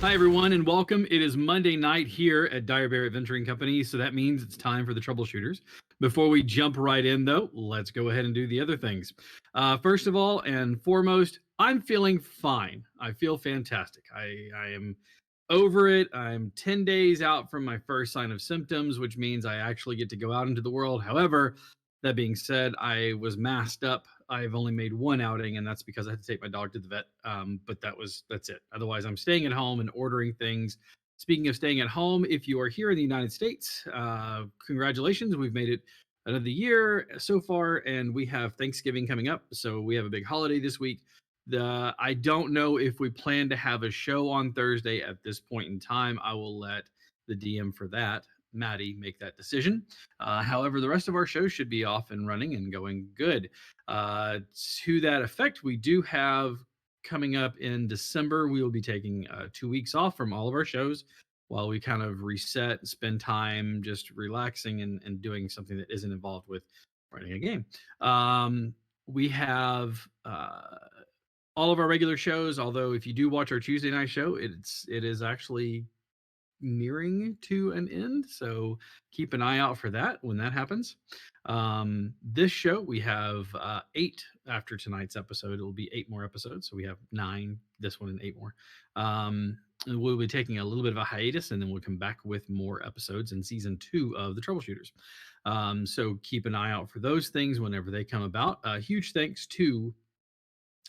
Hi, everyone, and welcome. It is Monday night here at Dyer Bear Adventuring Company, so that means it's time for the Troubleshooters. Before we jump right in, though, let's go ahead and do the other things. First of all and foremost, I'm feeling fine. I feel fantastic. I am over it. I'm 10 days out from my first sign of symptoms, which means I actually get to go out into the world. However, that being said, I was masked up. I've only made one outing, and that's because I had to take my dog to the vet. But that's it. Otherwise, I'm staying at home and ordering things. Speaking of staying at home, if you are here in the United States, congratulations. We've made it another year so far, and we have Thanksgiving coming up. So we have a big holiday this week. I don't know if we plan to have a show on Thursday at this point in time. I will let the DM for that, Maddie, make that decision. However, the rest of our show should be off and running and going good. To that effect, we do have coming up in December, we will be taking 2 weeks off from all of our shows while we kind of reset, spend time just relaxing and doing something that isn't involved with running a game. We have all of our regular shows, although if you do watch our Tuesday night show, it is actually nearing to an end, so keep an eye out for that when that happens. This show we have 8 after tonight's episode. It will be 8 more episodes, so we have 9 this one and 8 more. And we'll be taking a little bit of a hiatus, and then we'll come back with more episodes in season 2 of the Troubleshooters. So keep an eye out for those things whenever they come about. Huge thanks to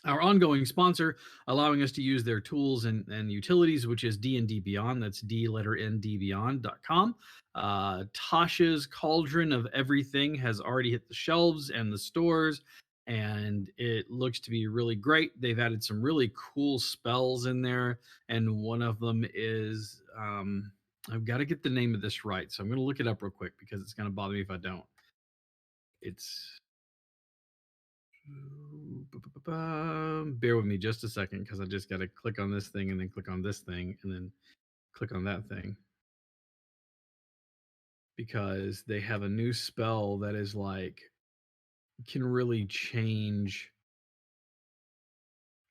our ongoing sponsor, allowing us to use their tools and utilities, which is D&D Beyond. That's D-letter-N-D-Beyond.com. Tasha's Cauldron of Everything has already hit the shelves and the stores, and it looks to be really great. They've added some really cool spells in there, and one of them is, I've got to get the name of this right, so I'm going to look it up real quick because it's going to bother me if I don't. It's... Bear with me just a second because I just got to click on this thing and then click on this thing and then click on that thing, because they have a new spell that is like can really change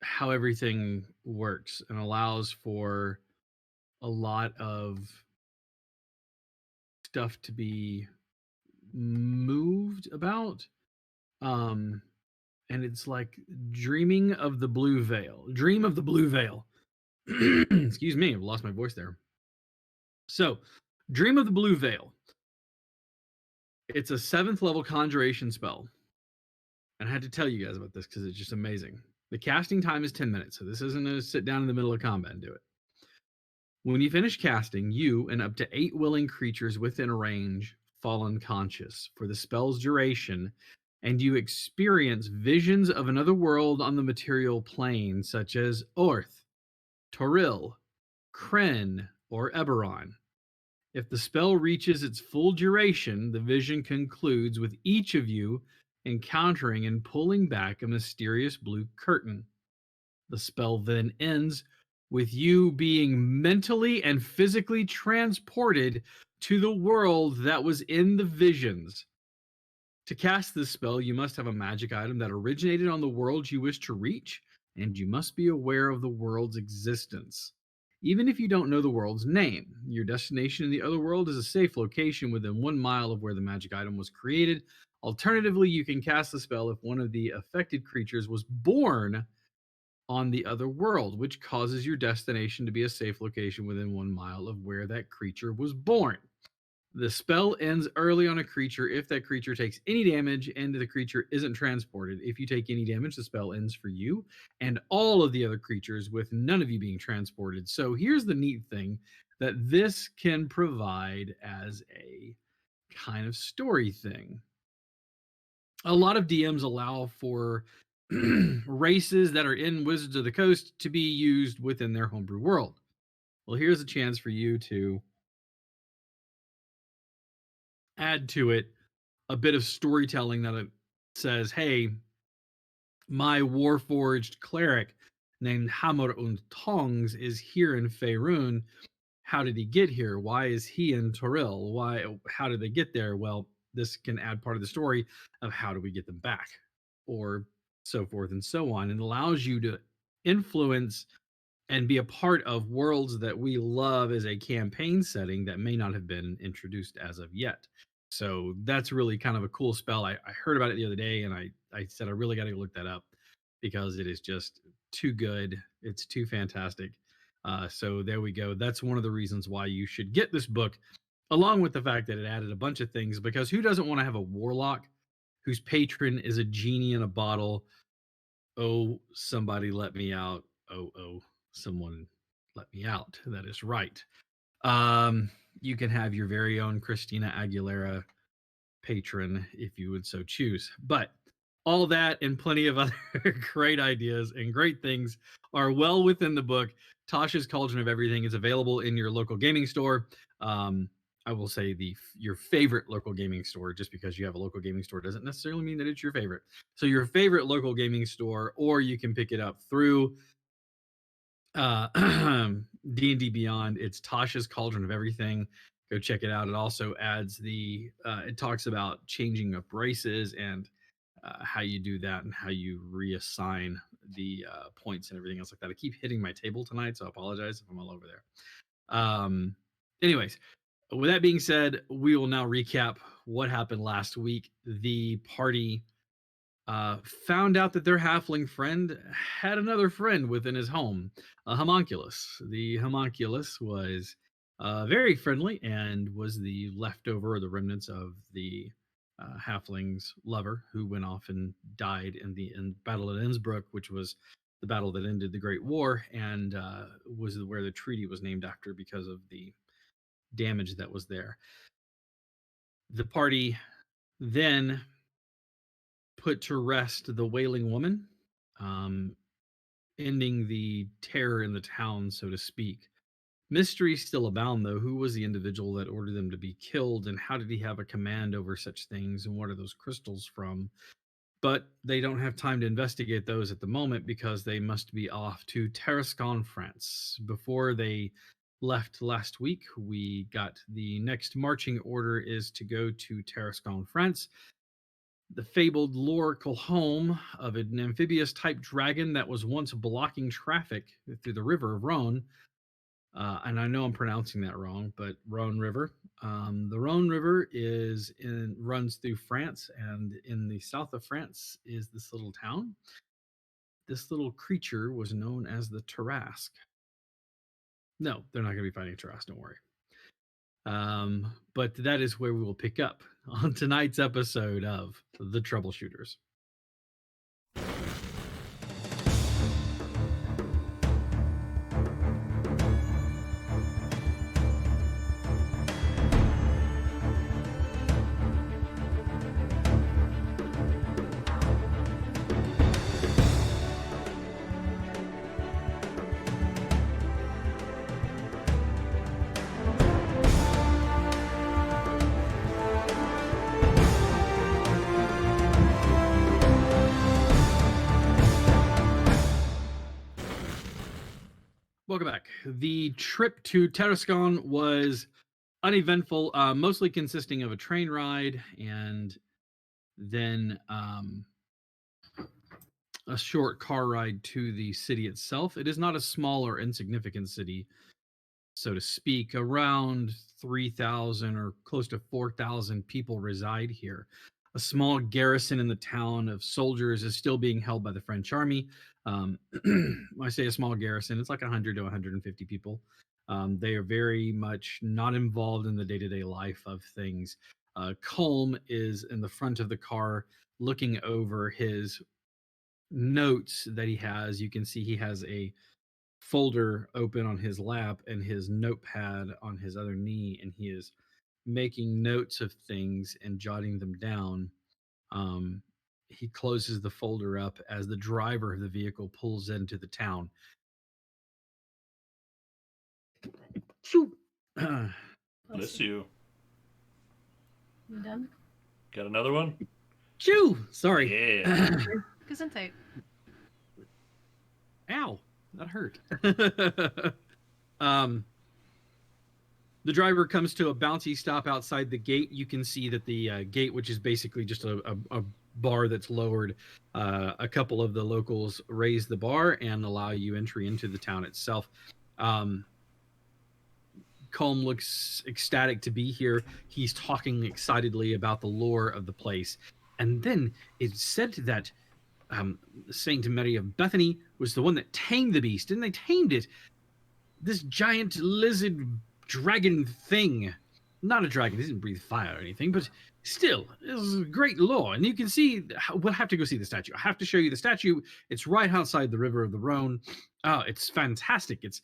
how everything works and allows for a lot of stuff to be moved about. And it's like Dream of the Blue Veil. Excuse me, I've lost my voice there. So, Dream of the Blue Veil. It's a 7th level conjuration spell. And I had to tell you guys about this because it's just amazing. The casting time is 10 minutes, so this isn't a sit down in the middle of combat and do it. When you finish casting, you and up to 8 willing creatures within range fall unconscious for the spell's duration, and you experience visions of another world on the material plane, such as Orth, Toril, Kren, or Eberron. If the spell reaches its full duration, the vision concludes with each of you encountering and pulling back a mysterious blue curtain. The spell then ends with you being mentally and physically transported to the world that was in the visions. To cast this spell, you must have a magic item that originated on the world you wish to reach, and you must be aware of the world's existence. Even if you don't know the world's name, your destination in the other world is a safe location within 1 mile of where the magic item was created. Alternatively, you can cast the spell if one of the affected creatures was born on the other world, which causes your destination to be a safe location within 1 mile of where that creature was born. The spell ends early on a creature if that creature takes any damage and the creature isn't transported. If you take any damage, the spell ends for you and all of the other creatures, with none of you being transported. So here's the neat thing that this can provide as a kind of story thing. A lot of DMs allow for races that are in Wizards of the Coast to be used within their homebrew world. Well, here's a chance for you to add to it a bit of storytelling that it says, hey, my warforged cleric named Hammer und Tongs is here in Faerun. How did he get here? Why is he in Toril? How did they get there? Well, this can add part of the story of how do we get them back, or so forth and so on, and allows you to influence and be a part of worlds that we love as a campaign setting that may not have been introduced as of yet. So that's really kind of a cool spell. I heard about it the other day, and I said I really got to look that up because it is just too good. It's too fantastic. So there we go. That's one of the reasons why you should get this book, along with the fact that it added a bunch of things. Because who doesn't want to have a warlock whose patron is a genie in a bottle? Oh, somebody let me out. Oh, someone let me out. That is right. You can have your very own Christina Aguilera patron if you would so choose. But all that and plenty of other great ideas and great things are well within the book. Tasha's Cauldron of Everything is available in your local gaming store. I will say your favorite local gaming store. Just because you have a local gaming store doesn't necessarily mean that it's your favorite. So your favorite local gaming store, or you can pick it up through D&D Beyond. It's Tasha's Cauldron of Everything. Go check it out. It also adds it talks about changing up races and how you do that and how you reassign the points and everything else like that. I keep hitting my table tonight, so I apologize if I'm all over there. Anyways, with that being said, we will now recap what happened last week. The party found out that their halfling friend had another friend within his home, a homunculus. The homunculus was very friendly and was the leftover or the remnants of the halfling's lover, who went off and died in the Battle of Innsbruck, which was the battle that ended the Great War, and was where the treaty was named after because of the damage that was there. The party then put to rest the Wailing Woman, um, ending the terror in the town, so to speak. Mysteries still abound, though. Who was the individual that ordered them to be killed, and how did he have a command over such things, and what are those crystals from? But they don't have time to investigate those at the moment because they must be off to Tarascon, France. Before they left last week, we got the next marching order is to go to Tarascon, France, the fabled lorical home of an amphibious type dragon that was once blocking traffic through the river of Rhone. And I know I'm pronouncing that wrong, but Rhone River. The Rhone River runs through France, and in the south of France is this little town. This little creature was known as the Tarasque. No, they're not going to be fighting Tarasque, don't worry. But that is where we will pick up on tonight's episode of The Troubleshooters. Welcome back. The trip to Tarascon was uneventful, mostly consisting of a train ride and then a short car ride to the city itself. It is not a small or insignificant city, so to speak. Around 3,000 or close to 4,000 people reside here. A small garrison in the town of soldiers is still being held by the French army. When I say a small garrison, it's like 100 to 150 people. They are very much not involved in the day-to-day life of things. Colm is in the front of the car looking over his notes that he has. You can see he has a folder open on his lap and his notepad on his other knee, and he is making notes of things and jotting them down. He closes the folder up as the driver of the vehicle pulls into the town. Bless you. You done? Got another one? Shoo! Sorry. Yeah. Gesundheit. Ow, that hurt. The driver comes to a bouncy stop outside the gate. You can see that the gate, which is basically just a bar that's lowered. A couple of the locals raise the bar and allow you entry into the town itself. Colm looks ecstatic to be here. He's talking excitedly about the lore of the place. And then it's said that Saint Mary of Bethany was the one that tamed the beast, and they tamed it. This giant lizard dragon thing. Not a dragon, it doesn't breathe fire or anything, but still, it's great lore. And you can see, we'll have to go see the statue. I have to show you the statue. It's right outside the river of the Rhone. Oh, it's fantastic. It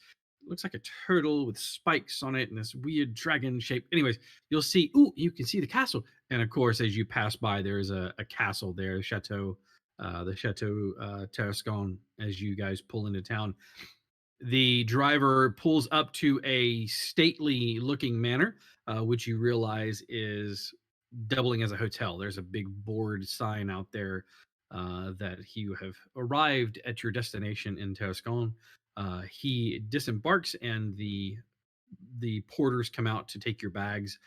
looks like a turtle with spikes on it and this weird dragon shape. Anyways, you'll see, you can see the castle. And of course, as you pass by, there's a castle there, the Chateau Tarascon, as you guys pull into town. The driver pulls up to a stately looking manor, which you realize is doubling as a hotel. There's a big board sign out there that you have arrived at your destination in Tarascon. He disembarks, and the porters come out to take your bags.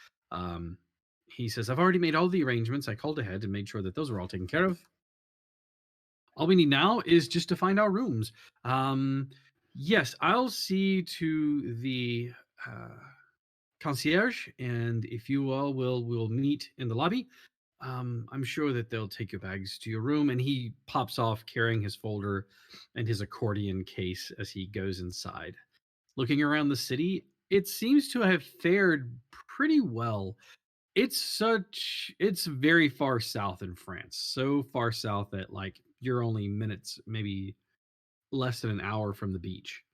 He says, "I've already made all the arrangements. I called ahead and made sure that those were all taken care of. All we need now is just to find our rooms. Yes, I'll see to the concierge, and if you all will meet in the lobby, I'm sure that they'll take your bags to your room." And he pops off carrying his folder and his accordion case as he goes inside. Looking around the city, it seems to have fared pretty well. It's very far south in France, so far south that like you're only minutes, maybe less than an hour from the beach,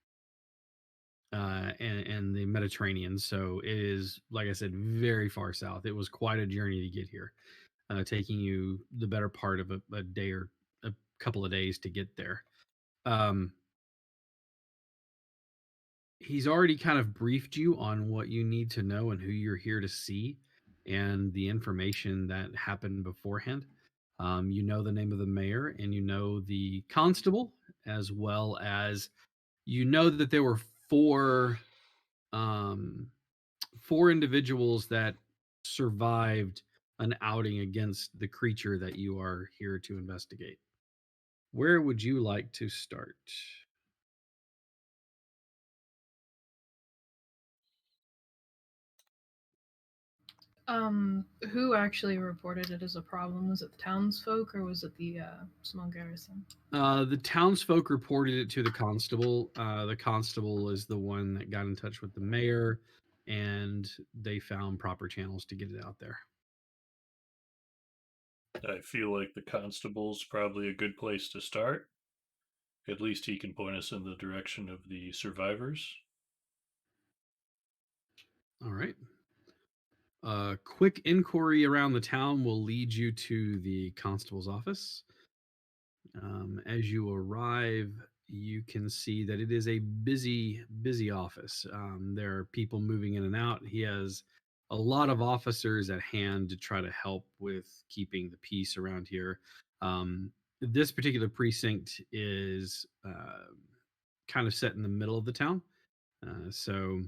and the Mediterranean. So it is, like I said, very far south. It was quite a journey to get here, taking you the better part of a day or a couple of days to get there. Um, he's already kind of briefed you on what you need to know and who you're here to see, and the information that happened beforehand. You know the name of the mayor, and you know the constable, as well as you know that there were um, four individuals that survived an outing against the creature that you are here to investigate. Where would you like to start? Who actually reported it as a problem? Was it the townsfolk or was it the small garrison? The townsfolk reported it to the constable. The constable is the one that got in touch with the mayor, and they found proper channels to get it out there. I feel like the constable's probably a good place to start. At least he can point us in the direction of the survivors. All right. A quick inquiry around the town will lead you to the constable's office. As you arrive, you can see that it is a busy office. There are people moving in and out. He has a lot of officers at hand to try to help with keeping the peace around here. This particular precinct is kind of set in the middle of the town. So,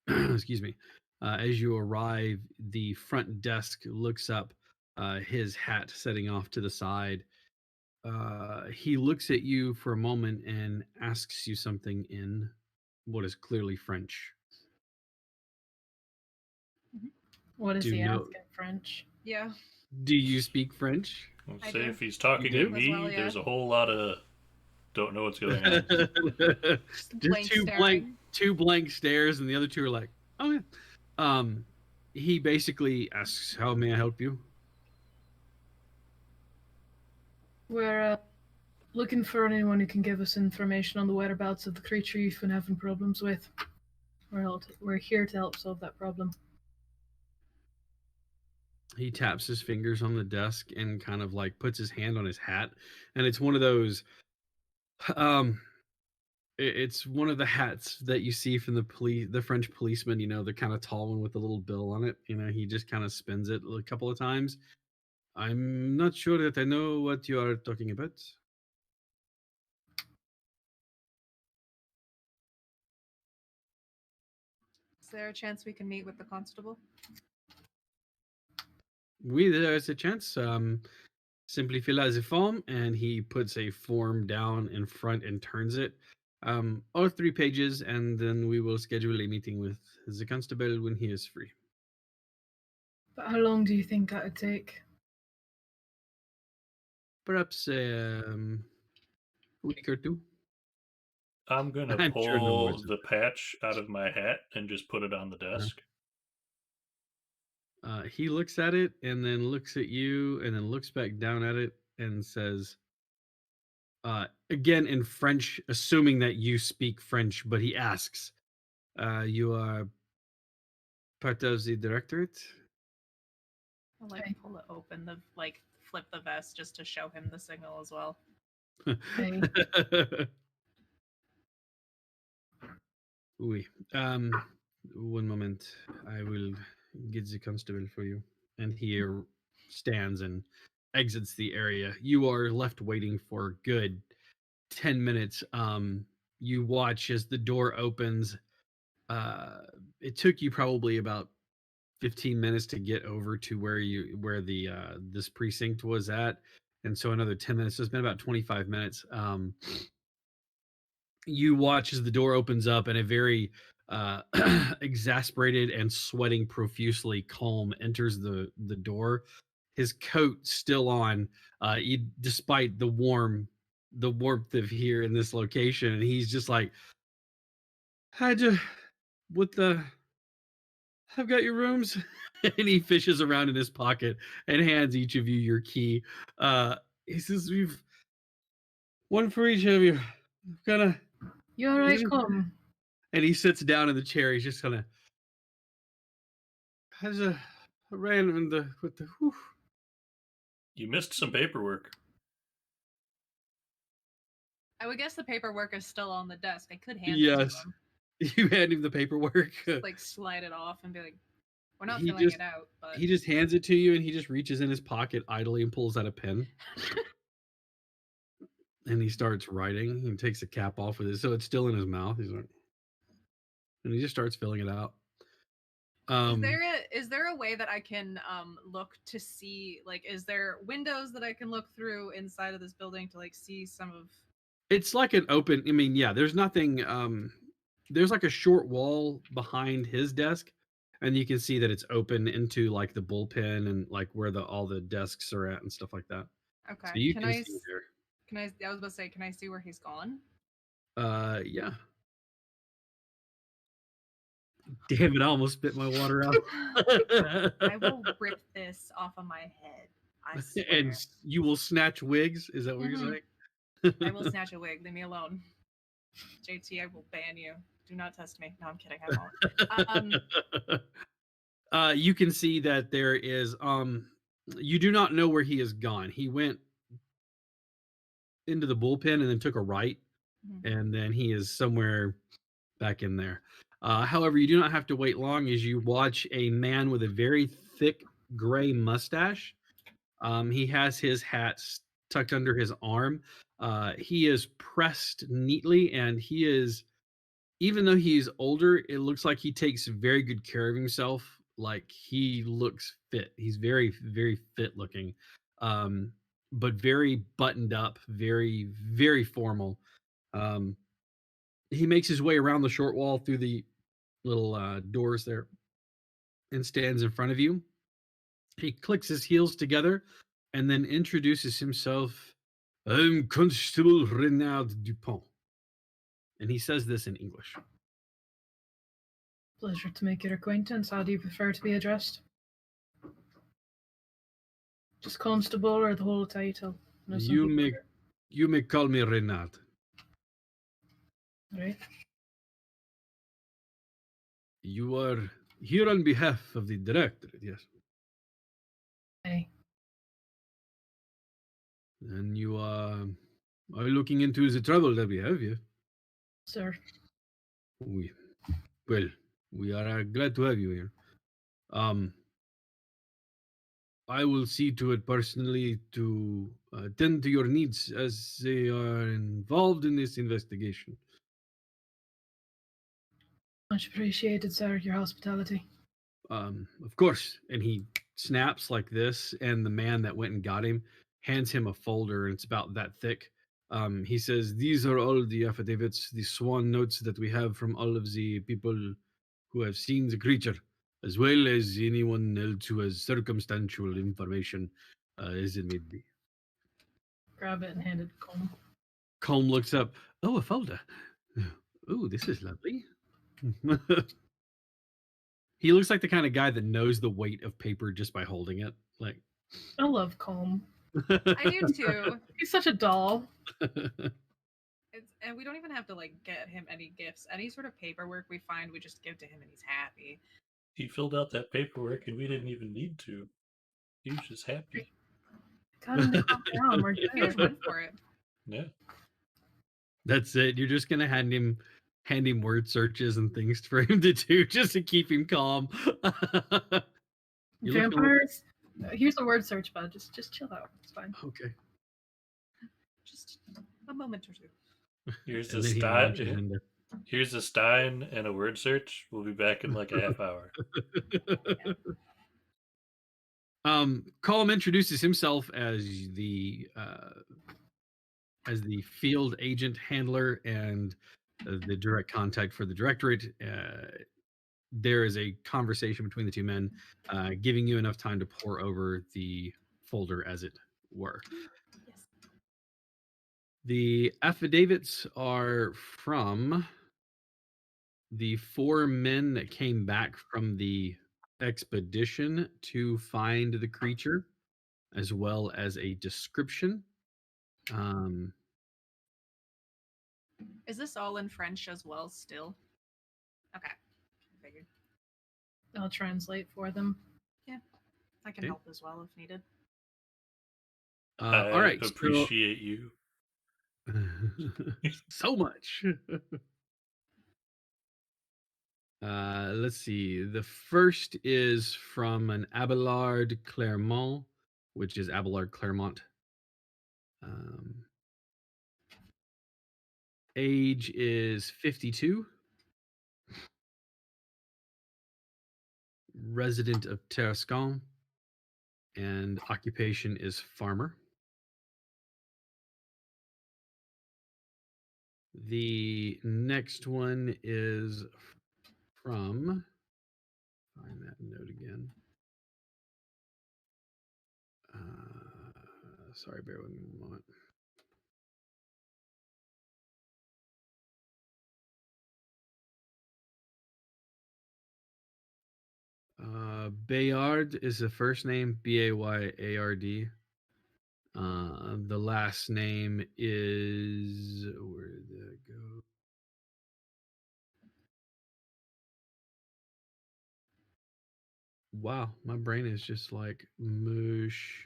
excuse me. As you arrive, the front desk looks up, his hat setting off to the side. He looks at you for a moment and asks you something in what is clearly French. What does Do he know- ask in French? Yeah. Do you speak French? Let's I say do. if he's talking You at do? me, As well, yeah. there's a whole lot of don't know what's going on. Just Blank staring. two blank stares, and the other two are like, "Oh yeah." He basically asks, "How may I help you?" We're looking for anyone who can give us information on the whereabouts of the creature you've been having problems with. We're here to help solve that problem. He taps his fingers on the desk and kind of like puts his hand on his hat, and it's one of those it's one of the hats that you see from the French policeman, the kind of tall one with the little bill on it. He just kind of spins it a couple of times. I'm not sure that I know what you are talking about. Is there a chance we can meet with the constable? Oui, there's a chance. Simply fill out the form, and he puts a form down in front and turns it. All 3 pages, and then we will schedule a meeting with the constable when he is free. But how long do you think that would take? Perhaps a week or two. I'm gonna I'm sure no more pull than the patch out of my hat and just put it on the that. desk. He looks at it and then looks at you and then looks back down at it and says, again in French, assuming that you speak French, but he asks, you are part of the directorate? I'll like Okay. pull it open, flip the vest just to show him the signal as well. Hey. Oui. One moment. I will get the constable for you. And he stands and exits the area. You are left waiting for a good 10 minutes. You watch as the door opens. It took you probably about 15 minutes to get over to where the this precinct was at. And so another 10 minutes. So it's been about 25 minutes. You watch as the door opens up and a very exasperated and sweating profusely Colm enters the door, his coat still on, despite the warmth of here in this location, and he's just like, I just what the I've got your rooms. And he fishes around in his pocket and hands each of you your key. He says, we've one for each of you. Gonna You alright, come? And he sits down in the chair. He's just kind of has a ran in the with the. Whew. You missed some paperwork. I would guess the paperwork is still on the desk. I could hand it Yes, to him. you hand him the paperwork. Like slide it off and be like, we're not He filling just- it out, but He just hands it to you, and he just reaches in his pocket idly and pulls out a pen. And he starts writing. He takes the cap off with it, so it's still in his mouth. He's like, and he just starts filling it out. is there a way that I can look to see, like, is there windows that I can look through inside of this building to like see some of? It's like an open. I mean, yeah. There's nothing. There's like a short wall behind his desk, and you can see that it's open into like the bullpen and like where all the desks are at and stuff like that. Okay. So you can see there. Can I was about to say, can I see where he's gone? Yeah. Damn it! I almost spit my water out. I will rip this off of my head. I swear. And you will snatch wigs. Is that what you're saying? I will snatch a wig. Leave me alone. JT, I will ban you. Do not test me. No, I'm kidding. I won't. You can see that there is you do not know where he has gone. He went into the bullpen and then took a right, and then he is somewhere back in there. However, you do not have to wait long as you watch a man with a very thick gray mustache. He has his hat tucked under his arm. He is pressed neatly, and he is, even though he's older, it looks like he takes very good care of himself. Like he looks fit. He's very, very fit looking, but very buttoned up, very, very formal. He makes his way around the short wall through the little doors there and stands in front of you. He clicks his heels together and then introduces himself. I'm Constable Renard Dupont. And he says this in English. Pleasure to make your acquaintance. How do you prefer to be addressed? Just constable or the whole title? You may call me Renard. Right. You are here on behalf of the directorate, yes. Hey. And you are looking into the trouble that we have here. Sir. Well, we are glad to have you here. I will see to it personally to tend to your needs as they are involved in this investigation. Much appreciated, sir, your hospitality. Of course. And he snaps like this, and the man that went and got him hands him a folder, and it's about that thick. He says, "These are all the affidavits, the sworn notes that we have from all of the people who have seen the creature, as well as anyone else who has circumstantial information, as it may be." Grab it and hand it to Colm. Colm looks up. Oh, a folder. Oh, this is lovely. He looks like the kind of guy that knows the weight of paper just by holding it. Like, I love Colm. I do too. He's such a doll. And we don't even have to like get him any gifts. Any sort of paperwork we find, we just give to him, and he's happy. He filled out that paperwork, and we didn't even need to. He was just happy. Got him to calm down. We're He just good. went for it. Yeah. That's it. You're just gonna hand him word searches and things for him to do just to keep him calm. You look a little- Vampires. Here's a word search bud. Just chill out. It's fine. Okay. Just a moment or two. Here's And a then he Stein. nods you in there. Here's a Stein and a word search. We'll be back in like a half hour. Colm introduces himself as the field agent handler and the direct contact for the directorate. There is a conversation between the two men, giving you enough time to pore over the folder, as it were. Yes. The affidavits are from the 4 men that came back from the expedition to find the creature, as well as a description. Is this all in French as well still? Okay. Figured. I'll translate for them. I can Okay. help as well if needed. All right. I appreciate you. So much. Let's see. The first is from an Abelard Clermont, which is Abelard Clermont. Age is 52. Resident of Tarascon. And occupation is farmer. The next one is from, find that note again. Sorry, bear with me a moment. Bayard is the first name, Bayard. The last name is, where did that go? Wow, my brain is just like mush.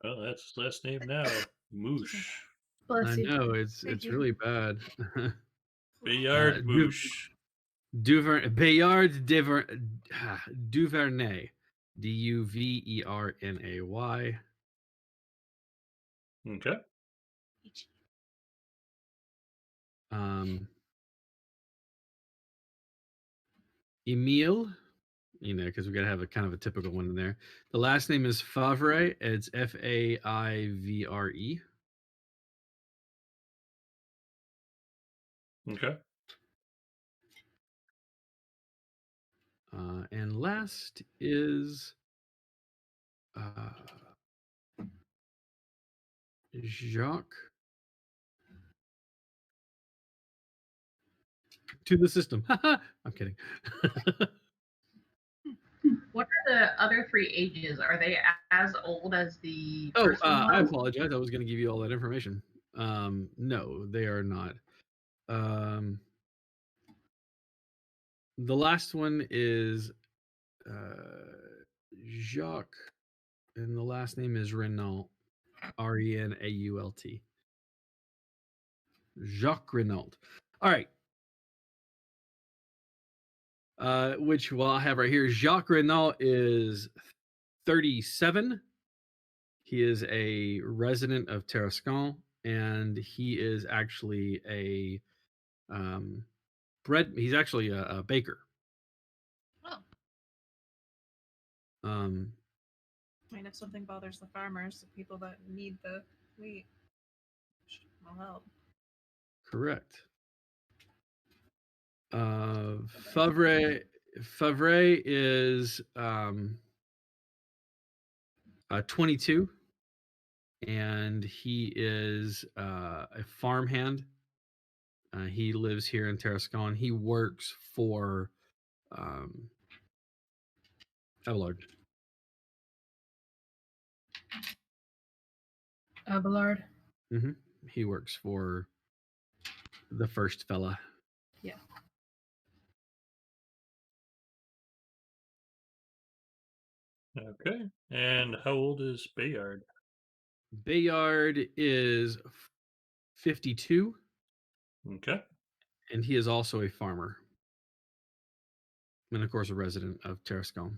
Oh, that's his last name now. Moosh. I Bless you. know it's Thank you. really bad. Bayard Moosh. Bayard Duvernay, Duvernay. Okay. Emile, because we gotta have a kind of a typical one in there. The last name is Favre. It's Faivre. Okay. And last is Jacques. To the system. I'm kidding. What are the other 3 ages? Are they as old as the Oh, first one I was? apologize. I was going to give you all that information. No, they are not. The last one is Jacques, and the last name is Renault. Renault. Jacques Renault. All right. Which I have right here. Jacques Renault is 37. He is a resident of Tarascon, and he is actually a bread. He's actually a baker. Oh, Um, I mean, if something bothers the farmers, the people that need the wheat, I'll help. correct. Favre is 22, and he is a farmhand. He lives here in Tarascon. He works for Abelard. Abelard. Hmm. He works for the first fella. Yeah. Okay. And how old is Bayard? Bayard is 52, Okay. and he is also a farmer. And of course, a resident of Tarascon.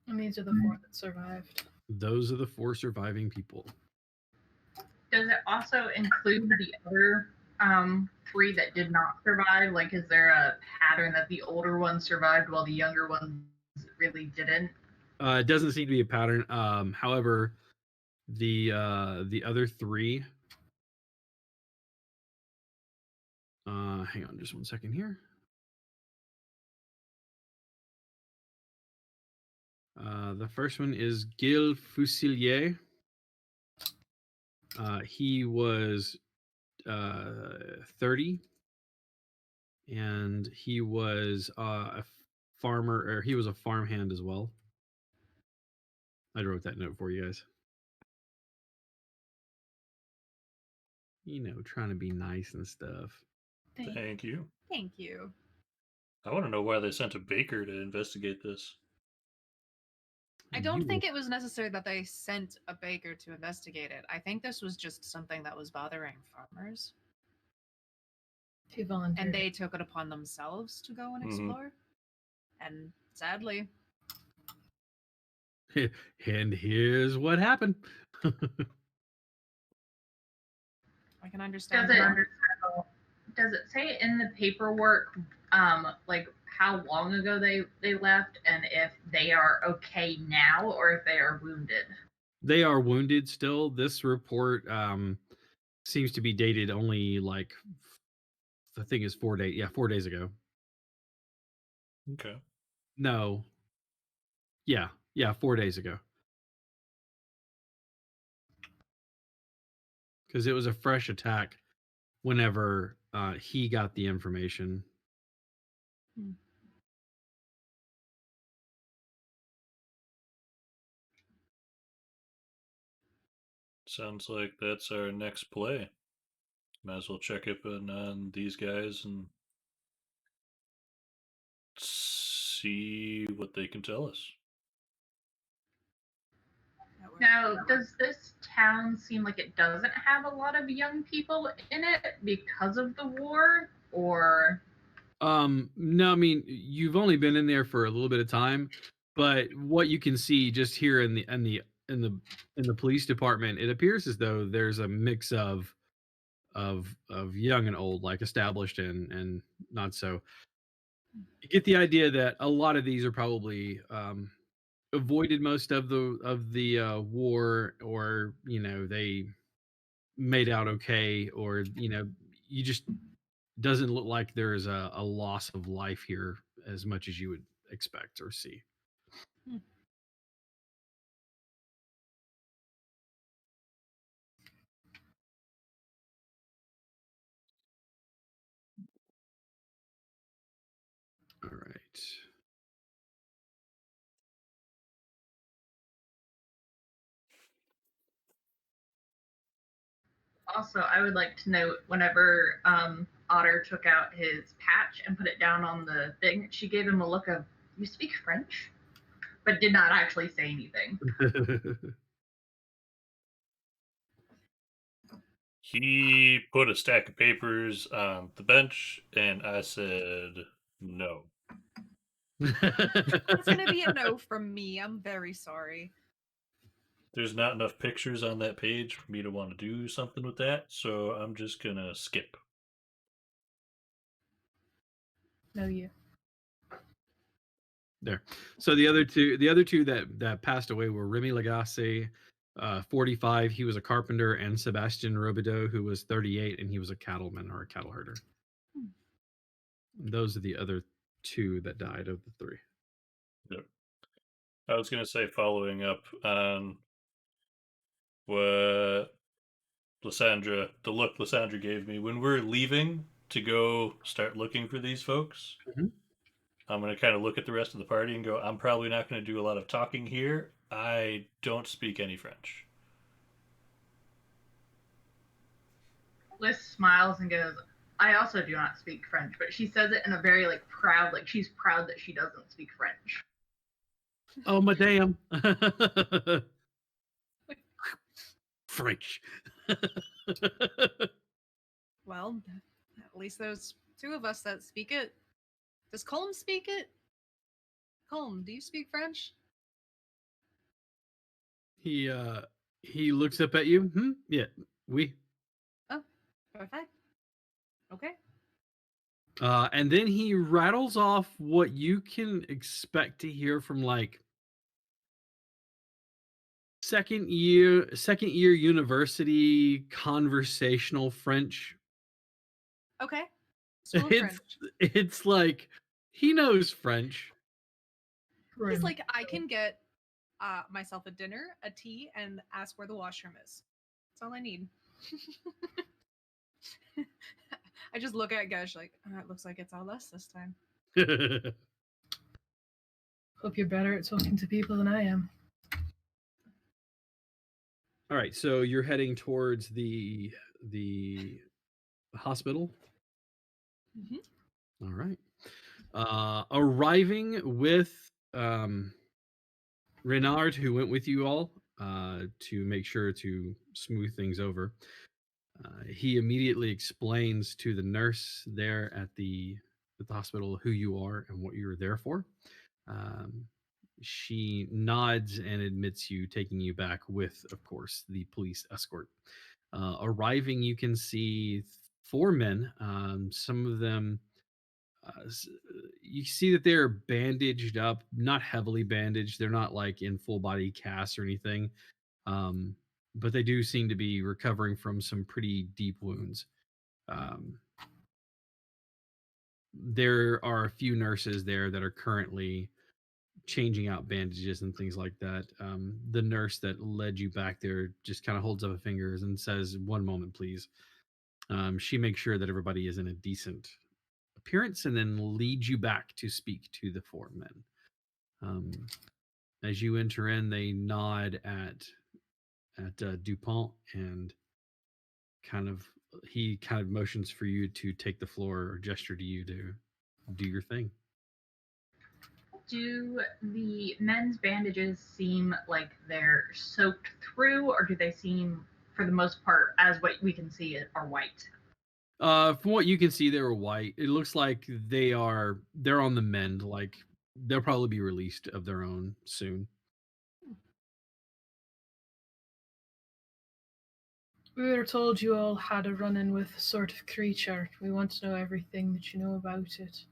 And these are the 4 that survived. Those are the 4 surviving people. Does it also include the other 3 that did not survive? Like, is there a pattern that the older ones survived while the younger ones really didn't? It doesn't seem to be a pattern. However, the other 3. Hang on, just one second here. The first one is Gil Fusilier. He was 30, and he was a farmer, or he was a farmhand as well. I wrote that note for you guys. You know, trying to be nice and stuff. Thank you. Thank you. I want to know why they sent a baker to investigate this. I don't think it was necessary that they sent a baker to investigate it. I think this was just something that was bothering farmers, He volunteered. and they took it upon themselves to go and explore. And sadly, And here's what happened. I can understand. Does it say in the paperwork, like how long ago they left, and if they are okay now or if they are wounded? They are wounded still. This report seems to be dated only like, the thing is 4 days. Yeah, 4 days ago. Okay. No. Yeah, 4 days ago. Because it was a fresh attack whenever he got the information. Sounds like that's our next play. Might as well check up on these guys and see what they can tell us. Now, does this town seem like it doesn't have a lot of young people in it because of the war, or? No, I mean, you've only been in there for a little bit of time, but what you can see just here in the police department, it appears as though there's a mix of young and old, like established and not so. You get the idea that a lot of these are probably avoided most of the war, or they made out okay, or you just doesn't look like there is a loss of life here as much as you would expect or see. All right. Also, I would like to note whenever Otter took out his patch and put it down on the thing, she gave him a look of, "You speak French?" but did not actually say anything. He put a stack of papers on the bench, and I said no. It's gonna be a no from me. I'm very sorry. There's not enough pictures on that page for me to want to do something with that, so I'm just gonna skip. No, you. There. So the other two that passed away were Remy Lagasse, 45. He was a carpenter, and Sebastian Robideau, who was 38, and he was a cattleman or a cattle herder. Those are the other two that died of the three. Yep. I was gonna say, following up on what the look Lysandra gave me when we're leaving to go start looking for these folks. Mhm. I'm going to kind of look at the rest of the party and go, I'm probably not going to do a lot of talking here. I don't speak any French. Liz smiles and goes, I also do not speak French, but she says it in a very proud, she's proud that she doesn't speak French. Oh, madame. French. Well, at least there's two of us that speak it. Does Colm speak it? Colm, do you speak French? He looks up at you. Yeah, we. Oh, perfect. Okay. And then he rattles off what you can expect to hear from second year university conversational French. Okay. School of It's French. it's like he knows French. He's like, I can get myself a dinner, a tea, and ask where the washroom is. That's all I need. I just look at Gesh like, it looks like it's all us this time. Hope you're better at talking to people than I am. All right, so you're heading towards the hospital. Mm-hmm. All right. Arriving with Renard, who went with you all to make sure to smooth things over. He immediately explains to the nurse there at the hospital who you are and what you're there for. She nods and admits you, taking you back with, of course, the police escort. Arriving, you can see 4 men. Some of them, you see that they're bandaged up, not heavily bandaged. They're not like in full body casts or anything. But they do seem to be recovering from some pretty deep wounds. There are a few nurses there that are currently changing out bandages and things like that. The nurse that led you back there just kind of holds up her fingers and says, "One moment, please." She makes sure that everybody is in a decent appearance and then leads you back to speak to the 4 men. As you enter in, they nod at Dupont and he kind of motions for you to take the floor or gesture to you to do your thing. Do the men's bandages seem like they're soaked through, or do they seem, for the most part, as what we can see, are white? From what you can see, they were white. It looks like they're on the mend. Like they'll probably be released of their own soon. We were told you all had a run-in with a sort of creature. We want to know everything that you know about it,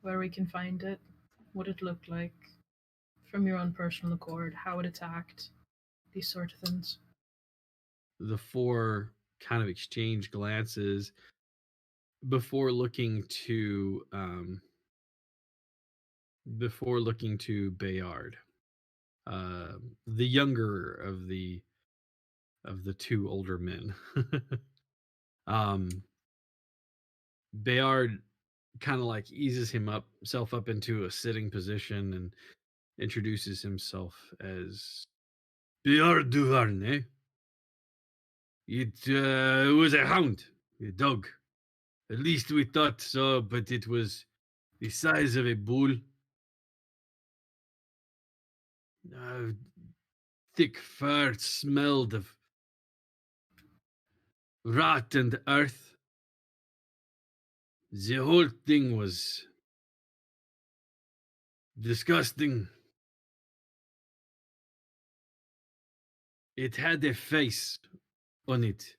where we can find it, what it looked like, from your own personal accord, how it attacked, these sort of things. The 4 kind of exchange glances before looking to Bayard, the younger of the 2 older men. Bayard kind of like eases himself up into a sitting position and introduces himself as Bayard Duvarney. It was a hound, a dog. At least we thought so, but it was the size of a bull. Thick fur smelled of rot and earth. The whole thing was Disgusting. It had a face on it.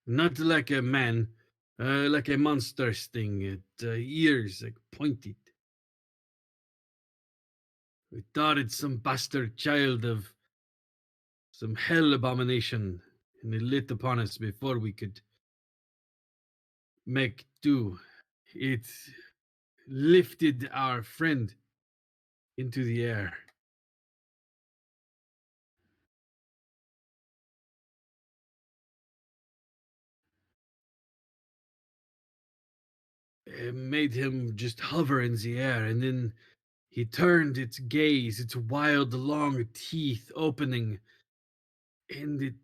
Not like a man, like a monster thing. Ears like pointed. We thought it's some bastard child of some hell abomination, and it lit upon us before we could make do. It lifted our friend into the air. It made him just hover in the air, and then he turned its gaze, its wild, long teeth opening, and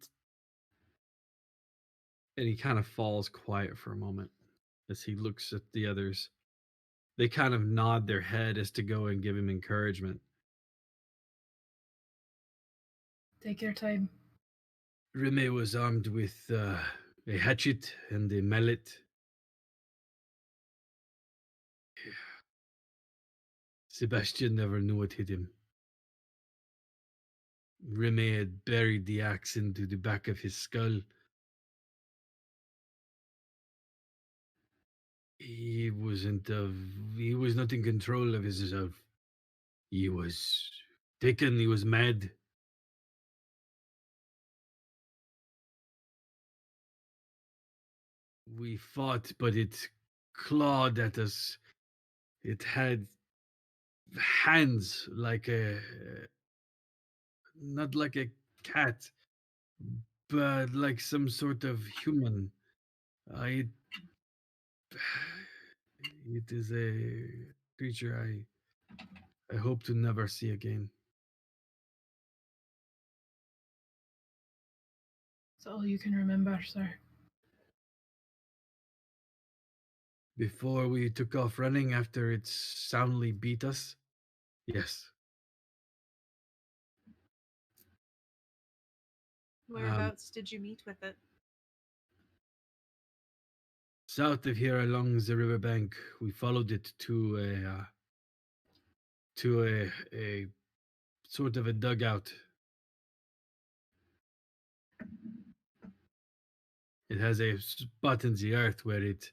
he kind of falls quiet for a moment as he looks at the others. They kind of nod their head as to go and give him encouragement. Take your time. Rime was armed with a hatchet and a mallet. Sebastian never knew what hit him. Rime had buried the axe into the back of his skull. He was not in control of himself. He was taken, he was mad. We fought, but it clawed at us. It had hands like not like a cat, but like some sort of human. I, it is a creature I hope to never see again. It's all you can remember, sir. Before we took off running after it soundly beat us, yes. Whereabouts did you meet with it? South of here along the riverbank, we followed it to a sort of a dugout. It has a spot in the earth where it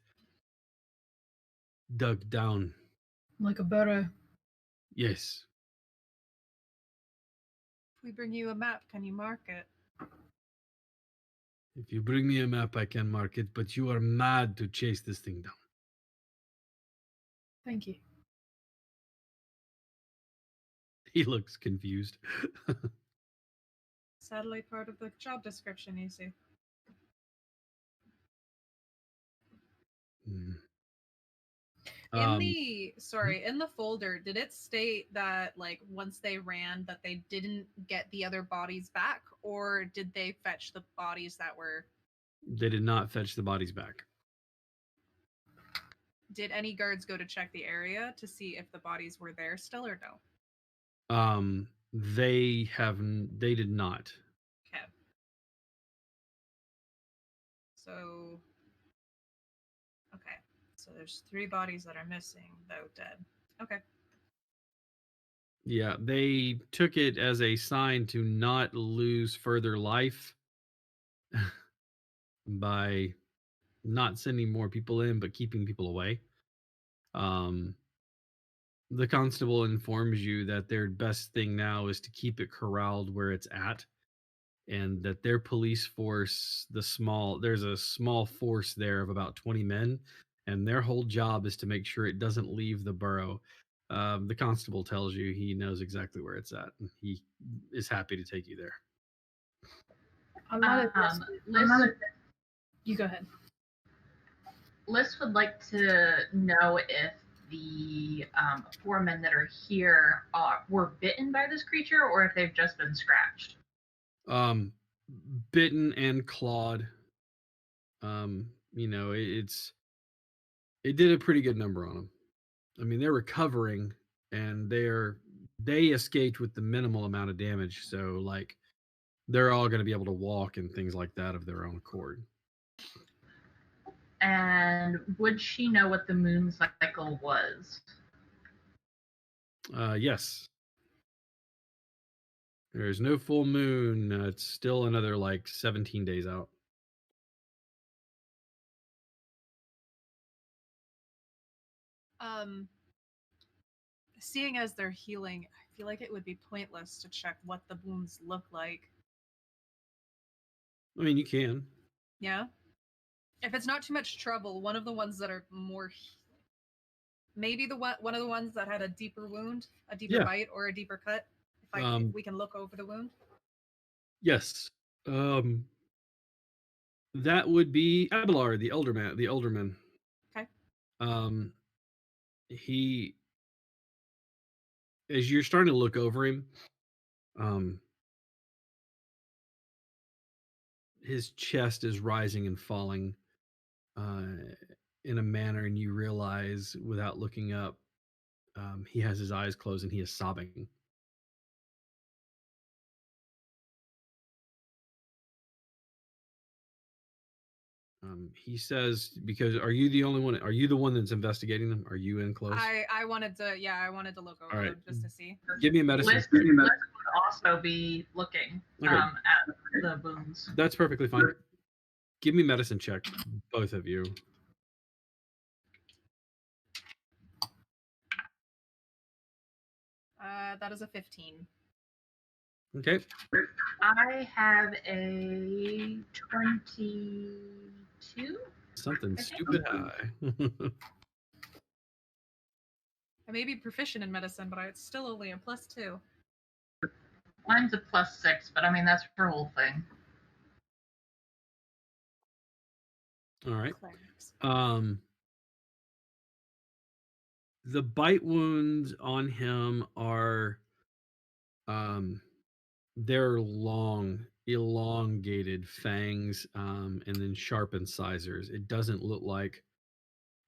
dug down. Like a burrow. Yes. If we bring you a map, can you mark it? If you bring me a map, I can mark it, but you are mad to chase this thing down. Thank you. He looks confused. Sadly, part of the job description, you see. Hmm. In the folder, did it state that like once they ran that they didn't get the other bodies back, or did they fetch the bodies that were? They did not fetch the bodies back. Did any guards go to check the area to see if the bodies were there still or no? They did not. Okay. So okay. So there's 3 bodies that are missing, though dead. Okay. Yeah, they took it as a sign to not lose further life by not sending more people in, but keeping people away. The constable informs you that their best thing now is to keep it corralled where it's at, and that their police force, there's a small force there of about 20 men, and their whole job is to make sure it doesn't leave the borough. The constable tells you he knows exactly where it's at, and he is happy to take you there. I'm not Liz, You go ahead. Liz would like to know if the 4 men that are here were bitten by this creature, or if they've just been scratched. Bitten and clawed. It did a pretty good number on them. I mean, they're recovering, and they escaped with the minimal amount of damage, so like they're all going to be able to walk and things like that of their own accord. And would she know what the moon cycle was? Yes. There's no full moon. It's still another like 17 days out. Seeing as they're healing, I feel like it would be pointless to check what the wounds look like. I mean, you can. Yeah? If it's not too much trouble, one of the ones that are more maybe one of the ones that had a deeper wound, a deeper Yeah. bite or a deeper cut. If we can look over the wound. Yes. That would be Abelard, the elderman. Okay. He, as you're starting to look over him, his chest is rising and falling in a manner, and you realize without looking up, he has his eyes closed and he is sobbing. He says, because are you the only one? Are you the one that's investigating them? Are you in close? I wanted to look over them just to see. Give me a medicine. Liz would also be looking Okay. at the wounds. That's perfectly fine. Give me medicine check, both of you. That is a 15. Okay. I have a 22. Something I think. stupid high. I may be proficient in medicine, but it's still only a +2. Mine's a +6, but I mean that's her whole thing. All right. Clerics. The bite wounds on him are they're long, elongated fangs, and then sharp incisors. It doesn't look like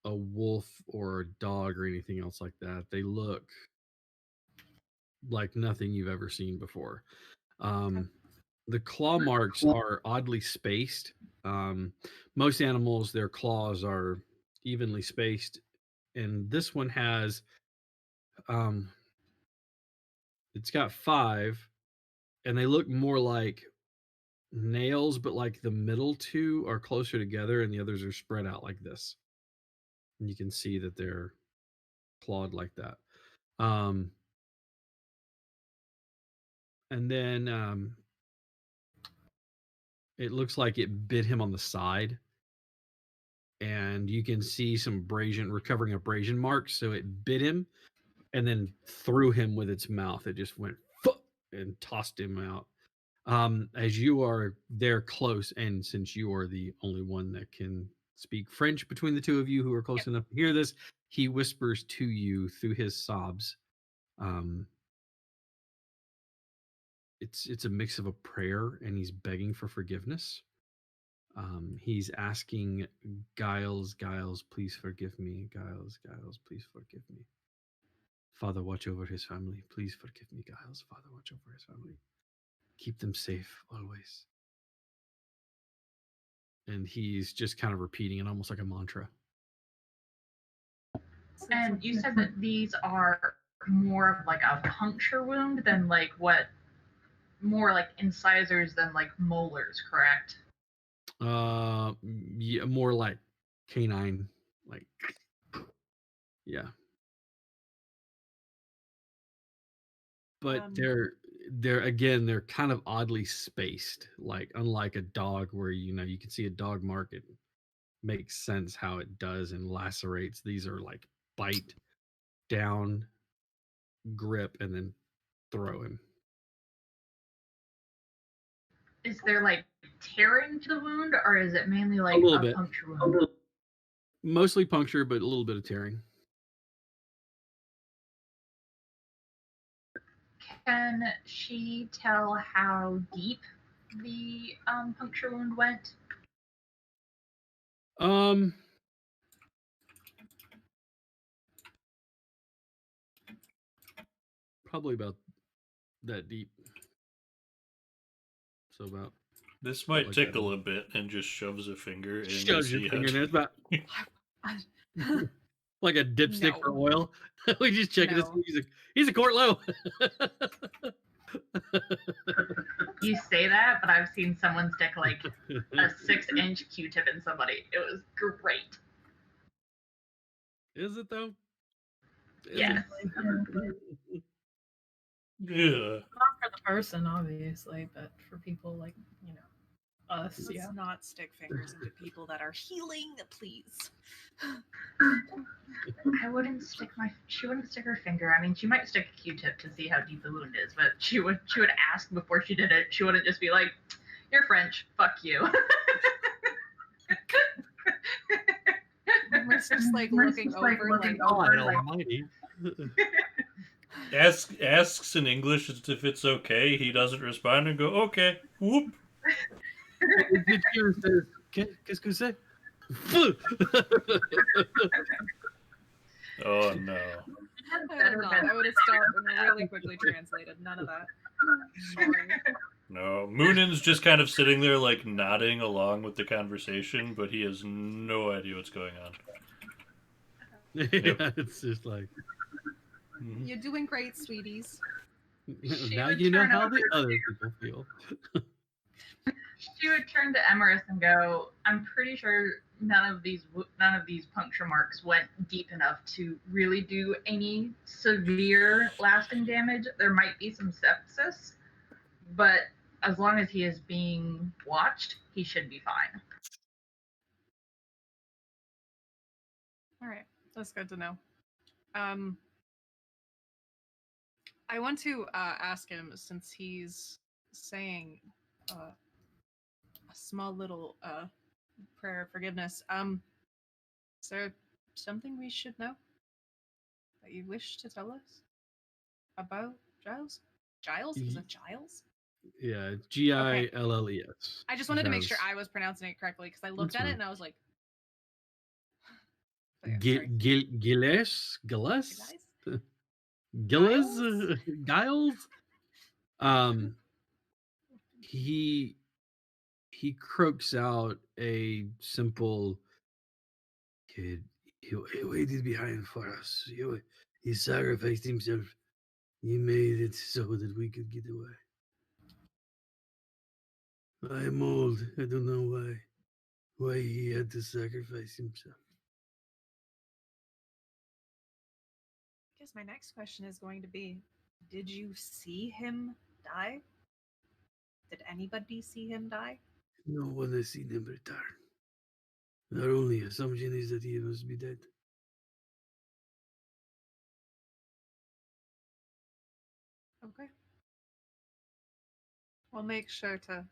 a wolf or a dog or anything else like that. They look like nothing you've ever seen before. The claw marks are oddly spaced. Most animals, their claws are evenly spaced, and this one has it's got 5, and they look more like nails, but like the middle 2 are closer together and the others are spread out like this. And you can see that they're clawed like that. And then it looks like it bit him on the side, and you can see some recovering abrasion marks. So it bit him and then threw him with its mouth. It just went and tossed him out. As you are there close, and since you are the only one that can speak French between the two of you who are close enough to hear this, he whispers to you through his sobs. It's a mix of a prayer, and he's begging for forgiveness. He's asking Giles, please forgive me. Giles, please forgive me. Father, watch over his family. Please forgive me, Giles. Father, watch over his family. Keep them safe always. And he's just kind of repeating it almost like a mantra. And you said that these are more of like a puncture wound than like what, more like incisors than like molars, correct? Yeah, more like canine, like, yeah. But they're kind of oddly spaced, like unlike a dog where you can see a dog mark. It makes sense how it does and lacerates. These are like bite down, grip, and then throw him. Is there like tearing to the wound, or is it mainly like A little bit. puncture wound? Mostly puncture, but a little bit of tearing. Can she tell how deep the puncture wound went? Probably about that deep. So about This might like tickle that. a bit and just shoves a finger in. Shoves your finger in there. It's about Like a dipstick for No. oil. We just checking to No. see he's a quart low. You say that, but I've seen someone stick like a 6-inch Q-tip in somebody. It was great. Is it though? Is Yes. it? Yeah. Not for the person, obviously, but for people like, us, Let's yeah. not stick fingers into people that are healing, please. I wouldn't stick she wouldn't stick her finger. I mean, she might stick a Q-tip to see how deep the wound is, but she would ask before she did it. She wouldn't just be like, "You're French, fuck you." We're just like looking over, like, God almighty. Asks in English if it's okay. He doesn't respond and go, okay. Whoop. Qu'est-ce que c'est? Oh no. I would have stopped and really quickly translated. None of that. Sorry. No. Moonin's just kind of sitting there like nodding along with the conversation, but he has no idea what's going on. Yeah, it's just like You're doing great, sweeties. now would you know turn how over the other people feel. She would turn to Emerus and go, "I'm pretty sure none of these puncture marks went deep enough to really do any severe lasting damage. There might be some sepsis, but as long as he is being watched, he should be fine." All right, that's good to know. I want to ask him, since he's saying a small little prayer of forgiveness. Is there something we should know that you wish to tell us about Giles? Giles? Is it Giles? Yeah, Gilles. I just wanted to make sure Giles. I was pronouncing it correctly because I looked That's at it fine. and I was like, but yeah, sorry. Gilles? Guys? Gilles? Giles? He croaks out a simple kid. He waited behind for us. He sacrificed himself. He made it so that we could get away. I'm old. I don't know why he had to sacrifice himself. I guess my next question is going to be, did you see him die? Did anybody see him die? No one has seen him return. Our only assumption is that he must be dead. Okay. We'll make sure to.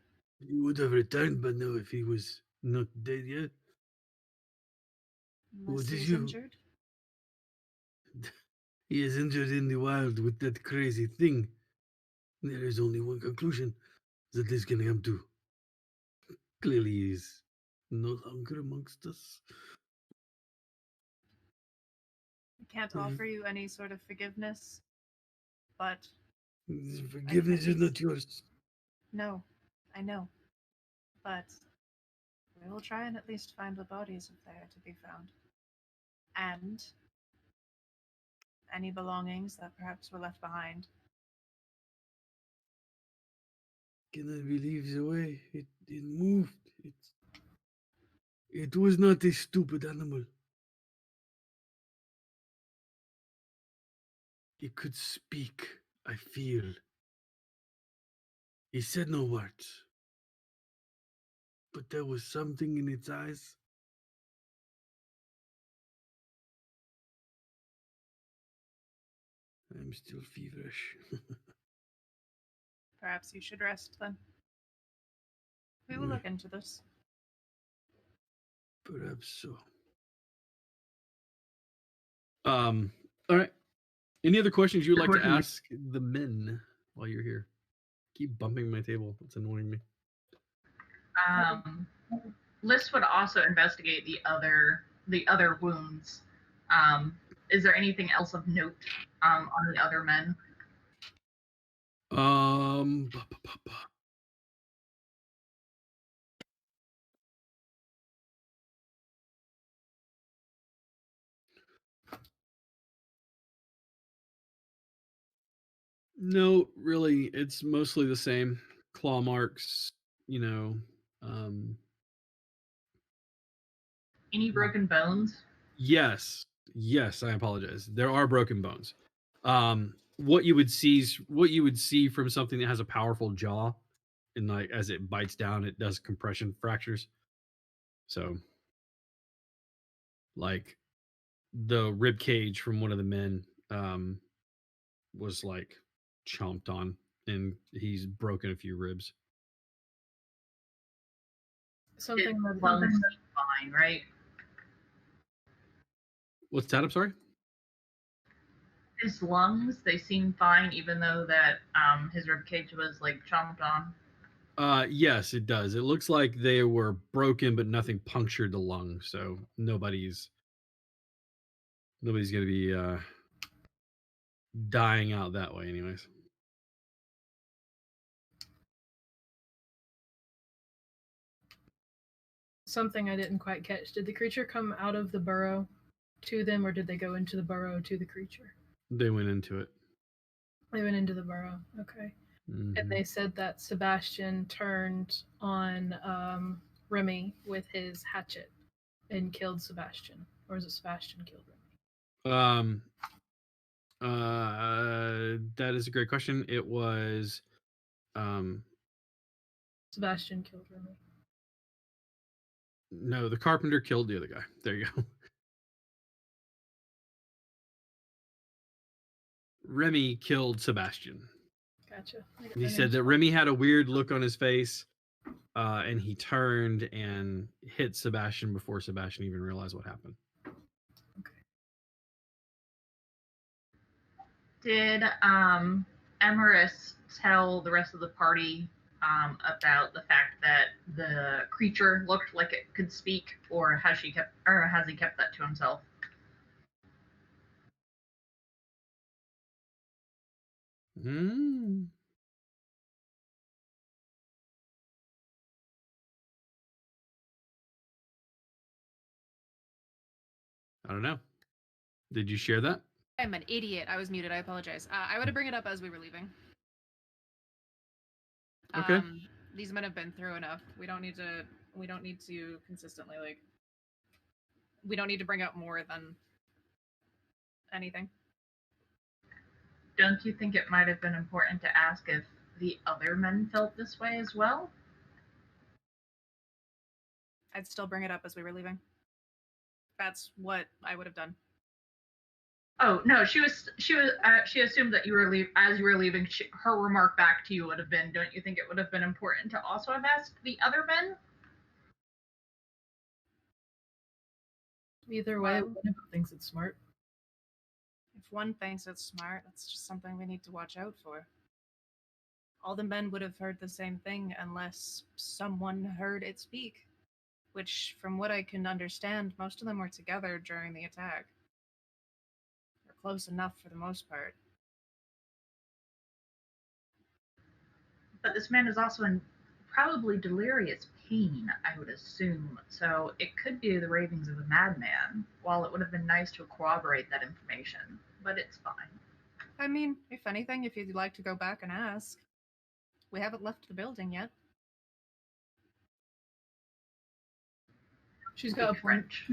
He would have returned by now if he was not dead yet. Unless What is he's you? injured. He is injured in the wild with that crazy thing. There is only one conclusion that this can come to. Clearly, he is no longer amongst us. I can't Mhm. offer you any sort of forgiveness, but Forgiveness is not yours. no, I know. But we will try and at least find the bodies if they are to be found. And any belongings that perhaps were left behind. Cannot believe the way it moved. It was not a stupid animal. It could speak, I feel. He said no words. But there was something in its eyes. I'm still feverish. Perhaps you should rest then. We will look into this. Perhaps so. All right. Any other questions you would like to ask the men while you're here? Keep bumping my table. It's annoying me. Liz would also investigate the other wounds. Is there anything else of note on the other men? Ba, ba, ba, ba. No, really, it's mostly the same. Claw marks, you know. Um, Any broken bones? yes, yes, I apologize. There are broken bones. What you would see from something that has a powerful jaw, and like as it bites down, it does compression fractures. So, like the rib cage from one of the men was like chomped on, and he's broken a few ribs. His Something that lungs seem fine, right? What's that? I'm sorry. His lungs, they seem fine, even though that his rib cage was like chomped on. Yes, it does. It looks like they were broken, but nothing punctured the lung, so nobody's gonna be dying out that way, anyways. something I didn't quite catch. Did the creature come out of the burrow to them, or did they go into the burrow to the creature? They went into it. They went into the burrow. Okay. And Mhm. they said that Sebastian turned on Remy with his hatchet and killed Sebastian, or is it Sebastian killed Remy? That is a great question. It was um Sebastian killed Remy. no, the carpenter killed the other guy. There you go. Remy killed Sebastian. Gotcha. He said that Remy had a weird look on his face, and he turned and hit Sebastian before Sebastian even realized what happened. Did Emerus tell the rest of the party about the fact that the creature looked like it could speak, or has he kept that to himself? Mm. I don't know. Did you share that? I'm an idiot. I was muted. I apologize. I would bring it up as we were leaving. Okay. These men have been through enough. We don't need to consistently we don't need to bring up more than anything. Don't you think it might have been important to ask if the other men felt this way as well? I'd still bring it up as we were leaving. That's what I would have done. Oh no, she assumed that as you were leaving. Her remark back to you would have been, "Don't you think it would have been important to also have asked the other men?" Either way, one of them thinks it's smart. If one thinks it's smart, that's just something we need to watch out for. All the men would have heard the same thing unless someone heard it speak, which, from what I can understand, most of them were together during the attack. They're close enough for the most part. But this man is also in probably delirious pain, I would assume. So it could be the ravings of a madman. While it would have been nice to corroborate that information, but it's fine. I mean, if anything, if you'd like to go back and ask. We haven't left the building yet. She's got a point. French.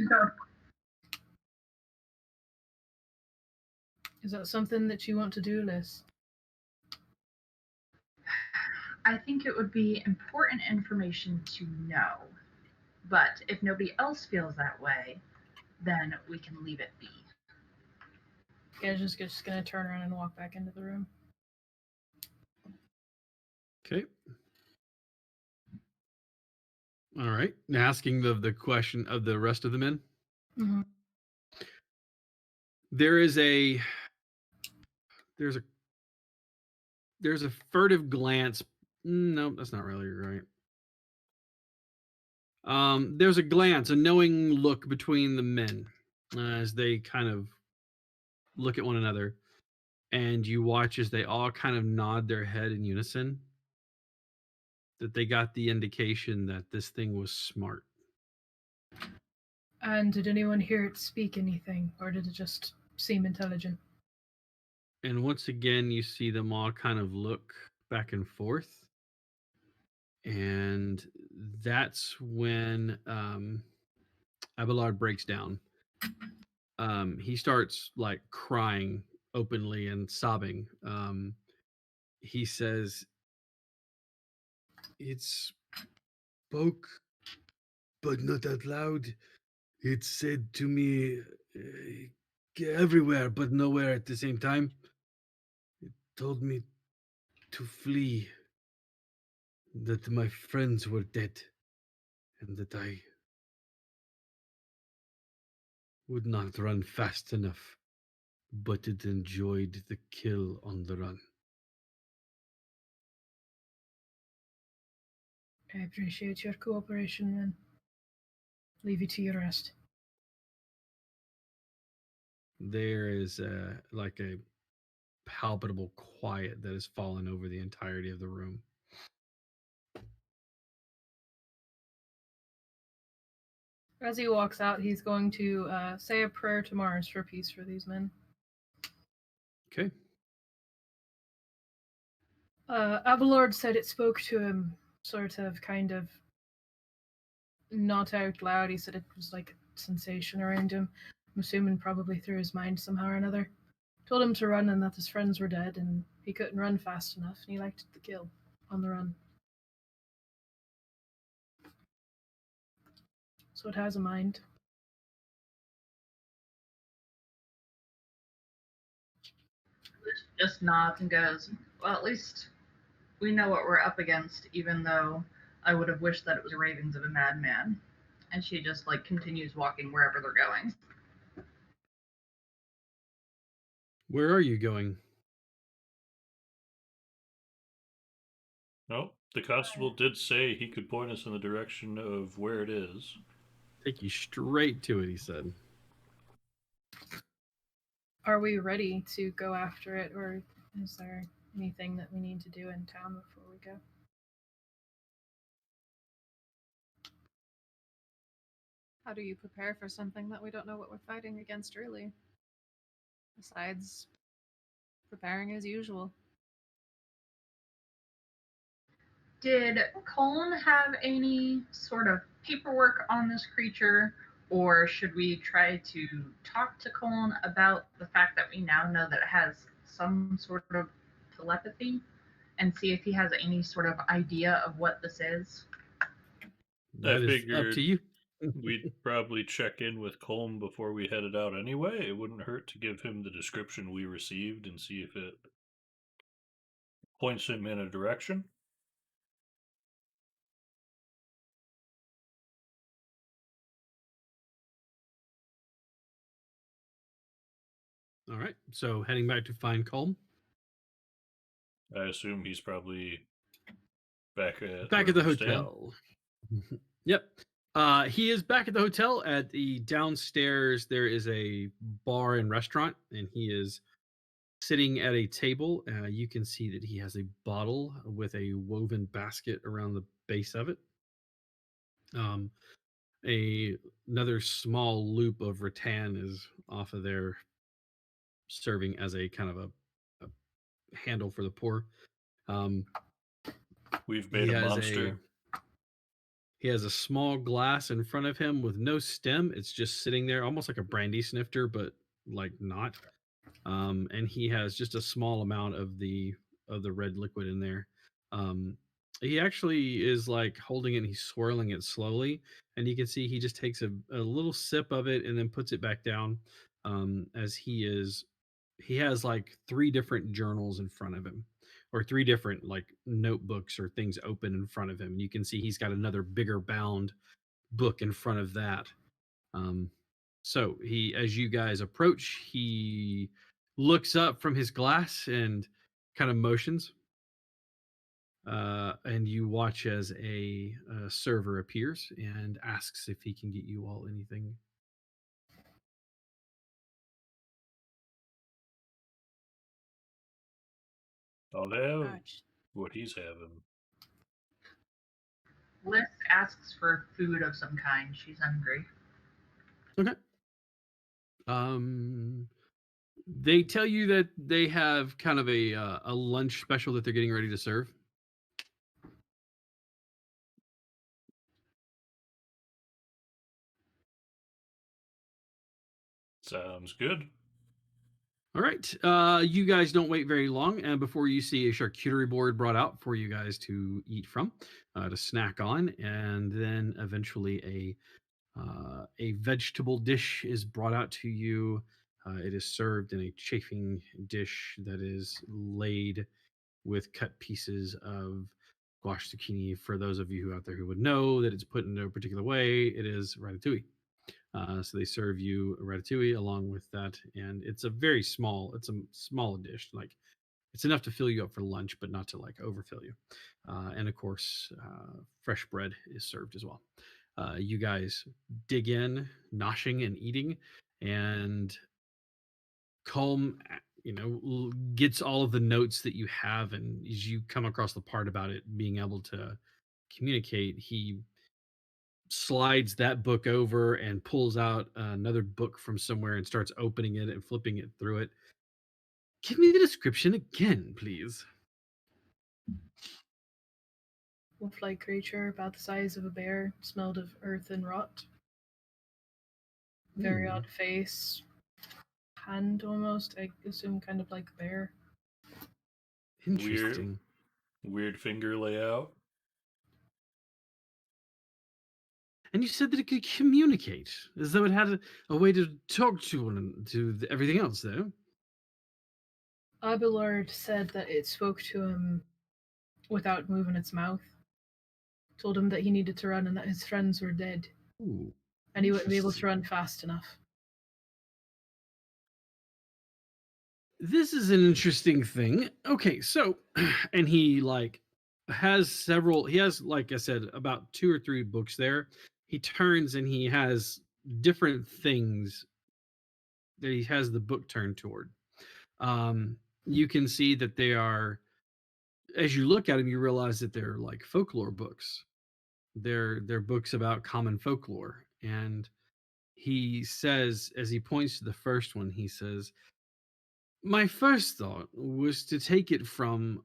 Is that something that you want to do, Liz? I think it would be important information to know. But if nobody else feels that way, then we can leave it be. Gage is just gonna turn around and walk back into the room. Okay. All right. Now asking the question of the rest of the men. Mm-hmm. There's a furtive glance. No, that's not really right. There's a glance, a knowing look between the men as they kind of look at one another, and you watch as they all kind of nod their head in unison, that they got the indication that this thing was smart. And did anyone hear it speak anything, or did it just seem intelligent? And once again, you see them all kind of look back and forth. And that's when Abelard breaks down. He starts like crying openly and sobbing. He says, "It spoke, but not out loud. It said to me everywhere, but nowhere at the same time. It told me to flee, that my friends were dead, and that I would not run fast enough, but it enjoyed the kill on the run." I appreciate your cooperation, then. Leave you to your rest. There is like a palpable quiet that has fallen over the entirety of the room. As he walks out, he's going to say a prayer to Mars for peace for these men. Okay. Abelard said it spoke to him, sort of, kind of, not out loud. He said it was like a sensation around him. I'm assuming probably through his mind somehow or another. Told him to run and that his friends were dead and he couldn't run fast enough and he liked the kill on the run. So it has a mind. Just nods and goes, well, at least we know what we're up against, even though I would have wished that it was ravings of a madman. And she just like continues walking wherever they're going. Where are you going? No, the constable did say he could point us in the direction of where it is. Take you straight to it, he said. Are we ready to go after it, or is there anything that we need to do in town before we go? How do you prepare for something that we don't know what we're fighting against, really? Besides preparing as usual. Did Colin have any sort of paperwork on this creature, or should we try to talk to Colin about the fact that we now know that it has some sort of telepathy and see if he has any sort of idea of what this is? That is up to you. We'd probably check in with Colm before we headed out anyway. It wouldn't hurt to give him the description we received and see if it points him in a direction. All right. So heading back to find Colm. I assume he's probably back at Back where at the we're staying. hotel. Yep. He is back at the hotel. At the downstairs, there is a bar and restaurant, and he is sitting at a table. You can see that he has a bottle with a woven basket around the base of it. Another small loop of rattan is off of there, serving as a kind of a handle for the pour. We've He made a has monster. He has a small glass in front of him with no stem. It's just sitting there, almost like a brandy snifter, but like not. And he has just a small amount of the red liquid in there. He actually is like holding it and he's swirling it slowly, and you can see he just takes a little sip of it and then puts it back down. As he has like 3 different journals in front of him, or 3 different like notebooks or things open in front of him. And you can see he's got another bigger bound book in front of that. So he, as you guys approach, he looks up from his glass and kind of motions. And you watch as a server appears and asks if he can get you all anything. I'll have Gosh. what he's having. Liz asks for food of some kind. She's hungry. Okay. They tell you that they have kind of a lunch special that they're getting ready to serve. Sounds good. All right. You guys don't wait very long, and before you see a charcuterie board brought out for you guys to eat from, to snack on, and then eventually a vegetable dish is brought out to you. It is served in a chafing dish that is laid with cut pieces of squash zucchini. For those of you who out there who would know that it's put in a particular way, it is ratatouille. So they serve you a ratatouille along with that, and it's a small dish. Like it's enough to fill you up for lunch, but not to like overfill you. And of course, fresh bread is served as well. You guys dig in, noshing and eating, and Calm, gets all of the notes that you have, and as you come across the part about it being able to communicate, he slides that book over and pulls out another book from somewhere and starts opening it and flipping it through it. Give me the description again, please. Wolf-like creature about the size of a bear, smelled of earth and rot. Very Hmm. odd face. Hand almost, I assume kind of like a bear. Interesting. Weird finger layout. And you said that it could communicate, as though it had a way to talk to everything else, though. Abelard said that it spoke to him without moving its mouth. Told him that he needed to run and that his friends were dead. Ooh, And he wouldn't be able to interesting. run fast enough. This is an interesting thing. Okay, so and he like has several he has, like I said, about two or three books there. He turns and he has different things that he has the book turned toward. Um you can see that they are, as you look at them, you realize that they're like folklore books. They're books about common folklore. And he says, as he points to the first one, he says, my first thought was to take it from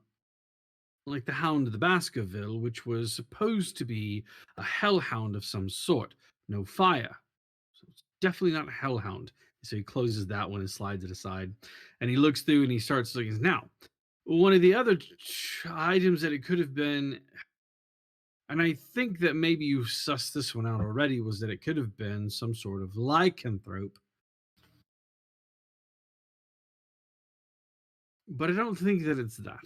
like the Hound of the Baskerville, which was supposed to be a hellhound of some sort. No fire. So it's definitely not a hellhound. So he closes that one and slides it aside. And he looks through and he starts looking. Now, one of the other items that it could have been, and I think that maybe you sussed this one out already, was that it could have been some sort of lycanthrope. But I don't think that it's that.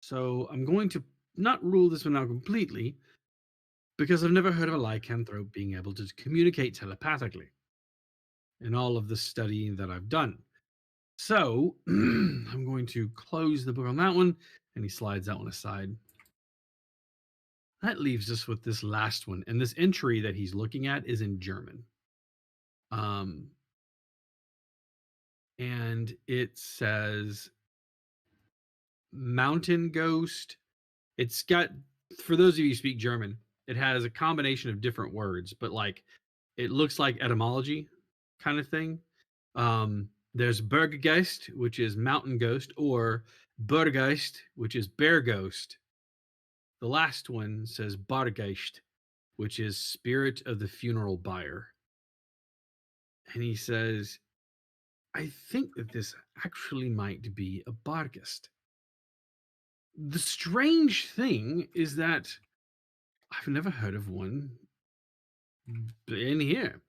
So I'm going to not rule this one out completely, because I've never heard of a lycanthrope being able to communicate telepathically in all of the studying that I've done. So I'm going to close the book on that one, and he slides that one aside. That leaves us with this last one, and this entry that he's looking at is in German. And it says mountain ghost. It's got, for those of you who speak German, it has a combination of different words, but like it looks like etymology kind of thing. There's Berggeist, which is mountain ghost, or Bergeist, which is bear ghost. The last one says Bargeist, which is spirit of the funeral bier. And he says, I think that this actually might be a Bargist. The strange thing is that I've never heard of one in here.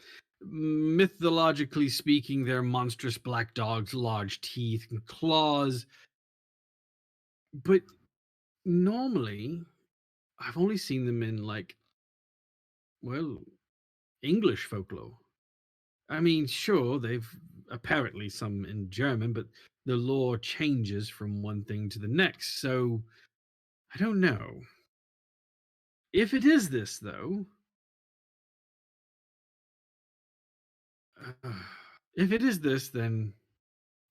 Mythologically speaking, they're monstrous black dogs, large teeth and claws. But normally, I've only seen them in like, well, English folklore. I mean, sure, they've apparently some in German, but the lore changes from one thing to the next. So I don't know. If it is this, though, uh, if it is this, then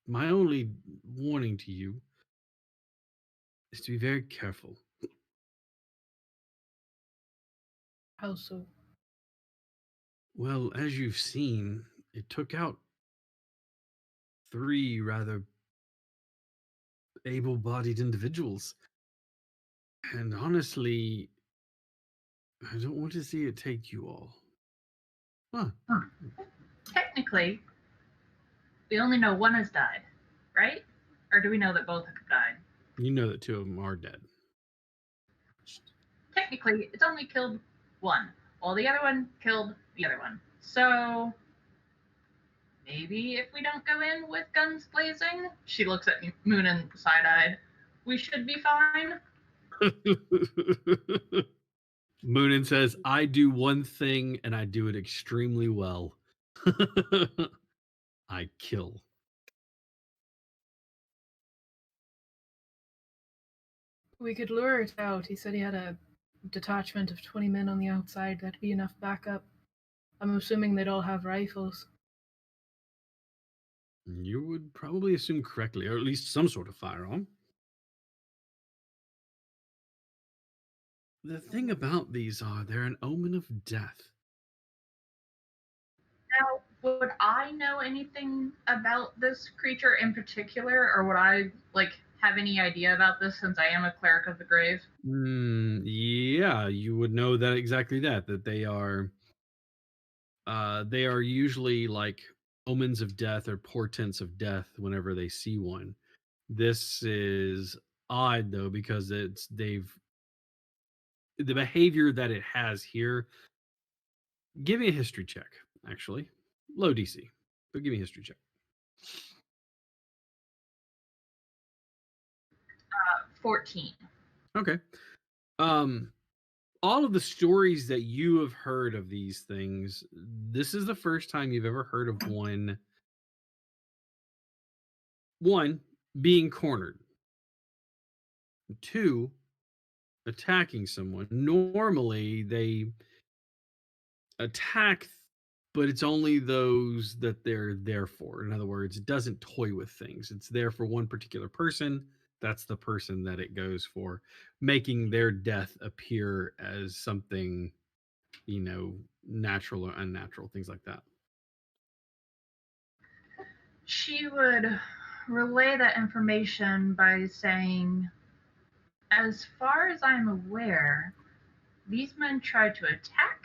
my only warning to you is to be very careful. How so? Well, as you've seen, it took out 3 rather able-bodied individuals. And honestly, I don't want to see it take you all. Huh. Technically, we only know one has died, right? Or do we know that both have died? You know that 2 of them are dead. Technically, it's only killed one, while the other one killed the other one. So maybe if we don't go in with guns blazing, she looks at Moonin side-eyed, we should be fine. Moonin says, I do one thing and I do it extremely well. I kill. We could lure it out. He said he had a detachment of 20 men on the outside. That'd be enough backup. I'm assuming they'd all have rifles. You would probably assume correctly, or at least some sort of firearm. The thing about these are they're an omen of death. Now, would I know anything about this creature in particular, or would I have any idea about this since I am a cleric of the grave? Yeah, you would know that exactly that they are usually like omens of death or portents of death whenever they see one. This is odd though because the behavior that it has here. Give me a history check, actually. Low DC, but give me a history check. 14. Okay. All of the stories that you have heard of these things, this is the first time you've ever heard of one being cornered, 2 attacking someone. Normally they attack, but it's only those that they're there for. In other words, it doesn't toy with things. It's there for one particular person. That's the person that it goes for, making their death appear as something, natural or unnatural, things like that. She would relay that information by saying, as far as I'm aware, these men tried to attack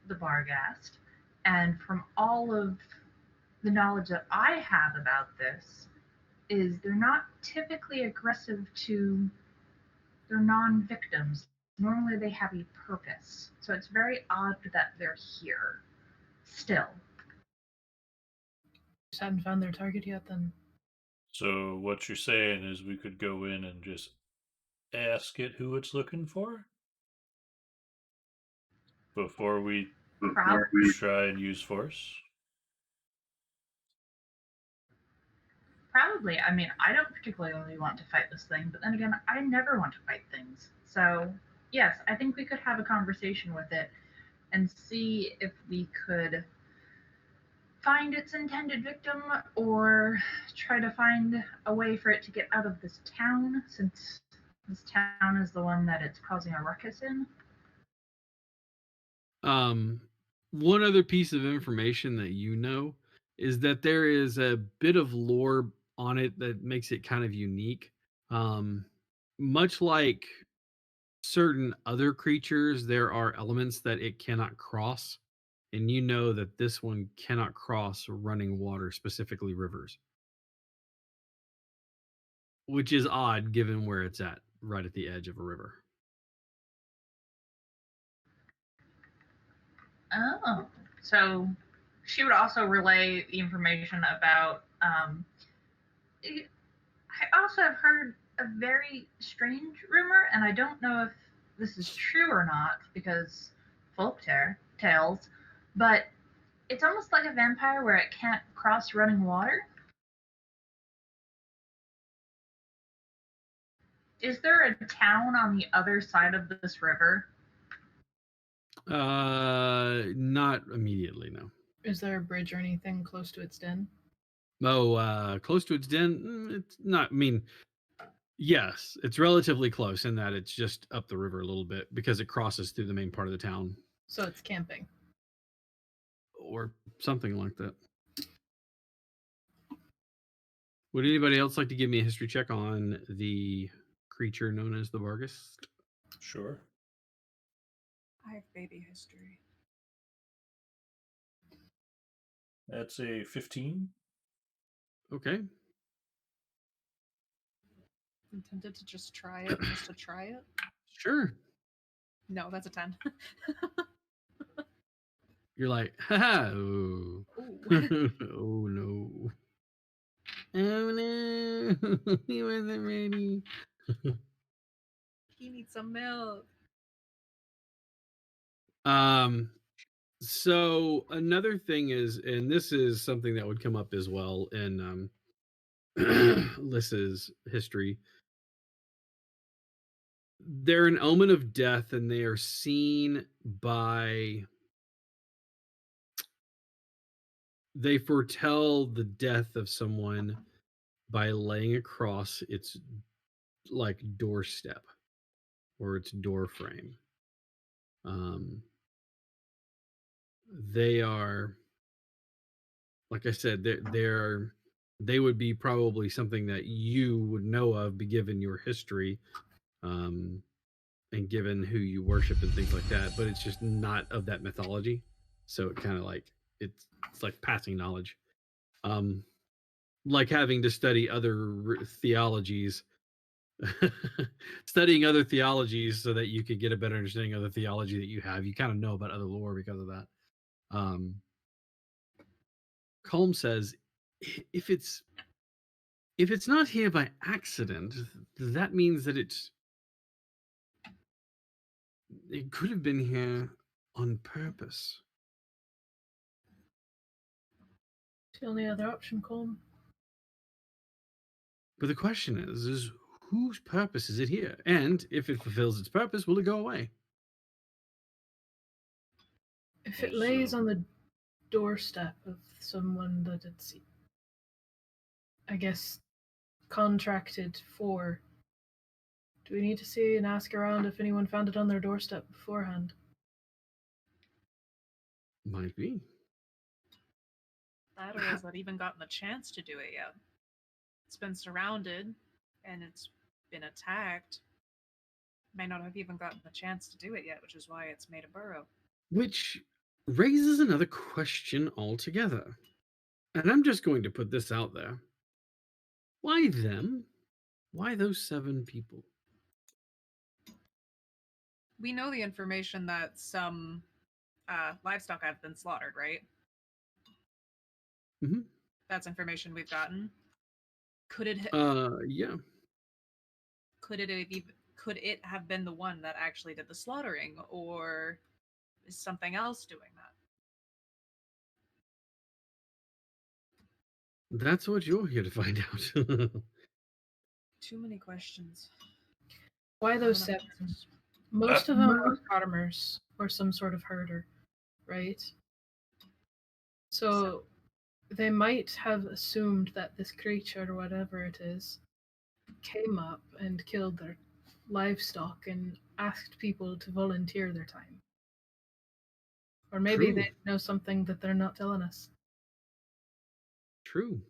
the Barghast, and from all of the knowledge that I have about this, is they're not typically aggressive to their non-victims. Normally they have a purpose. So it's very odd that they're here still. Just haven't found their target yet, then. So what you're saying is we could go in and just ask it who it's looking for before we try and use force? Probably. I mean, I don't particularly want to fight this thing, but then again, I never want to fight things. So, yes, I think we could have a conversation with it and see if we could find its intended victim or try to find a way for it to get out of this town, since this town is the one that it's causing a ruckus in. One other piece of information that is that there is a bit of lore on it that makes it kind of unique. Much like certain other creatures, there are elements that it cannot cross, and you know that this one cannot cross running water, specifically rivers, which is odd given where it's at, right at the edge of a river. Oh, so she would also relay the information about. I also have heard a very strange rumor, and I don't know if this is true or not because tales, but it's almost like a vampire where it can't cross running water. Is there a town on the other side of this river? Not immediately, no. Is there a bridge or anything close to its den? Close to its den. It's not. I mean, yes, it's relatively close in that it's just up the river a little bit because it crosses through the main part of the town, So it's camping. or something like that. Would anybody else like to give me a history check on the creature known as the Vargas? Sure. I have baby history. That's a 15. Okay. I'm tempted to just try it, just to try it. Sure. No, that's a 10. You're like, haha. Oh. Ooh. Oh no. Oh no. He wasn't ready. He needs some milk. So another thing is, and this is something that would come up as well in Lys's history. They're an omen of death, and they are seen by. They foretell the death of someone by laying across its like doorstep or its door frame. They are, like I said, they would be probably something that you would know of, be given your history, and given who you worship and things like that. But it's just not of that mythology, so it kind of like it's like passing knowledge, like having to study other theologies. Studying other theologies so that you could get a better understanding of the theology that you have. You kind of know about other lore because of that. Colm says, if it's not here by accident, that means that it could have been here on purpose. It's the only other option, Colm. But the question is whose purpose is it here? And if it fulfills its purpose, will it go away? If it Yes, lays on the doorstep of someone that it's, I guess, contracted for, do we need to see and ask around if anyone found it on their doorstep beforehand? Might be. That or has that even gotten the chance to do it yet? It's been surrounded and it's been attacked. May not have even gotten the chance to do it yet, which is why it's made a burrow. Which raises another question altogether. And I'm just going to put this out there. Why them? Why those 7 people? We know the information that some livestock have been slaughtered, right? Mm-hmm. That's information we've gotten. Could it? Yeah. Could it have been the one that actually did the slaughtering, or is something else doing that? That's what you're here to find out. Too many questions. Why those Not enough 7? answers. Most of them are farmers or some sort of herder, right? So they might have assumed that this creature, or whatever it is, came up and killed their livestock and asked people to volunteer their time. Or maybe True. they know something that they're not telling us. True.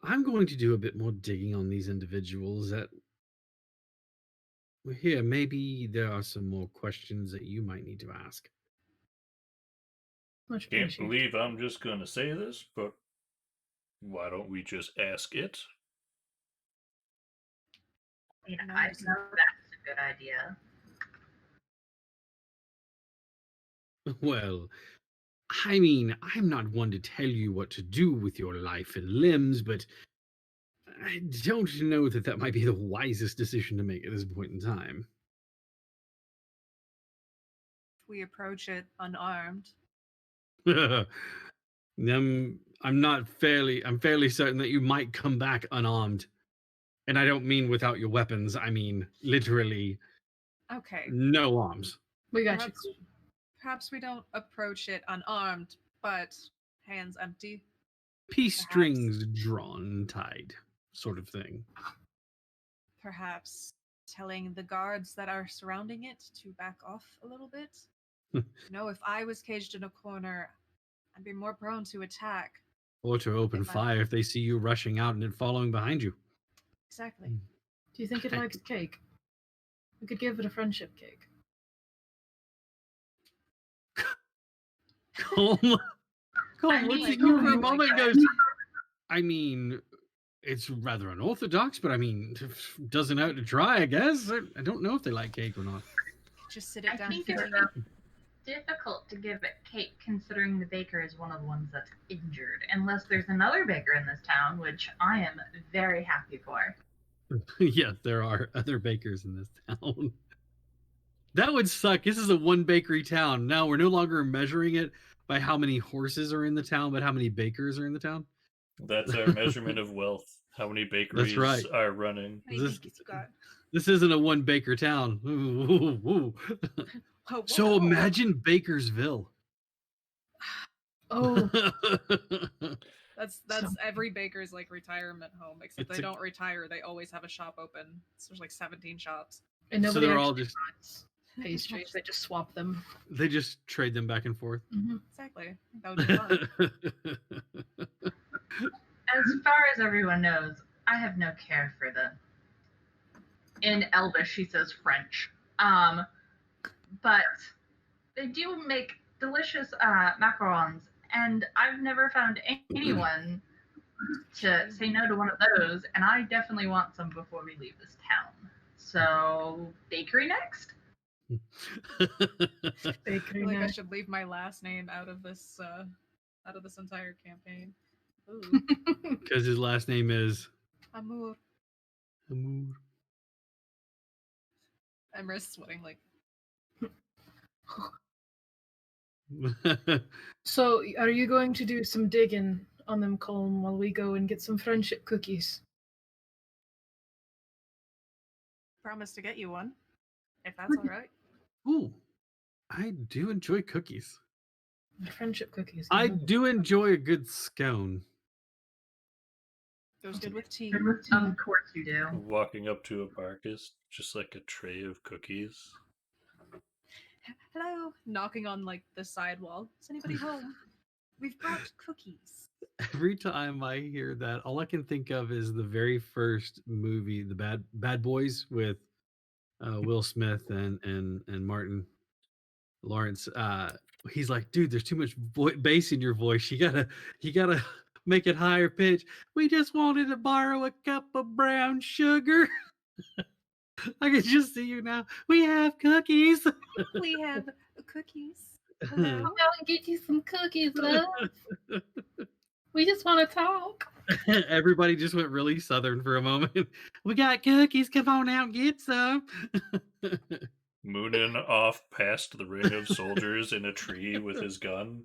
I'm going to do a bit more digging on these individuals that here. Maybe there are some more questions that you might need to ask. Much Can't appreciated. believe I'm just going to say this, but why don't we just ask it? Yeah, No, I just- know that's a good idea. Well, I mean, I'm not one to tell you what to do with your life and limbs, but I don't know that that might be the wisest decision to make at this point in time. we approach it unarmed. I'm fairly certain that you might come back unarmed. And I don't mean without your weapons. I mean literally Okay. no arms. We got Perhaps, you. perhaps we don't approach it unarmed, but hands empty. Peace Perhaps. strings drawn, tied, sort of thing. Perhaps telling the guards that are surrounding it to back off a little bit. If I was caged in a corner, I'd be more prone to attack. Or to open If I- fire if they see you rushing out and it following behind you. Exactly. Do you think it I- likes cake? We could give it a friendship cake. Colm, Colm looks mean, at you for a like moment and that. goes, I mean, it's rather unorthodox, but I mean, doesn't hurt to try, I guess. I don't know if they like cake or not. Just sit it I down. think for it's tea. difficult to give it cake considering the baker is one of the ones that's injured, unless there's another baker in this town, which I am very happy for. Yes, there are other bakers in this town. That would suck. This is a one bakery town. Now we're no longer measuring it by how many horses are in the town, but how many bakers are in the town. That's our measurement of wealth. How many bakeries right. are running? How many This- bakeries you got? This isn't a one baker town. Ooh, ooh, ooh. Oh, So whoa. imagine Bakersville. Oh, That's So- every baker's like retirement home, except It's they a- don't retire. They always have a shop open. So there's like 17 shops. and So nobody they're all actually just wants pastries. They just swap them. they just trade them back and forth. Exactly. That would be fun. As far as everyone knows, I have no care for them. In Elvish, she says French. But they do make delicious macarons, and I've never found anyone to say no to one of those, and I definitely want some before we leave this town. So, bakery next? I Bakery feel like I next. should leave my last name out of this entire campaign. Ooh, Because his last name is amour. Amour. I'm just sweating like So, are you going to do some digging on them, Colm, while we go and get some friendship cookies? promise to get you one, if that's all right. Ooh, I do enjoy cookies. Friendship cookies. I do enjoy a good scone. Goes good with tea. Of course you do. Walking up to a Barkus, just like a tray of cookies. Hello, knocking on like the sidewall. Is anybody home? We've brought cookies. Every time I hear that, all I can think of is the very first movie, the Bad Boys, with Will Smith and Martin Lawrence. He's like, dude, there's too much bass in your voice. You gotta make it higher pitch. We just wanted to borrow a cup of brown sugar. I can just see you now. We have cookies. We have cookies. Come out and get you some cookies, love. We just want to talk. Everybody just went really southern for a moment. We got cookies. Come on out and get some. Moonin off past the ring of soldiers in a tree with his gun.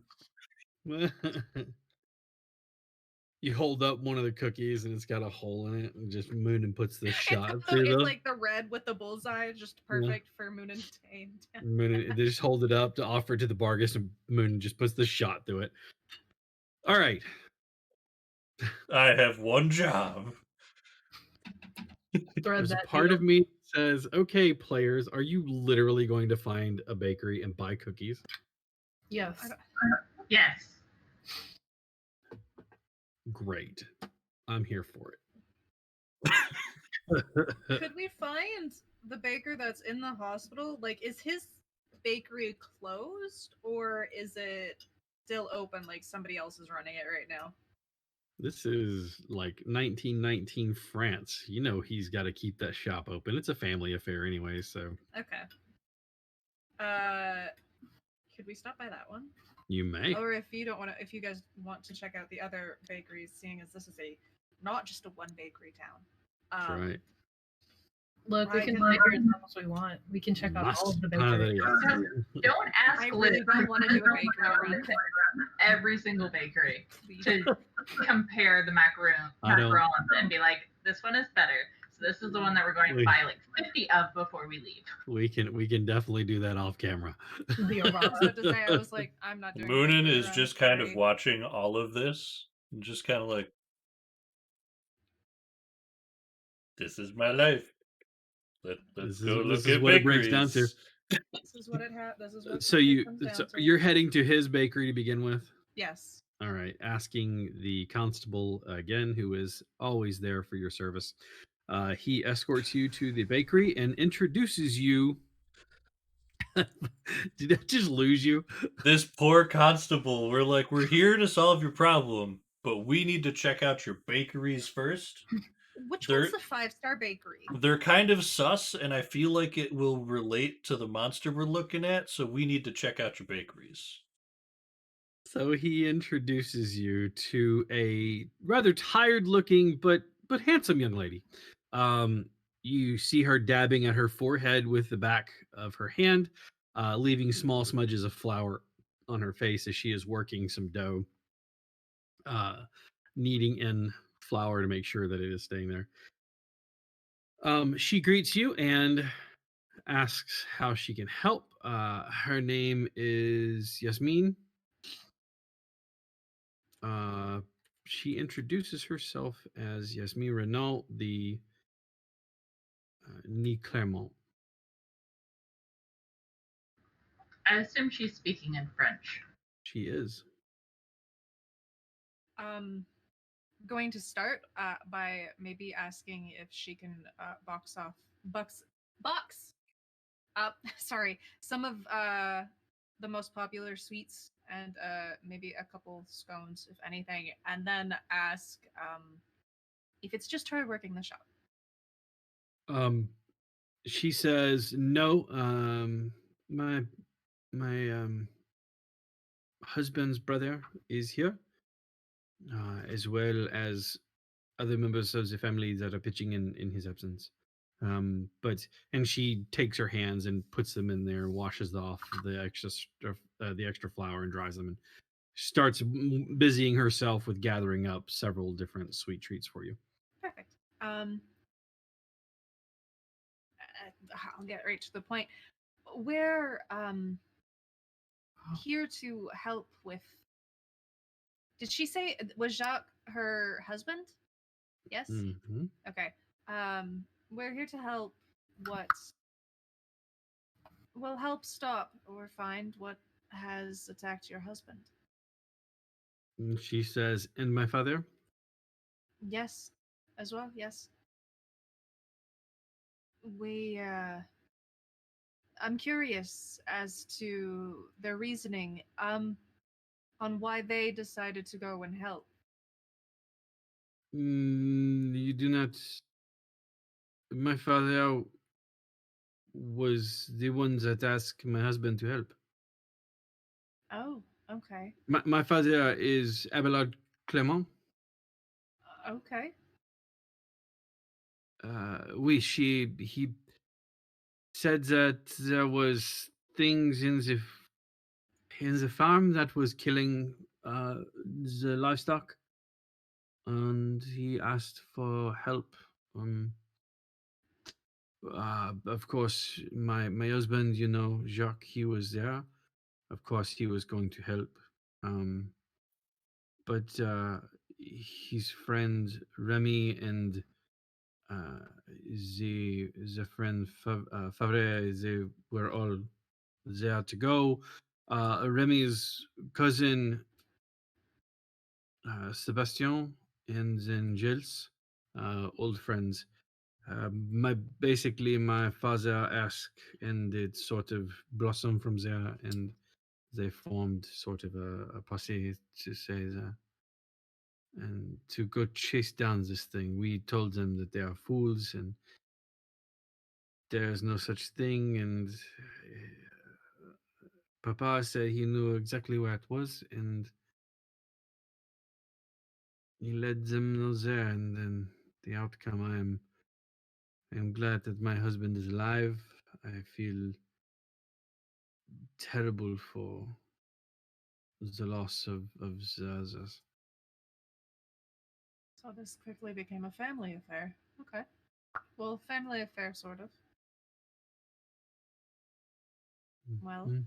You hold up one of the cookies and it's got a hole in it, and just Moonin puts the It's, shot got through it's the like the red with the bullseye, just perfect for Moonin to aim. Moonin. They just hold it up to offer it to the Bargus, and Moonin just puts the shot through it. All right. I have one job. Thread There's a that part needle. of me that says, okay, players, are you literally going to find a bakery and buy cookies? Yes. I don't- Yes. Great. I'm here for Could we find the baker that's in the hospital? Like, is his bakery closed or is it still open? Like somebody else is running it right now. This is like 1919 France. You know he's got to keep that shop open. It's a family affair anyway, so Okay. Could we stop by that one? you may. Or if you don't want to, if you guys want to check out the other bakeries, seeing as this is not just a one bakery town. That's right. Look, we I can can- buy here as much as we want. We can check out all of the bakeries. Don't ask I Liz really don't want to do a bakery run. every single bakery Please. to compare the I don't- macarons and be like, this one is better. So this is the one that we're going to buy like 50 of before we leave. We can definitely do that off camera. The I was Aurora. about to say, I was like, I'm not doing. a Moonin bakery is run, just kind of sorry. watching all of this and just kind of like, this is my life. Let's This is- go look this is at what it breaks down to. bakeries. This is what it This is what So it you comes down so to. you're heading to his bakery to begin with. Yes. All right. Asking the constable again, who is always there for your service. He escorts you to the bakery and introduces you. Did I just lose you? This poor constable, we're here to solve your problem, but we need to check out your bakeries first. Which They're one's the 5-star bakery? they're kind of sus, and I feel like it will relate to the monster we're looking at, so we need to check out your bakeries. So he introduces you to a rather tired-looking but handsome young lady. Um, you see her dabbing at her forehead with the back of her hand, leaving small smudges of flour on her face as she is working some dough, uh, kneading in flour to make sure that it is staying there. She greets you and asks how she can help. Her name is Yasmin. Uh, she introduces herself as Yasmin Renault, the Ni Clermont. I assume she's speaking in French. She is. Going to start by maybe asking if she can box sorry, some of the most popular sweets and maybe a couple scones, if anything, and then ask if it's just her working the shop. Um, she says no. My husband's brother is here, as well as other members of the family that are pitching in his absence. But and she takes her hands and puts them in there, washes off the extra flour and dries them, and starts busying herself with gathering up several different sweet treats for you. Perfect. I'll get right to the point. We're here to help with. Did she say was Jacques her husband? Yes. Mm-hmm. Okay. We're here to help. What will help stop or find what has attacked your husband? And she says, "And my father." Yes, as well. Yes. We. I'm curious as to their reasoning. On why they decided to go and help. You do not. My father was the one that asked my husband to help. Oh, okay. My father is Abelard Clement. Okay. He said that there was things in the farm that was killing the livestock, and he asked for help. Of course, my husband, Jacques, he was there. Of course, he was going to help. Um, but his friend Remy and uh, the friend Favre, they were all there to go. Remy's cousin Sebastian and then Gilles, old friends. My basically my father asked, and it sort of blossomed from there, and they formed sort of a posse to say that and to go chase down this thing. We told them that they are fools and there's no such thing. And Papa said he knew exactly where it was, and he let them know there. And then the outcome, I'm glad that my husband is alive. I feel terrible for the loss of the others. So this quickly became a family affair. Okay. Well, family affair, sort of. Well, Mhm.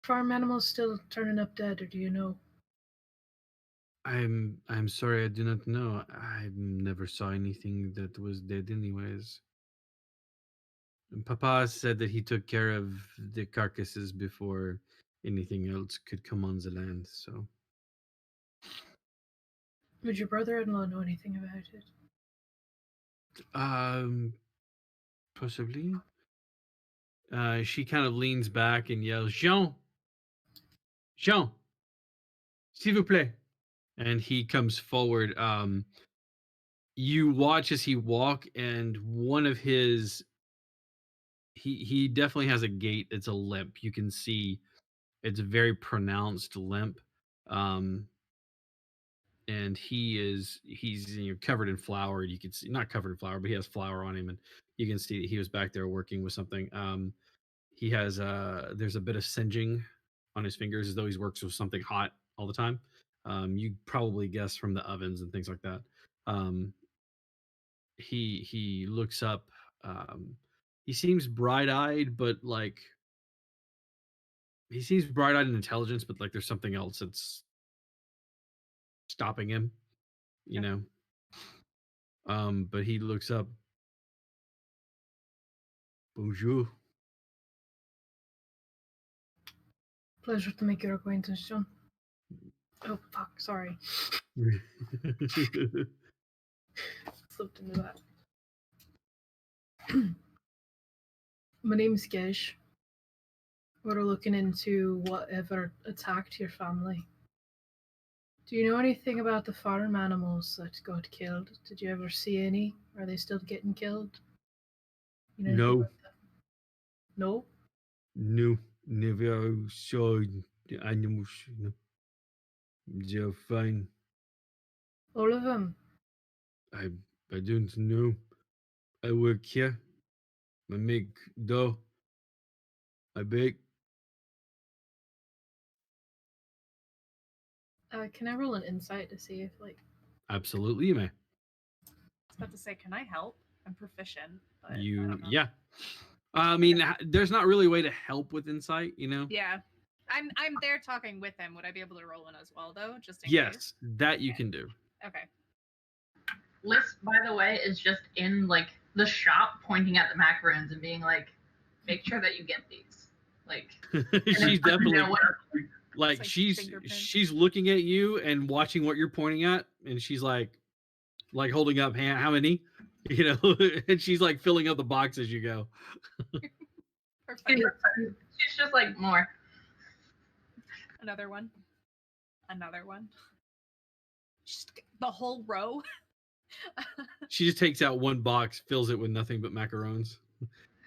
Farm animals still turning up dead, or do you know? I'm sorry, I do not know. I never saw anything that was dead, anyways. And Papa said that he took care of the carcasses before anything else could come on the land. So Would your brother-in-law know anything about it? Possibly. She kind of leans back and yells, Jean, Jean, s'il vous plaît. And he comes forward. You watch as he walk, and one of his he definitely has a gait. It's a limp. You can see it's a very pronounced limp. Um, and he's covered in flour. You can see, not covered in flour, but he has flour on him, and you can see that he was back there working with something. He has there's a bit of singeing on his fingers as though he works with something hot all the time. You probably guess from the ovens and things like that. He looks up. He seems bright-eyed, but like he seems bright-eyed in intelligence, but like there's something else that's stopping him, you know. But he looks up. Bonjour. Pleasure to make your acquaintance, John. Oh, fuck, sorry. Slipped into that. My name's Gish. We're looking into whatever attacked your family. Do you know anything about the farm animals that got killed? Did you ever see any? Are they still getting killed? You know anything No, about that? No? no, never saw the animals. No. They're fine. All of them? I I don't know. I work here. I make dough. I bake. Can I roll an insight to see if, like... Absolutely, you may. I was about to say, can I help? I'm proficient, but I You, don't know. yeah. I mean, there's not really a way to help with insight, you know. Yeah. I'm there talking with him. Would I be able to roll in as well, though, just in case? Yes, that you Okay. can do. Okay. Liz, by the way, is just in like the shop pointing at the macaroons and being like, make sure that you get these. Like, She's definitely know what like like she's fingerprints. looking at you and watching what you're pointing at, and she's like holding up hand, how many, you know, and she's like filling up the box as you go. Perfect. she's just like more. Another one. Another one. Just the whole row. She just takes out one box, fills it with nothing but macarons,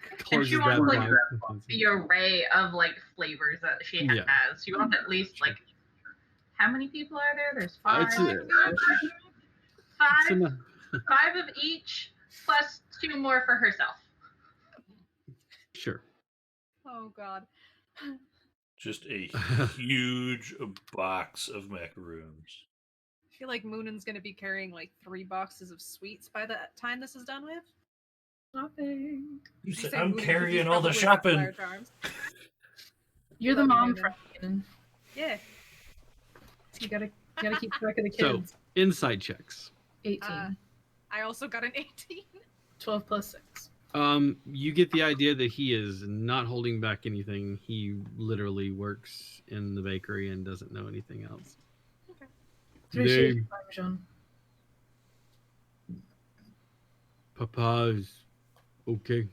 And closes she that wants like box. the array of like flavors that she Yeah. has. She wants at least like, how many people are there? There's five. It's Five, enough. five of each, plus 2 more for herself. Sure. Oh God. Just a huge box of macaroons. I feel like Moonan's gonna be carrying like 3 boxes of sweets by the time this is done with. Nothing. You You said, say I'm Moonan 'cause carrying he's all the probably got shopping. large arms. You're the Love you, mom, Noonan. Franken. Yeah. You gotta keep track of the So kids. insight checks. 18. I also got an 18. 12 plus 6. You get the idea that he is not holding back anything. He literally works in the bakery and doesn't know anything else. Appreciate your Name, time, John. Papa's okay.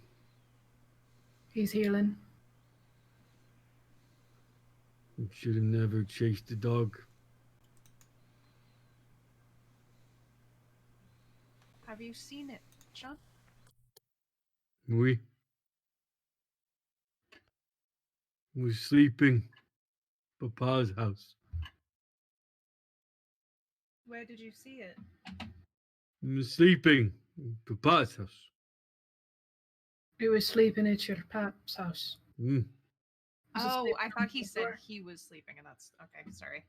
He's healing. Should have never chased the dog. Have you seen it, John? We was sleeping. Papa's house. Where did you see it? We was sleeping. Papa's house. He was sleeping at your pap's house. Mm. Was it Oh, sleeping I on thought the he said floor? he was sleeping, and that's okay. Sorry.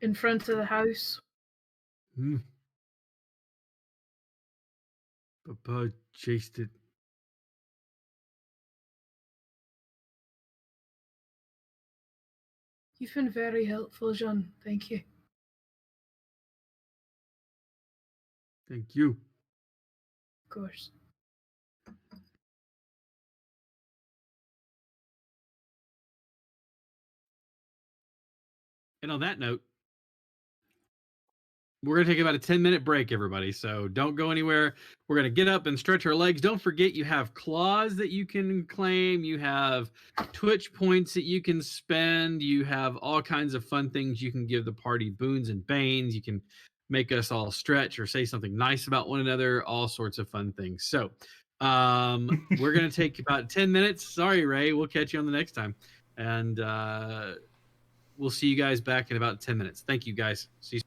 In front of the house. Mm. Papa chased it. You've been very helpful, John. Thank you. Thank you. Of course. And on that note, we're going to take about a 10-minute break, everybody. So don't go anywhere. We're going to get up and stretch our legs. Don't forget, you have claws that you can claim. You have Twitch points that you can spend. You have all kinds of fun things you can give the party, boons and banes. You can make us all stretch or say something nice about one another, all sorts of fun things. So we're going to take about 10 minutes. Sorry, Ray. We'll catch you on the next time. And we'll see you guys back in about 10 minutes. Thank you, guys. See you.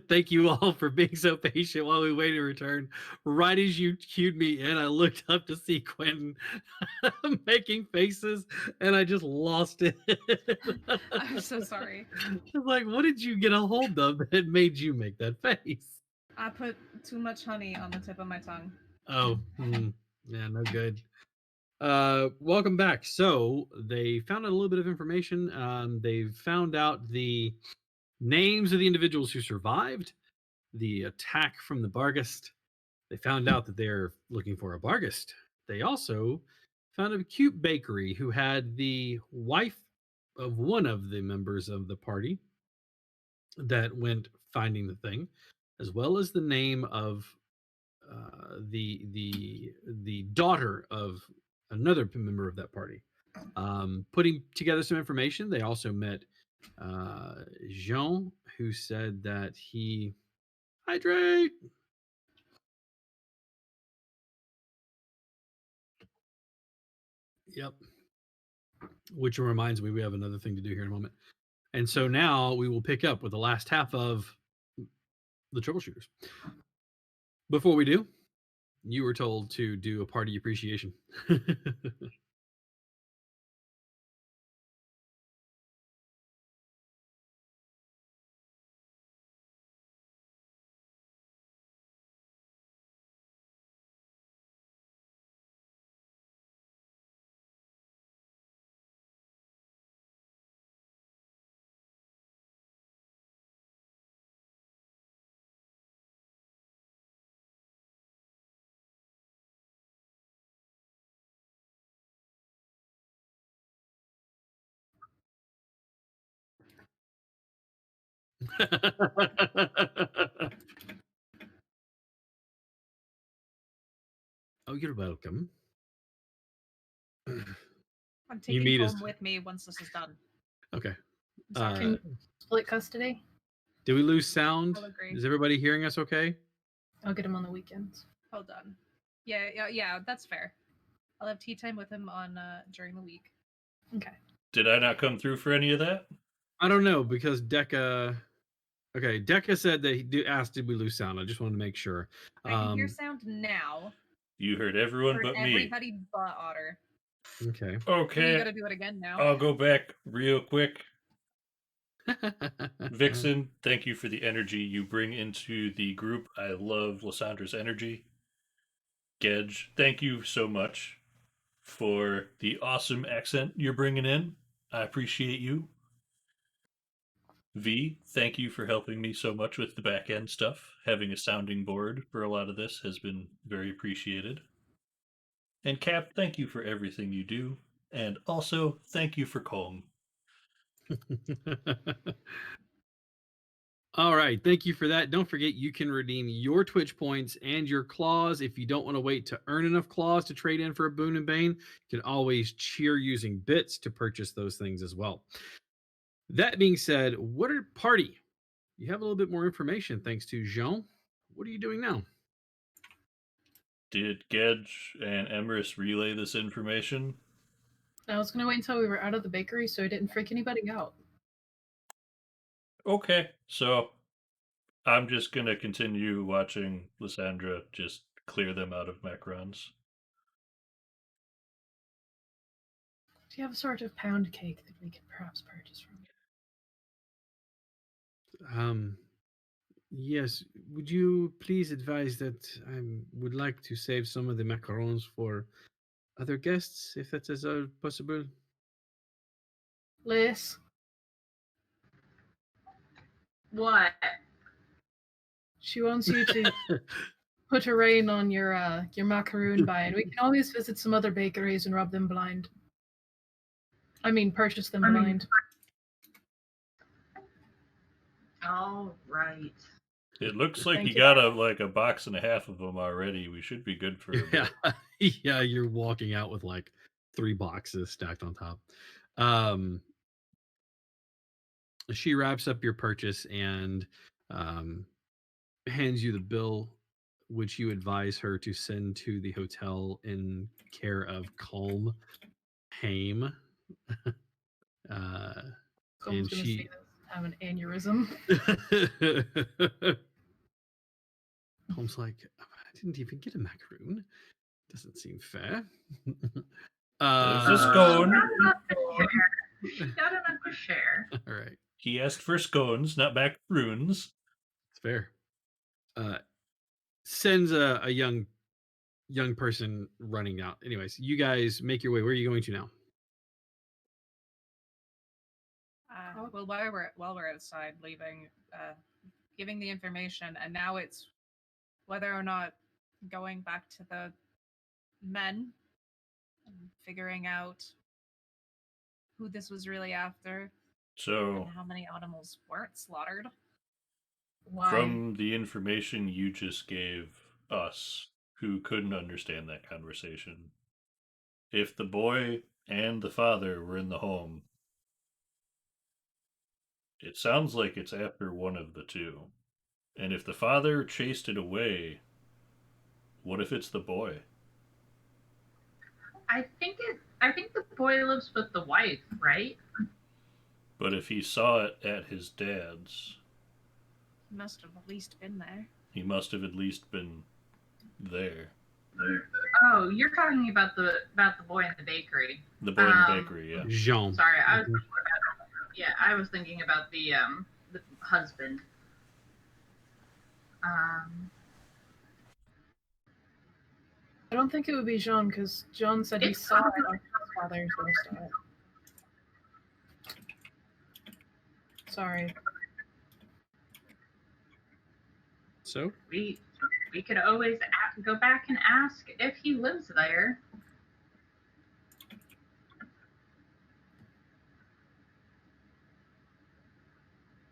Thank you all for being so patient while we waited to return. Right as you cued me in, I looked up to see Quentin making faces, and I just lost it. I'm so sorry. I was like, what did you get a hold of that made you make that face? I put too much honey on the tip of my tongue. Oh, yeah, no good. Welcome back. So they found out a little bit of information. They've found out the names of the individuals who survived the attack from the Bargist. They found out that they're looking for a Bargist. They also found a cute bakery who had the wife of one of the members of the party that went finding the thing, as well as the name of the daughter of another member of that party. Putting together some information, they also met Jean, who said that he hydrate. Yep. Which reminds me, we have another thing to do here in a moment. And so now we will pick up with the last half of the Troubleshooters. Before we do, you were told to do a party appreciation. Oh, you're welcome. I'm You taking meet us. home with me once this is done. Okay. I'm sorry. Uh, Can you split custody? did we lose sound? I'll agree. Is everybody hearing us okay? I'll get him on the weekends. Hold on. Yeah, that's fair. I'll have tea time with him on during the week. Okay. Did I not come through for any of that? I don't know because Decca. Okay, Decca said that he asked, "Did we lose sound?" I just wanted to make sure. I can hear sound now. You heard everyone For but me. everybody but Otter. Okay. So you Okay, gotta do it again now. I'll go back real quick. Vixen, thank you for the energy you bring into the group. I love Lysandra's energy. Gedge, thank you so much for the awesome accent you're bringing in. I appreciate you. V, thank you for helping me so much with the back end stuff. Having a sounding board for a lot of this has been very appreciated. And Cap, thank you for everything you do. And also, thank you for Kong. All right, thank you for that. Don't forget you can redeem your Twitch points and your claws. If you don't want to wait to earn enough claws to trade in for a boon and bane, you can always cheer using bits to purchase those things as well. That being said, what are party? You have a little bit more information thanks to Jean. What are you doing now? Did Gedge and Emerus relay this information? I was gonna wait until we were out of the bakery so I didn't freak anybody out. Okay, so I'm just gonna continue watching Lysandra just clear them out of macarons. Do you have a sort of pound cake that we could perhaps purchase from you? Yes. Would you please advise that I would like to save some of the macarons for other guests, if that is possible? Liz, What? she wants you to put a rein on your macaroon buying. We can always visit some other bakeries and rob them blind. I mean, purchase them blind. All right. It looks like Thank you you. got a box and a half of them already. We should be good for a Yeah, bit. yeah. You're walking out with like 3 boxes stacked on top. She wraps up your purchase and hands you the bill, which you advise her to send to the hotel in care of Calm Haim. Cole's And gonna see she this. have an aneurysm. Holmes like, I didn't even get a macaroon. Doesn't seem fair. There's a scone. Not enough to share. She got enough to share. All right, He asked for scones, not macaroons. it's fair. Sends a young person running out. Anyways, you guys make your way. Where are you going to now? Well, while we're outside, leaving, giving the information, and now it's whether or not going back to the men and figuring out who this was really after So, and how many animals weren't slaughtered. Why? from the information you just gave us, who couldn't understand that conversation, if the boy and the father were in the home, it sounds like it's after one of the two. And if the father chased it away, what if it's the boy? I think the boy lives with the wife, right? But if he saw it at his dad's, He must have at least been there. he must have at least been there. Oh, you're talking about the boy in the bakery. The boy in the bakery, yeah. Jean. Sorry, I was thinking about the husband. I don't think it would be Jean, because John said he saw it on his father's doorstep. Sorry. So We could always go back and ask if he lives there.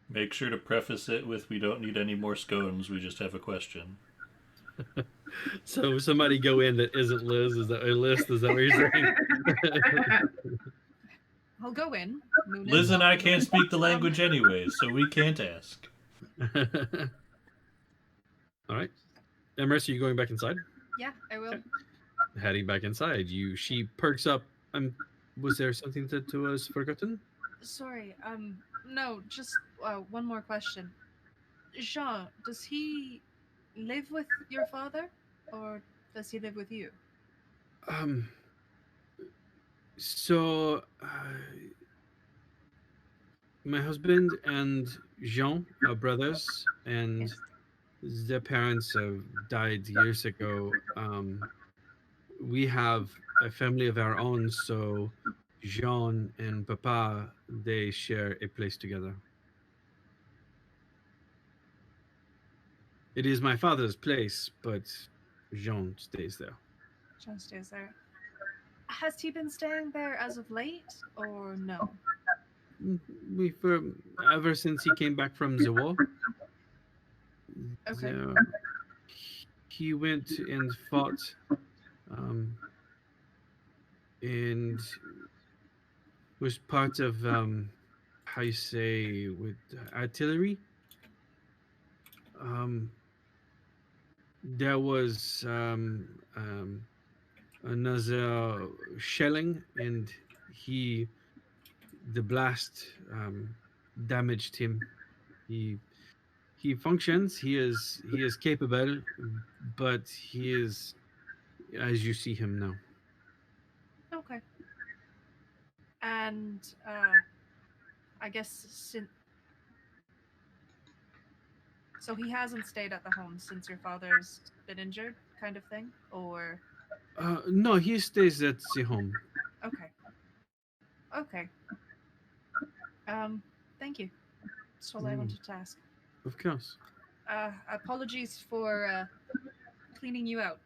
Make sure to preface it with, we don't need any more scones, we just have a question. So somebody go in that isn't Liz. Is that what you're saying? I'll go in. Moon Liz and I welcome. can't speak the language anyway, so we can't ask. All right. Emrys, are you going back inside? Yeah, I will. Okay. Heading back inside, she perks up. Was there something that was forgotten? Sorry, no, just one more question. Jean, does he live with your father, or does he live with you? So my husband and Jean are brothers, and Yes. their parents have died years ago. We have a family of our own, so Jean and Papa, they share a place together. It is my father's place, but Jean stays there. Jean stays there. Has he been staying there as of late, or no? Ever since he came back from the war. Okay. He went and fought, and was part of how you say, with artillery. There was another shelling, and the blast damaged him. He functions. He is capable, but he is as you see him now. Okay. And I guess since so he hasn't stayed at the home since your father's been injured, kind of thing, or No, he stays at the home. okay. Okay. Thank you. That's all I wanted to ask. Of course. Apologies for cleaning you out,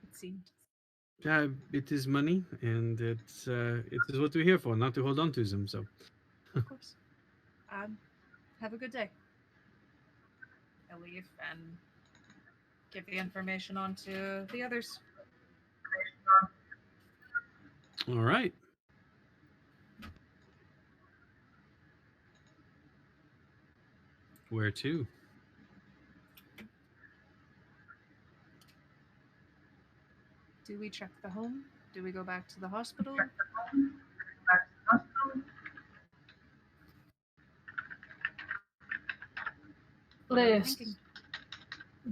it seemed. It is money, and it is what we're here for, not to hold on to them. So, Of course. Have a good day. I'll leave and give the information on to the others. all right. Where to? Do we check the home? Do we go back to the hospital? place, thinking.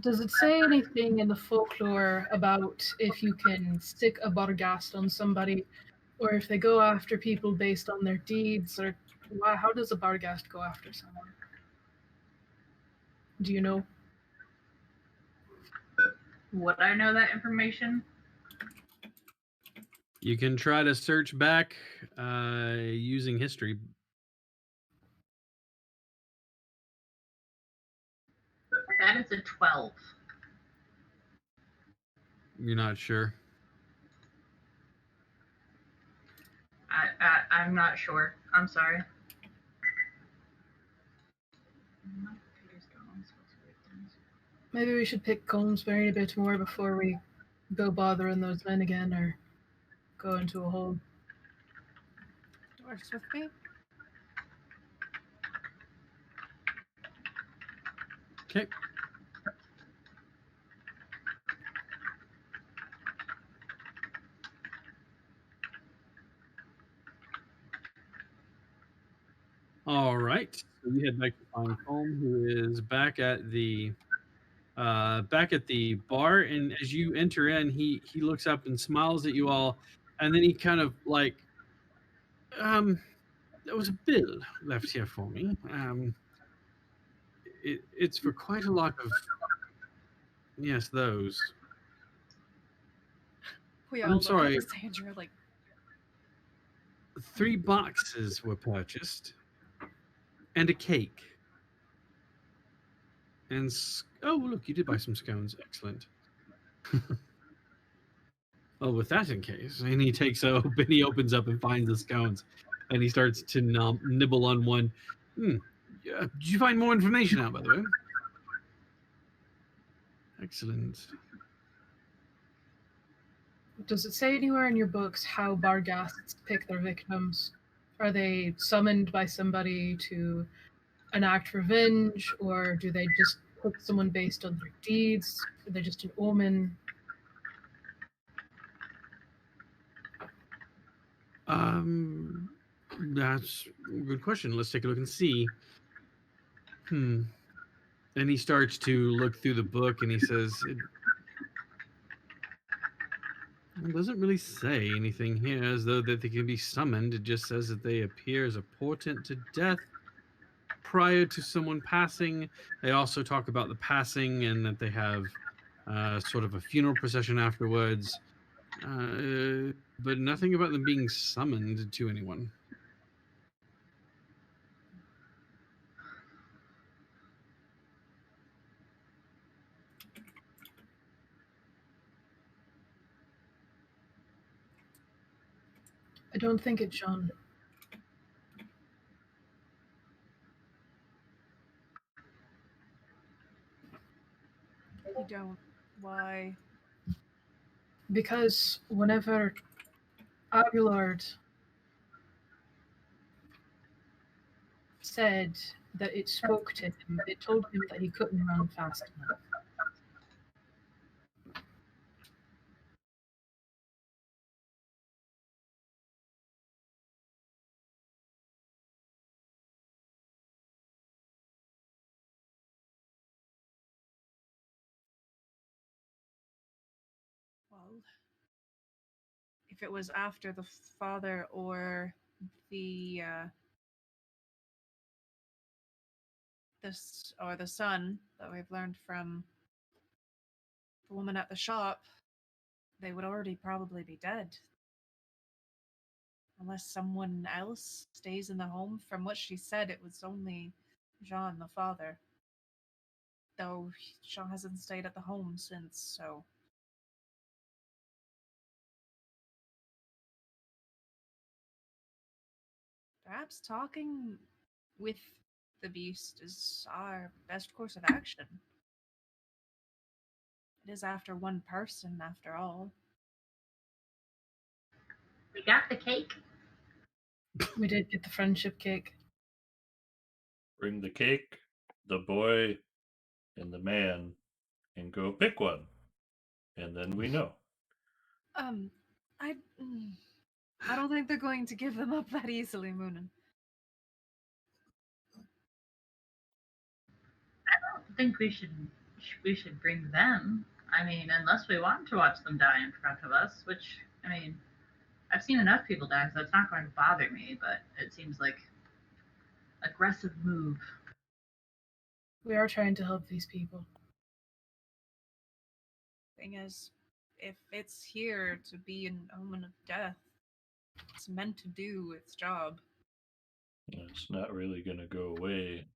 does it say anything in the folklore about if you can stick a barghast on somebody, or if they go after people based on their deeds, or how does a barghast go after someone? Do you know? Would I know that information? You can try to search back using history. That is a 12. You're not sure. I'm not sure. I'm sorry. Maybe we should pick Colmsbury a bit more before we go bothering those men again, or go into a hole. Works with me. Okay. All right. So we head back to find Colm, who is back at the bar, and as you enter in, he looks up and smiles at you all, and then he kind of like, there was a bill left here for me. It's for quite a lot of, yes, those. We I'm all look sorry. at Lysandra like, 3 boxes were purchased, and a cake. And oh, look, you did buy some scones. Excellent. Oh, with that in case, and he takes and he opens up and finds the scones, and he starts to nibble on one. Yeah, did you find more information out, by the way? Excellent. Does it say anywhere in your books how barghasts pick their victims? Are they summoned by somebody to enact revenge, or do they just pick someone based on their deeds? Are they just an omen? That's a good question. Let's take a look and see. And he starts to look through the book, and he says, it doesn't really say anything here as though that they can be summoned. It just says that they appear as a portent to death prior to someone passing. They also talk about the passing and that they have sort of a funeral procession afterwards, but nothing about them being summoned to anyone. I don't think it's John. you don't. Why? Because whenever Abelard said that it spoke to him, it told him that he couldn't run fast enough. Well, if it was after the father or the this or the son that we've learned from the woman at the shop, they would already probably be dead. Unless someone else stays in the home. From what she said, it was only Jean, the father. Though Jean hasn't stayed at the home since, so. Perhaps talking with the beast is our best course of action. It is after one person, after all. We got the cake. We did get the friendship cake. Bring the cake, the boy, and the man, and go pick one. And then we know. I don't think they're going to give them up that easily, Moonin. think we should bring them. I mean, unless we want to watch them die in front of us, which I mean, I've seen enough people die, so it's not going to bother me. But it seems like aggressive move. We are trying to help these people. Thing is, if it's here to be an omen of death, it's meant to do its job. It's not really going to go away.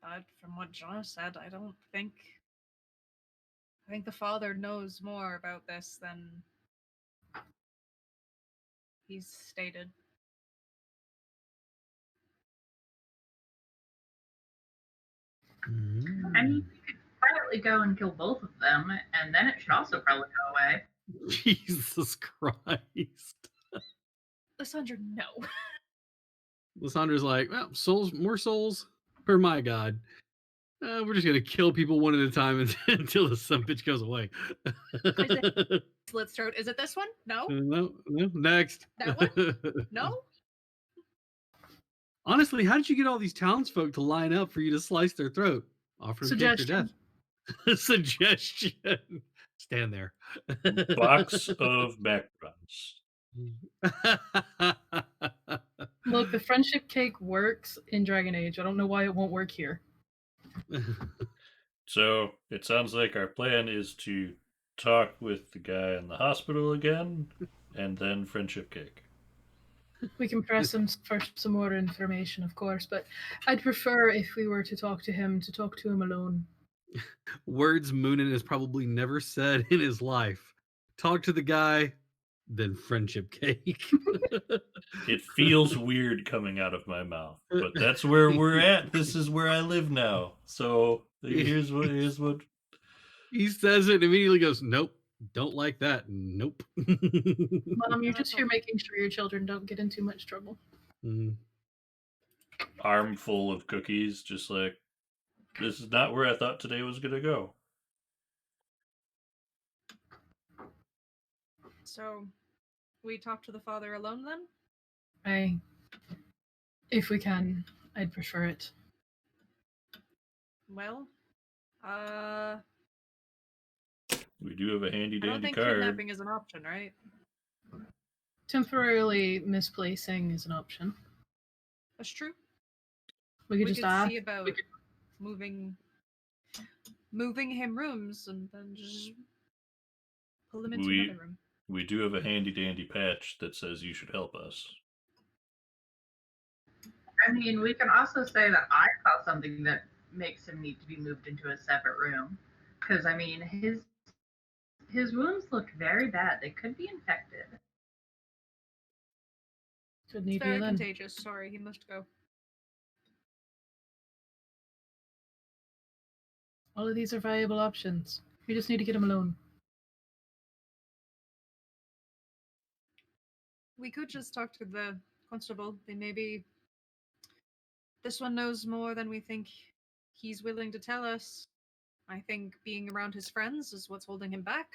But from what John said, I think the father knows more about this than he's stated. I mean, you could quietly go and kill both of them, and then it should also probably go away. Jesus Christ. Lysandra, no. Lysandra's like, well, souls, more souls per my god. We're just gonna kill people one at a time until the son bitch goes away. Slit throat. Is it this one? No. No, next. That one? No. Honestly, how did you get all these townsfolk to line up for you to slice their throat? Offer them cake or death. Suggestion. Stand there. Box of macarons. Look, the friendship cake works in Dragon Age. I don't know why it won't work here. So it sounds like our plan is to talk with the guy in the hospital again, and then friendship cake. We can press him for some more information, of course, but I'd prefer if we were to talk to him alone. Words Moonin has probably never said in his life. Talk to the guy, then friendship cake. It feels weird coming out of my mouth, but that's where we're at. This is where I live now. So here's what he says it and immediately goes, nope, don't like that. Nope. Mom, you're just here making sure your children don't get in too much trouble. Armful of cookies, just like, this is not where I thought today was gonna go. So, we talk to the father alone then? If we can, I'd prefer it. Well, we do have a handy I don't dandy think card. kidnapping is an option, right? Temporarily misplacing is an option. That's true. We could just ask. See about moving him rooms and then just pull him into another room. We do have a handy dandy patch that says you should help us. I mean, we can also say that I saw something that makes him need to be moved into a separate room. Because, I mean, his wounds look very bad. They could be infected. Could need It's very you then. contagious. Sorry, he must go. All of these are viable options. We just need to get him alone. We could just talk to the constable. They maybe this one knows more than we think he's willing to tell us. I think being around his friends is what's holding him back.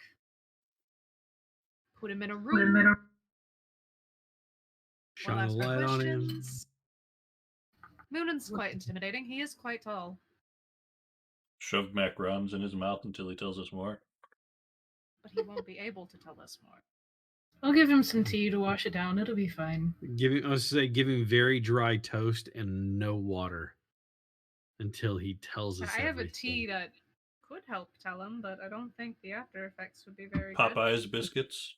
Put him in a room. Shine a light on him. Moonan's quite intimidating. He is quite tall. Shove macarons in his mouth until he tells us more. But he won't be able to tell us more. I'll give him some tea to wash it down. It'll be fine. Give him very dry toast and no water until he tells us. I have everything. a tea that could help tell him, but I don't think the after effects would be very Popeye's good. biscuits.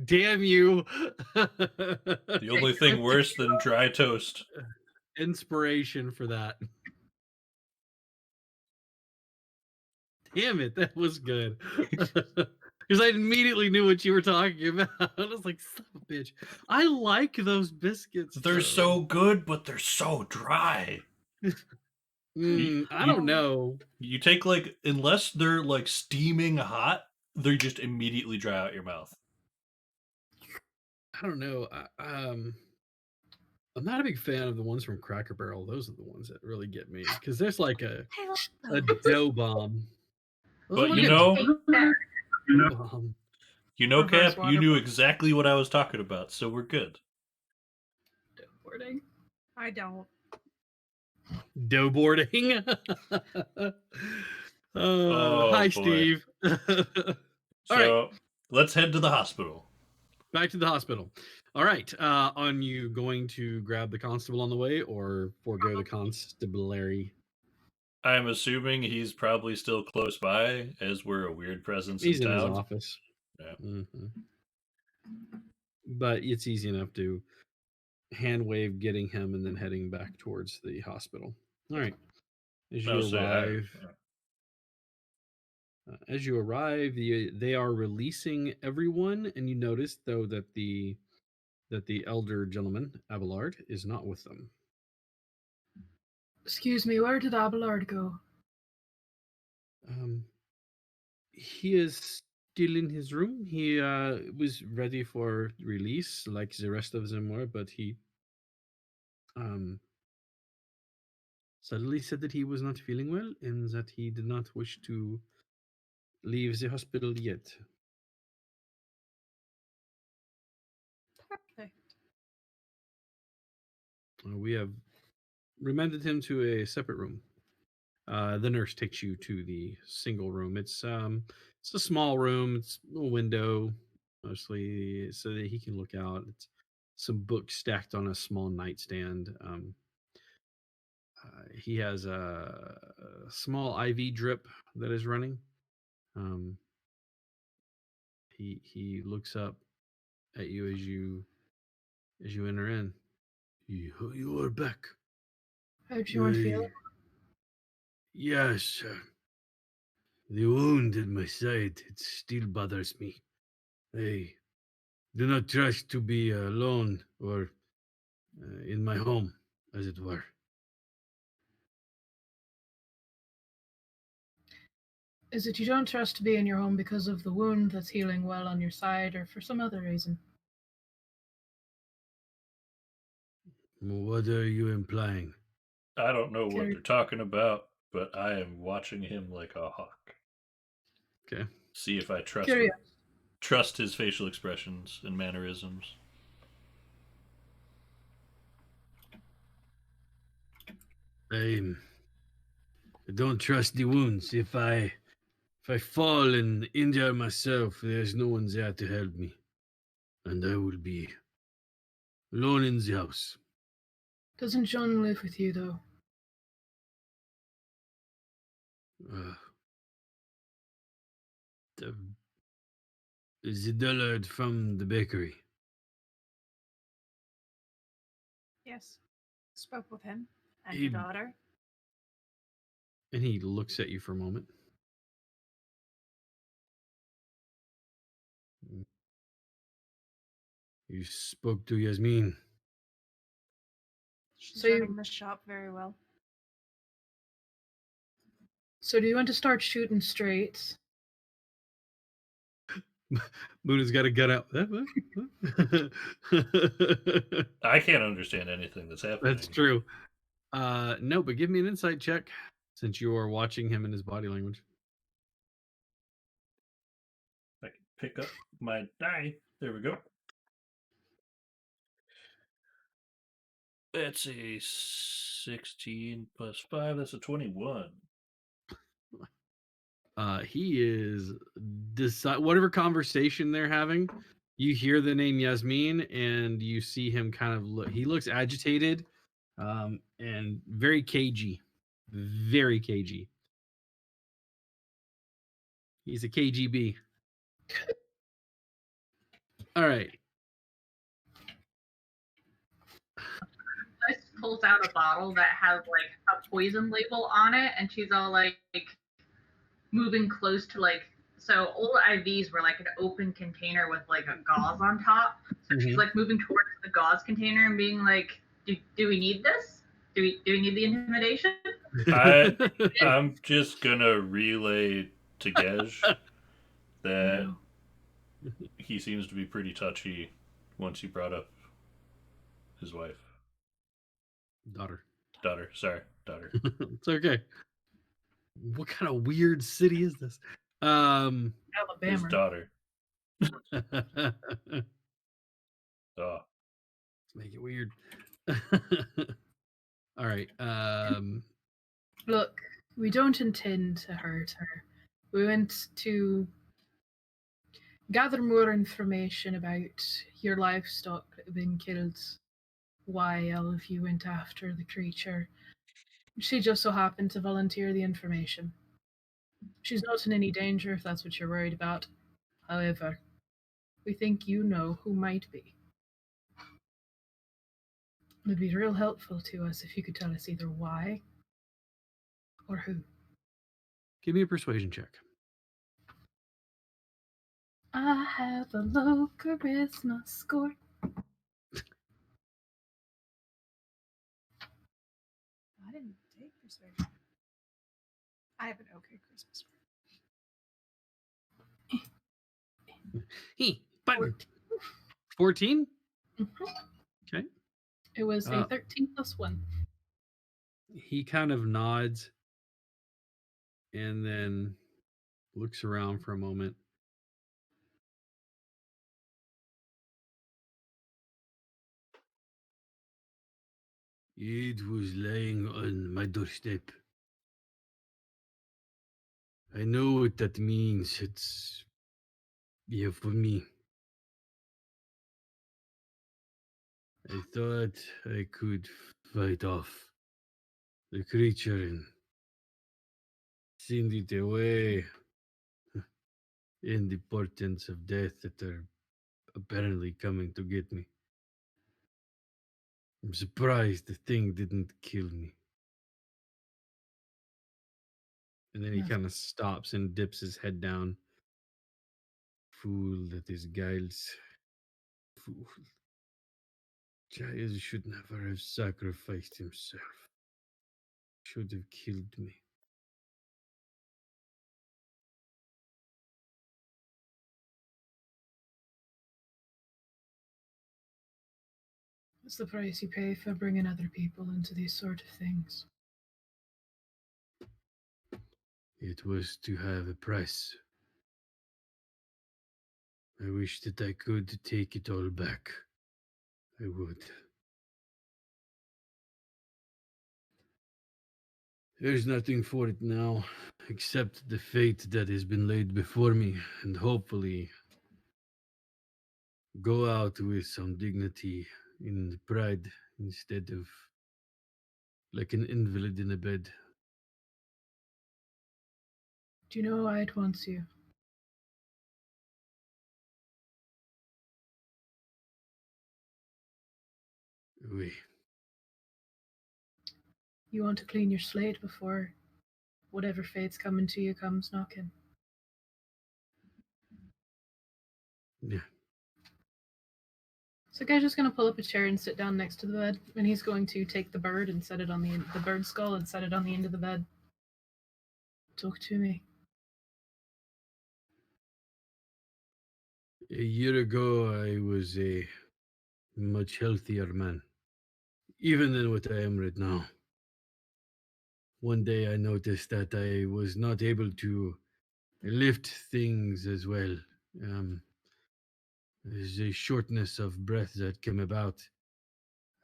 Damn you. The only thing worse than dry toast. Inspiration for that. Damn it, that was good. Because I immediately knew what you were talking about. I was like, son of a bitch. I like those biscuits. They're so good, but they're so dry. I don't know. You take unless they're steaming hot, they just immediately dry out your mouth. I don't know. I'm not a big fan of the ones from Cracker Barrel. Those are the ones that really get me because there's like a dough bomb. But Cap, you knew exactly what I was talking about, so we're good. Snowboarding. I don't. Doughboarding. Oh, Hi, boy. Steve. All right, So let's head to the hospital. back to the hospital. All right, are you going to grab the constable on the way or forego the constabulary? I'm assuming he's probably still close by, as we're a weird presence He's in his town. office. Yeah. Mhm. But it's easy enough to hand wave getting him and then heading back towards the hospital. All right. As you I'll say arrive, they are releasing everyone, and you notice though that the elder gentleman Abelard is not with them. Excuse me, where did Abelard go? He is still in his room. He was ready for release, like the rest of them were, but he um suddenly said that he was not feeling well and that he did not wish to leave the hospital yet. Perfect. We have remanded him to a separate room. The nurse takes you to the single room. It's a small room. It's a window mostly, so that he can look out. It's some books stacked on a small nightstand. He has a small IV drip that is running. He looks up at you as you enter in. You are back. How'd you want to feel? Yes, the wound in my side, it still bothers me. I do not trust to be alone or in my home, as it were. Is it you don't trust to be in your home because of the wound that's healing well on your side, or for some other reason? What are you implying? I don't know what Okay. they're talking about, but I am watching him like a hawk. Okay. See if I Curious. trust his facial expressions and mannerisms. I don't trust the wounds. If I fall and injure myself, there's no one there to help me, and I will be alone in the house. Doesn't John live with you, though? Uh, the, the dullard from the bakery. Yes. Spoke with him and He- your daughter. And he looks at you for a moment. You spoke to Yasmin. She's So you- running the shop very well. So do you want to start shooting straight? Muna's got a gun out. I can't understand anything that's happening. That's true. No, but give me an insight check since you are watching him and his body language. I can pick up my die. There we go. That's a 16 plus 5. That's a 21. He is whatever conversation they're having. You hear the name Yasmin, and you see him kind of he looks agitated, and very cagey, very cagey. He's a KGB. All right. Liz pulls out a bottle that has like a poison label on it, and she's all like moving close to like. So old IVs were like an open container with like a gauze on top. So she's Mhm. like moving towards the gauze container and being like, "Do we need this? Do we need the intimidation?" I'm just gonna relay to Gej that No. he seems to be pretty touchy once he brought up his wife. Daughter. Daughter. It's okay. What kind of weird city is this? His Alabama. daughter. Let's Oh, make it weird. All right. Look, we don't intend to hurt her. We went to gather more information about your livestock that have been killed while you went after the creature. She just so happened to volunteer the information. She's not in any danger if that's what you're worried about. However, we think you know who might be. It'd be real helpful to us if you could tell us either why or who. Give me a persuasion check. I have a low charisma score. I didn't take persuasion. I have an okay Christmas. He button 14. Okay. It was a Uh, 13 plus 1. He kind of nods and then looks around for a moment. It was lying on my doorstep. I know what that means. It's for me. I thought I could fight off the creature and send it away in the portents of death that are apparently coming to get me. I'm surprised the thing didn't kill me. And then he Yes. kind of stops and dips his head down. Fool that is Giles. Fool. Giles should never have sacrificed himself. Should have killed me. It's the price you pay for bringing other people into these sort of things. It was to have a price. I wish that I could take it all back. I would. There's nothing for it now, except the fate that has been laid before me, and hopefully go out with some dignity and pride instead of like an invalid in a bed. Do you know why it wants you? Oui. You want to clean your slate before whatever fate's coming to you comes knocking. Yeah. So the guy's just gonna pull up a chair and sit down next to the bed, and he's going to take the bird and set it on the bird skull and set it on the end of the bed. Talk to me. A year ago, I was a much healthier man, even than what I am right now. One day I noticed that I was not able to lift things as well. There's a shortness of breath that came about.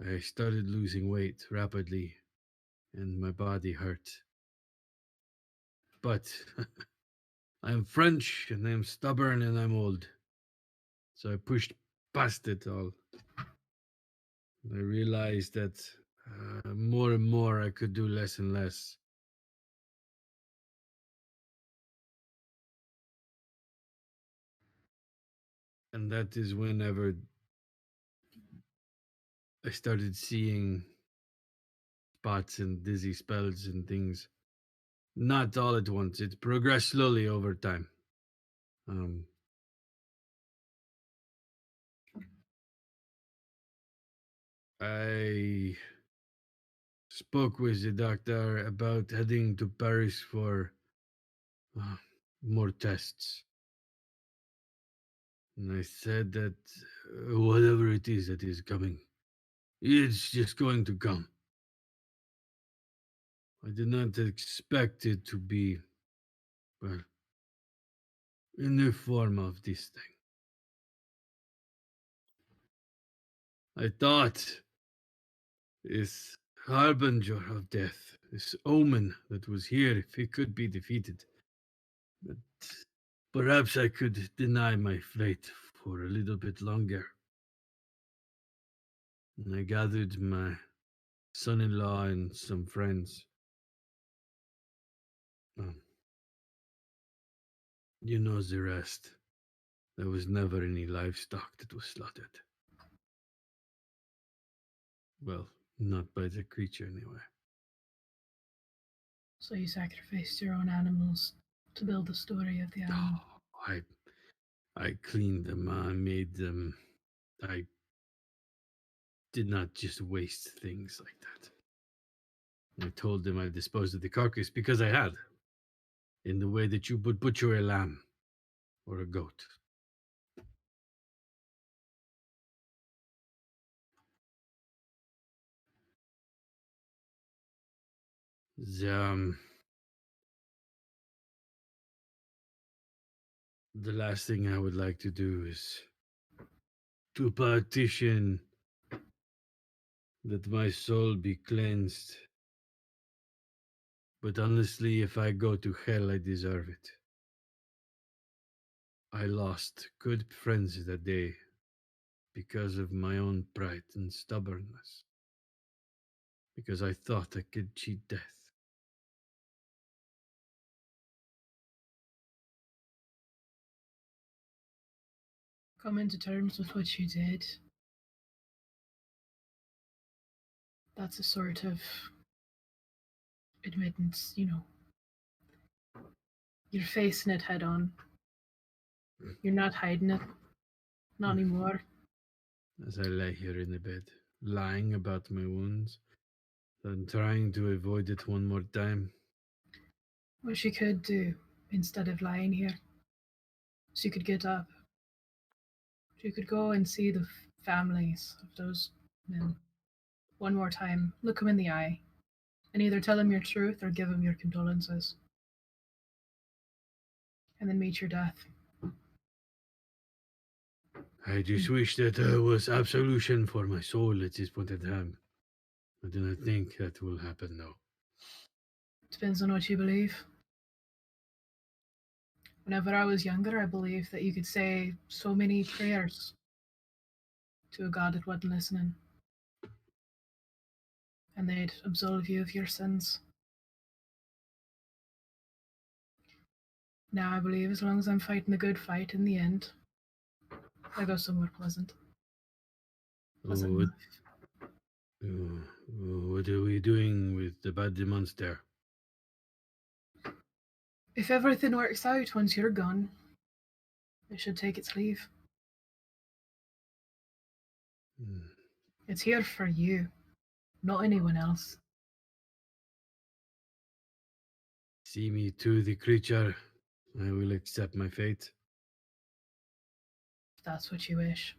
I started losing weight rapidly, and my body hurt. But I'm French, and I'm stubborn, and I'm old. So I pushed past it all. I realized that more and more I could do less and less. And that is whenever I started seeing spots and dizzy spells and things. Not all at once. It progressed slowly over time. Um, I spoke with the doctor about heading to Paris for more tests. And I said that whatever it is that is coming, it's just going to come. I did not expect it to be, well, in the form of this thing. I thought This harbinger of death, this omen that was here if it could be defeated. But perhaps I could deny my fate for a little bit longer. And I gathered my son-in-law and some friends. Um, you know the rest. There was never any livestock that was slaughtered. Well, not by the creature anyway. So you sacrificed your own animals to build the story of the island. Oh, I cleaned them. I made them. I did not just waste things like that. I told them I disposed of the carcass because I had, in the way that you would butcher a lamb or a goat. The, the last thing I would like to do is to petition that my soul be cleansed. But honestly, if I go to hell, I deserve it. I lost good friends that day because of my own pride and stubbornness. Because I thought I could cheat death. Coming to terms with what you did. That's a sort of admittance, you know. You're facing it head on. You're not hiding it. Not anymore. As I lay here in the bed, lying about my wounds, and trying to avoid it one more time. What you could do instead of lying here is you could get up. You could go and see the families of those men one more time. Look them in the eye and either tell them your truth or give them your condolences. And then meet your death. I just wish that there was absolution for my soul at this point in time. I do not think that will happen now. Depends on what you believe. Whenever I was younger, I believed that you could say so many prayers to a God that wasn't listening, and they'd absolve you of your sins. Now I believe as long as I'm fighting the good fight in the end, I go somewhere pleasant. Pleasant enough. What are we doing with the bad monster? If everything works out once you're gone, it should take its leave. Hmm. It's here for you, not anyone else. See me to the creature. I will accept my fate. If that's what you wish.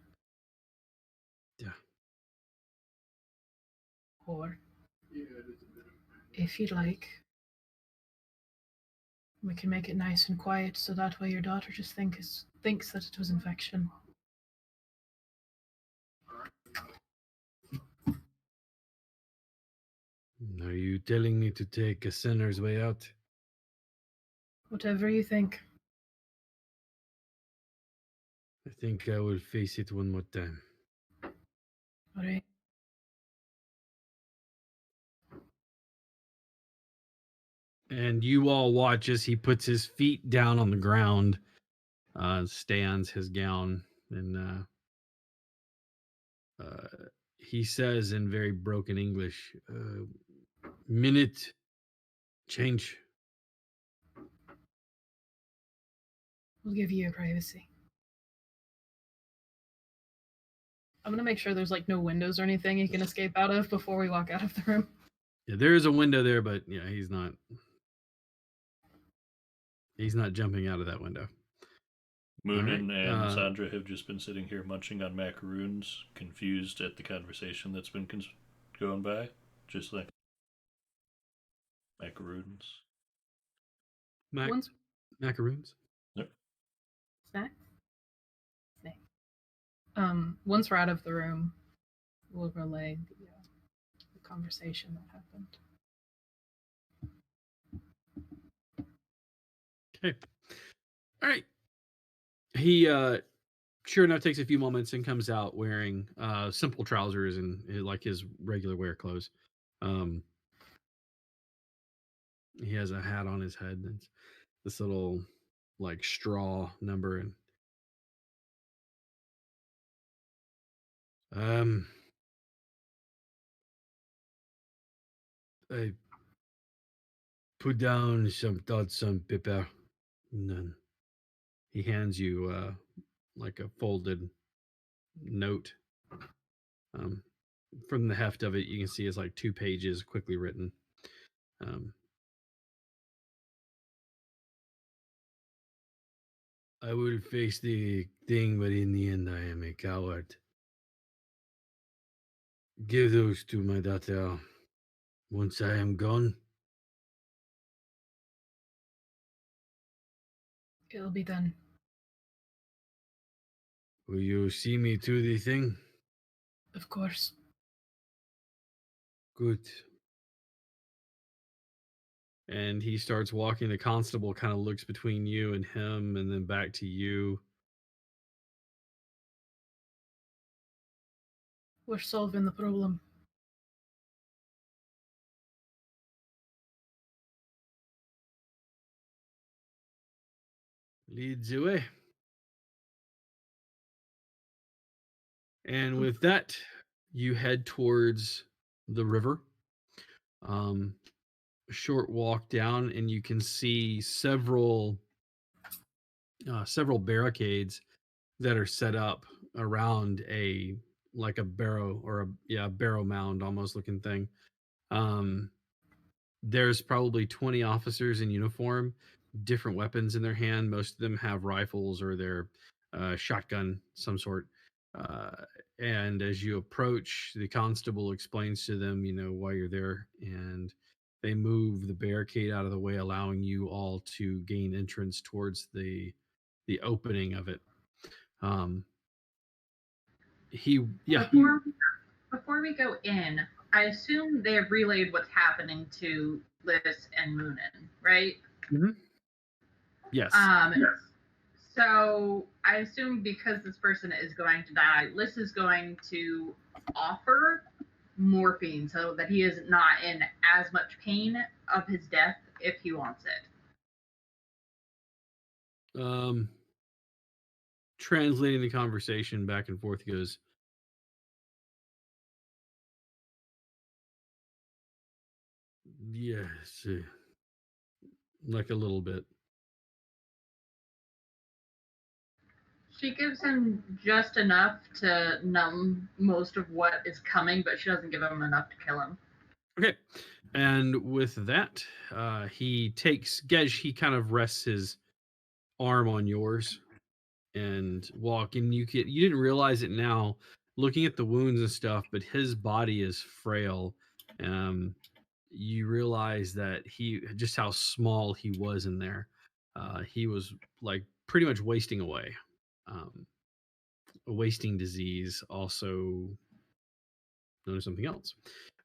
Yeah. Or, if you'd like, we can make it nice and quiet so that way your daughter just thinks that it was infection. Are you telling me to take a sinner's way out? Whatever you think. I think I will face it one more time. All right. And you all watch as he puts his feet down on the ground, stands his gown, and he says in very broken English, minute change. We'll give you your privacy. I'm gonna make sure there's like no windows or anything you can escape out of before we walk out of the room. Yeah, there is a window there, but yeah, he's not jumping out of that window. Moonin Alright, and Sandra have just been sitting here munching on macaroons, confused at the conversation that's been going by. Just like macaroons. Macaroons. Yep. Snack? Once we're out of the room, we'll relay the conversation that happened. Okay. All right. He sure enough takes a few moments and comes out wearing simple trousers and like his regular wear clothes. He has a hat on his head. It's this little like straw number and I put down some thoughts on paper. And then he hands you like a folded note. Um, from the heft of it, you can see it's like 2 pages, quickly written. I will face the thing, but in the end, I am a coward. Give those to my daughter. Once I am gone, It'll be done. will you see me to the thing? Of course. Good. And he starts walking. The constable kind of looks between you and him and then back to you. We're solving the problem. Leads the way. And with that, you head towards the river. A short walk down, and you can see several barricades that are set up around a like a barrow or a barrow mound almost looking thing. There's probably 20 officers in uniform, different weapons in their hand. Most of them have rifles or their shotgun, some sort. Uh, and as you approach, the constable explains to them, why you're there, and they move the barricade out of the way, allowing you all to gain entrance towards the opening of it. Before we go in, I assume they have relayed what's happening to Liz and Moonin, right? Mm-hmm. Yes. So I assume because this person is going to die, Liz is going to offer morphine so that he is not in as much pain of his death if he wants it. Translating the conversation back and forth, he goes, yes, like a little bit. She gives him just enough to numb most of what is coming, but she doesn't give him enough to kill him. Okay. And with that, he takes Gej, he kind of rests his arm on yours and walk. And you didn't realize it now, looking at the wounds and stuff, but his body is frail. You realize that just how small he was in there. He was like pretty much wasting away. A wasting disease, also known as something else.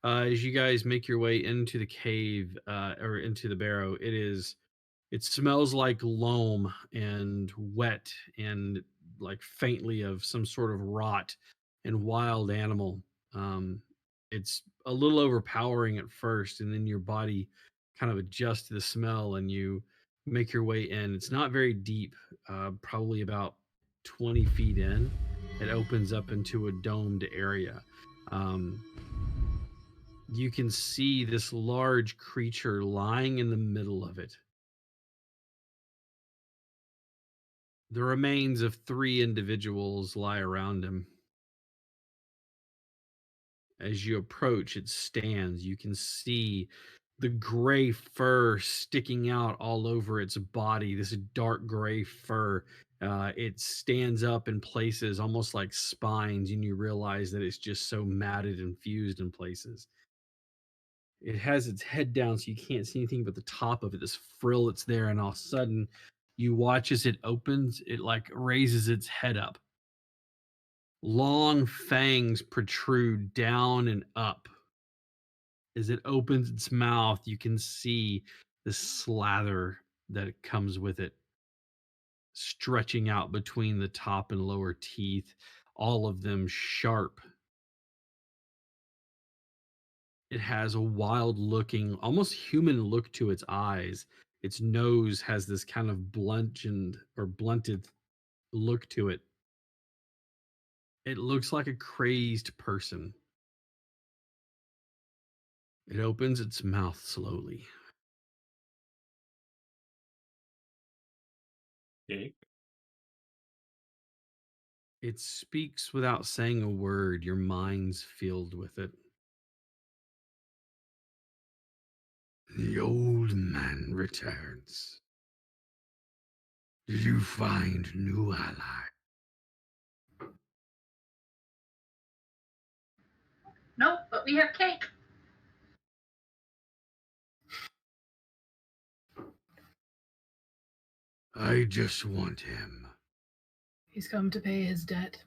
As you guys make your way into the cave or into the barrow, it smells like loam and wet and like faintly of some sort of rot and wild animal. It's a little overpowering at first, and then your body kind of adjusts to the smell and you make your way in. It's not very deep, probably about 20 feet in. It opens up into a domed area. You can see this large creature lying in the middle of it. The remains of 3 individuals lie around him. As you approach, it stands. You can see the gray fur sticking out all over its body, this dark gray fur. It stands up in places almost like spines, and you realize that it's just so matted and fused in places. It has its head down, so you can't see anything but the top of it, this frill that's there, and all of a sudden, you watch as it opens, it like raises its head up. Long fangs protrude down and up As it opens its mouth, you can see the slather that it comes with it stretching out between the top and lower teeth, all of them sharp. It has a wild looking, almost human look to its eyes. Its nose has this kind of blunted look to it. It looks like a crazed person. It opens its mouth slowly. Okay. It speaks without saying a word. Your mind's filled with it. The old man returns. Did you find new ally? Nope, but we have cake. I just want him. He's come to pay his debt.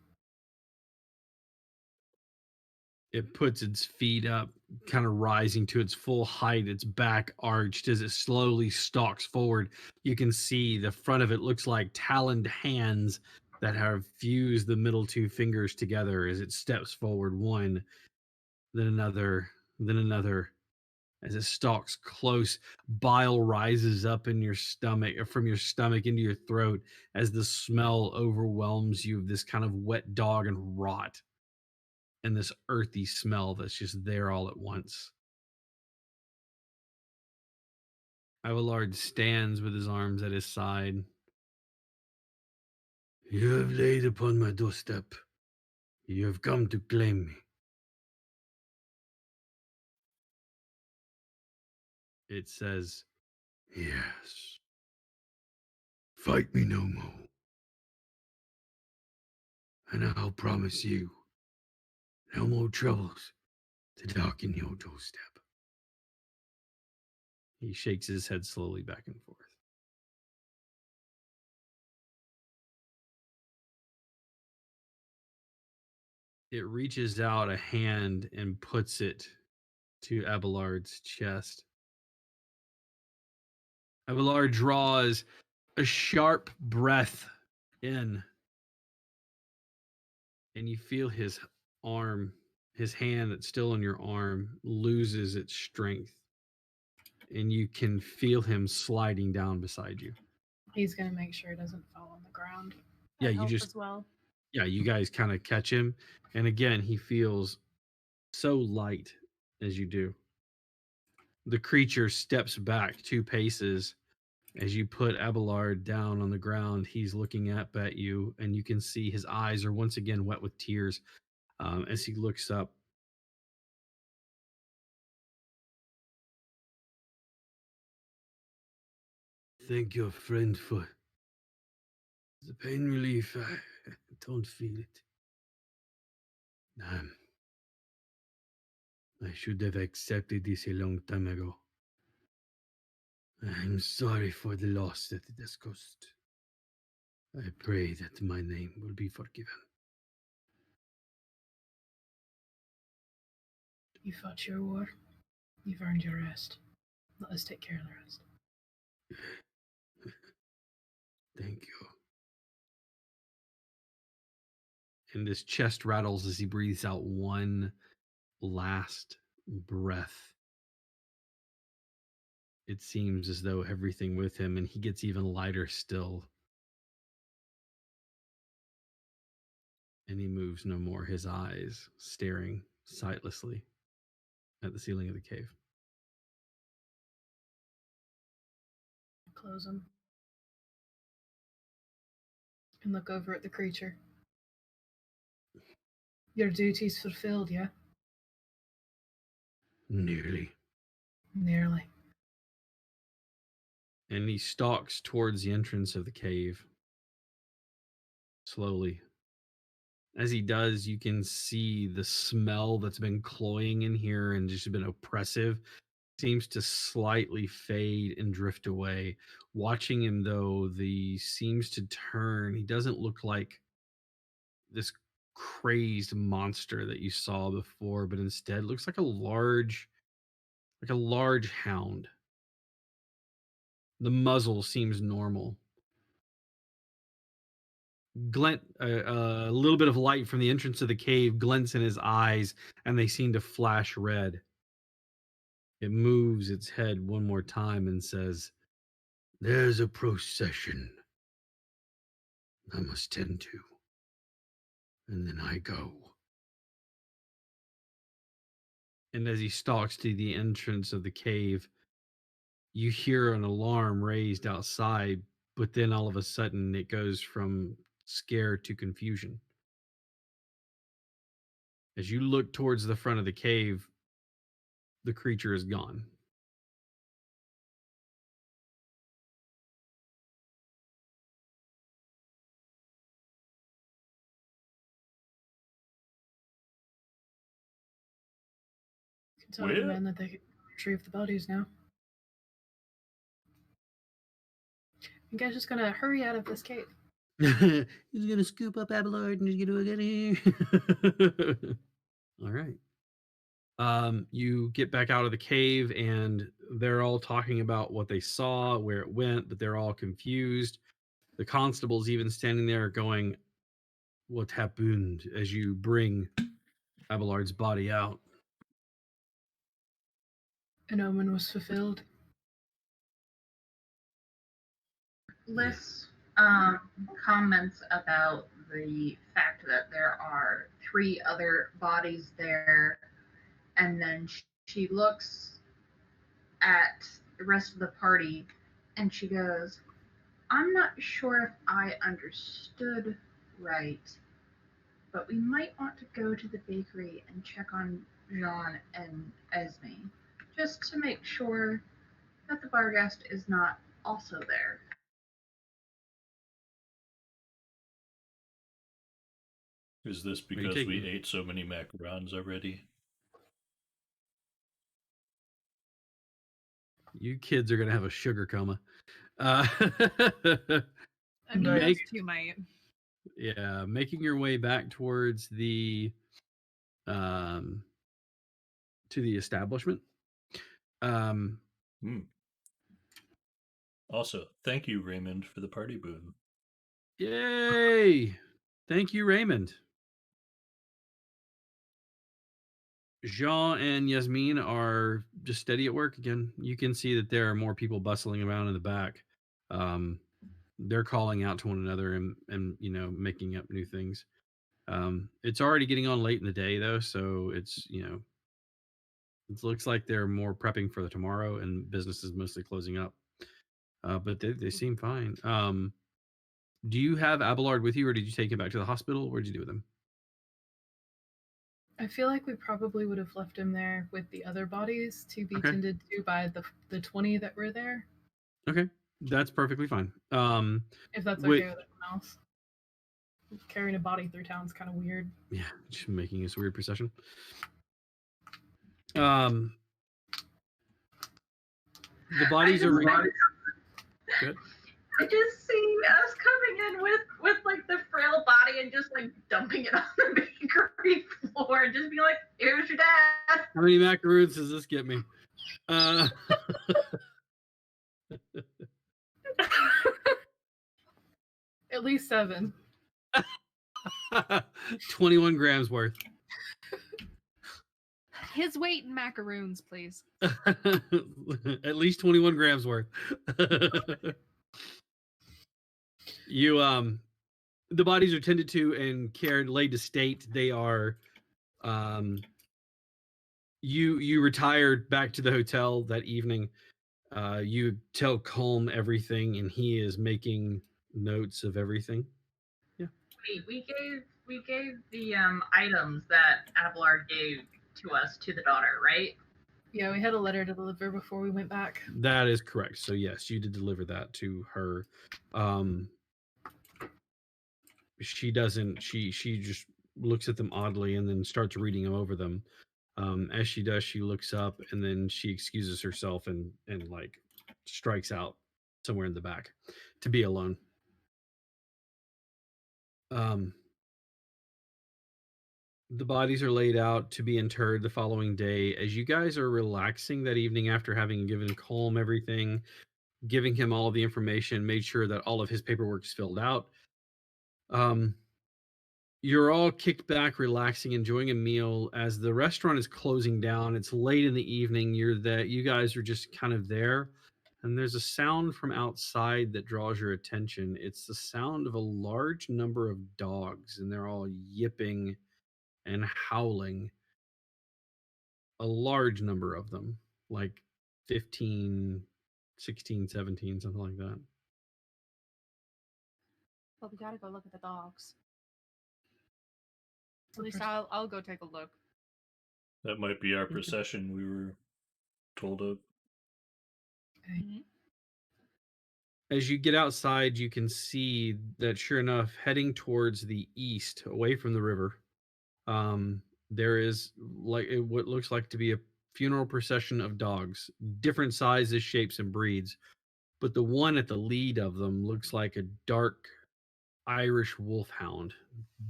It puts its feet up, kind of rising to its full height, its back arched as it slowly stalks forward. You can see the front of it looks like taloned hands that have fused the middle two fingers together as it steps forward, one, then another, then another. As it stalks close, bile rises up in your stomach, or from your stomach into your throat, as the smell overwhelms you of this kind of wet dog and rot, and this earthy smell that's just there all at once. Abelard stands with his arms at his side. You have laid upon my doorstep. You have come to claim me. It says, yes. Fight me no more. And I'll promise you, no more troubles to darken your doorstep. He shakes his head slowly back and forth. It reaches out a hand and puts it to Abelard's chest. Abelard draws a sharp breath in, and you feel his arm, his hand that's still on your arm, loses its strength, and you can feel him sliding down beside you. He's gonna make sure he doesn't fall on the ground. Yeah, I you help just as well. yeah, you guys kind of catch him, and again, he feels so light as you do. The creature steps back 2 paces as you put Abelard down on the ground. He's looking up at you, and you can see his eyes are once again wet with tears as he looks up. Thank your friend for the pain relief. I don't feel it. I should have accepted this a long time ago. I'm sorry for the loss that it has caused. I pray that my name will be forgiven. You fought your war. You've earned your rest. Let us take care of the rest. Thank you. And his chest rattles as he breathes out one last breath. It seems as though everything with him, and he gets even lighter still. And he moves no more, his eyes staring sightlessly at the ceiling of the cave. Close them. And look over at the creature. Your duty's fulfilled, yeah? Nearly. Nearly. And he stalks towards the entrance of the cave. Slowly. As he does, you can see the smell that's been cloying in here and just been oppressive seems to slightly fade and drift away. Watching him, though, the seems to turn. He doesn't look like this crazed monster that you saw before, but instead looks like a large like a large hound. The muzzle seems normal. Glint, a little bit of light from the entrance of the cave glints in his eyes, and they seem to flash red. It moves its head one more time and says, "There's a procession I must tend to, and then I go." And as he stalks to the entrance of the cave, you hear an alarm raised outside, but then all of a sudden it goes from scare to confusion. As you look towards the front of the cave, the creature is gone. You can tell the Well- men that they can retrieve the bodies now. You guys just gonna hurry out of this cave. He's gonna scoop up Abelard and he's gonna get here. All right. You get back out of the cave and they're all talking about what they saw, where it went, but they're all confused. The constable's even standing there going, "What happened?" as you bring Abelard's body out. An omen was fulfilled. Liz comments about the fact that there are 3 other bodies there, and then she looks at the rest of the party and she goes, "I'm not sure if I understood right, but we might want to go to the bakery and check on Jean and Esme, just to make sure that the Barghest is not also there." Is this are you because we taking? ate so many macarons already? You kids are gonna have a sugar coma. Uh, I mean, Right. those two might. yeah, making your way back towards the um to the establishment. Um Also, thank you, Raymond, for the party boon. Yay! Thank you, Raymond. Jean and Yasmin are just steady at work again. You can see that there are more people bustling around in the back. They're calling out to one another and making up new things. It's already getting on late in the day though, so it's it looks like they're more prepping for the tomorrow, and business is mostly closing up. But they seem fine. Do you have Abelard with you, or did you take him back to the hospital? What did you do with him? I feel like we probably would have left him there with the other bodies to be Okay. tended to by the 20 that were there, Okay, that's perfectly fine. if that's Wait. okay with everyone else. Carrying a body through town is kind of weird. Yeah, just making this weird procession. The bodies are. Good. I just see us coming in with like the frail body and just like dumping it on the bakery floor and just being like, "Here's your dad." How many macaroons does this get me? At least 7. 21 grams worth. His weight in macaroons, please. At least 21 grams worth. You the bodies are tended to and cared, laid to state. They are you retired back to the hotel that evening. You tell Colm everything and he is making notes of everything. We gave the items that Abelard gave to us to the daughter, right? Yeah, we had a letter to deliver before we went back. That is correct. So yes, you did deliver that to her. She doesn't. She just looks at them oddly and then starts reading over them. As she does, she looks up and then she excuses herself and like strikes out somewhere in the back to be alone. – The bodies are laid out to be interred the following day. As you guys are relaxing that evening after having given Colm everything, giving him all the information, made sure that all of his paperwork is filled out. You're all kicked back, relaxing, enjoying a meal as the restaurant is closing down. It's late in the evening. You guys are just kind of there, and there's a sound from outside that draws your attention. It's the sound of a large number of dogs, and they're all yipping and howling. A large number of them, like 15, 16, 17, something like that. But we gotta go look at the dogs. At What least pers- I'll go take a look. That might be our procession we were told of. Okay. As you get outside, you can see that sure enough, heading towards the east, away from the river, there is what looks like to be a funeral procession of dogs, different sizes, shapes, and breeds. But the one at the lead of them looks like a dark Irish wolfhound,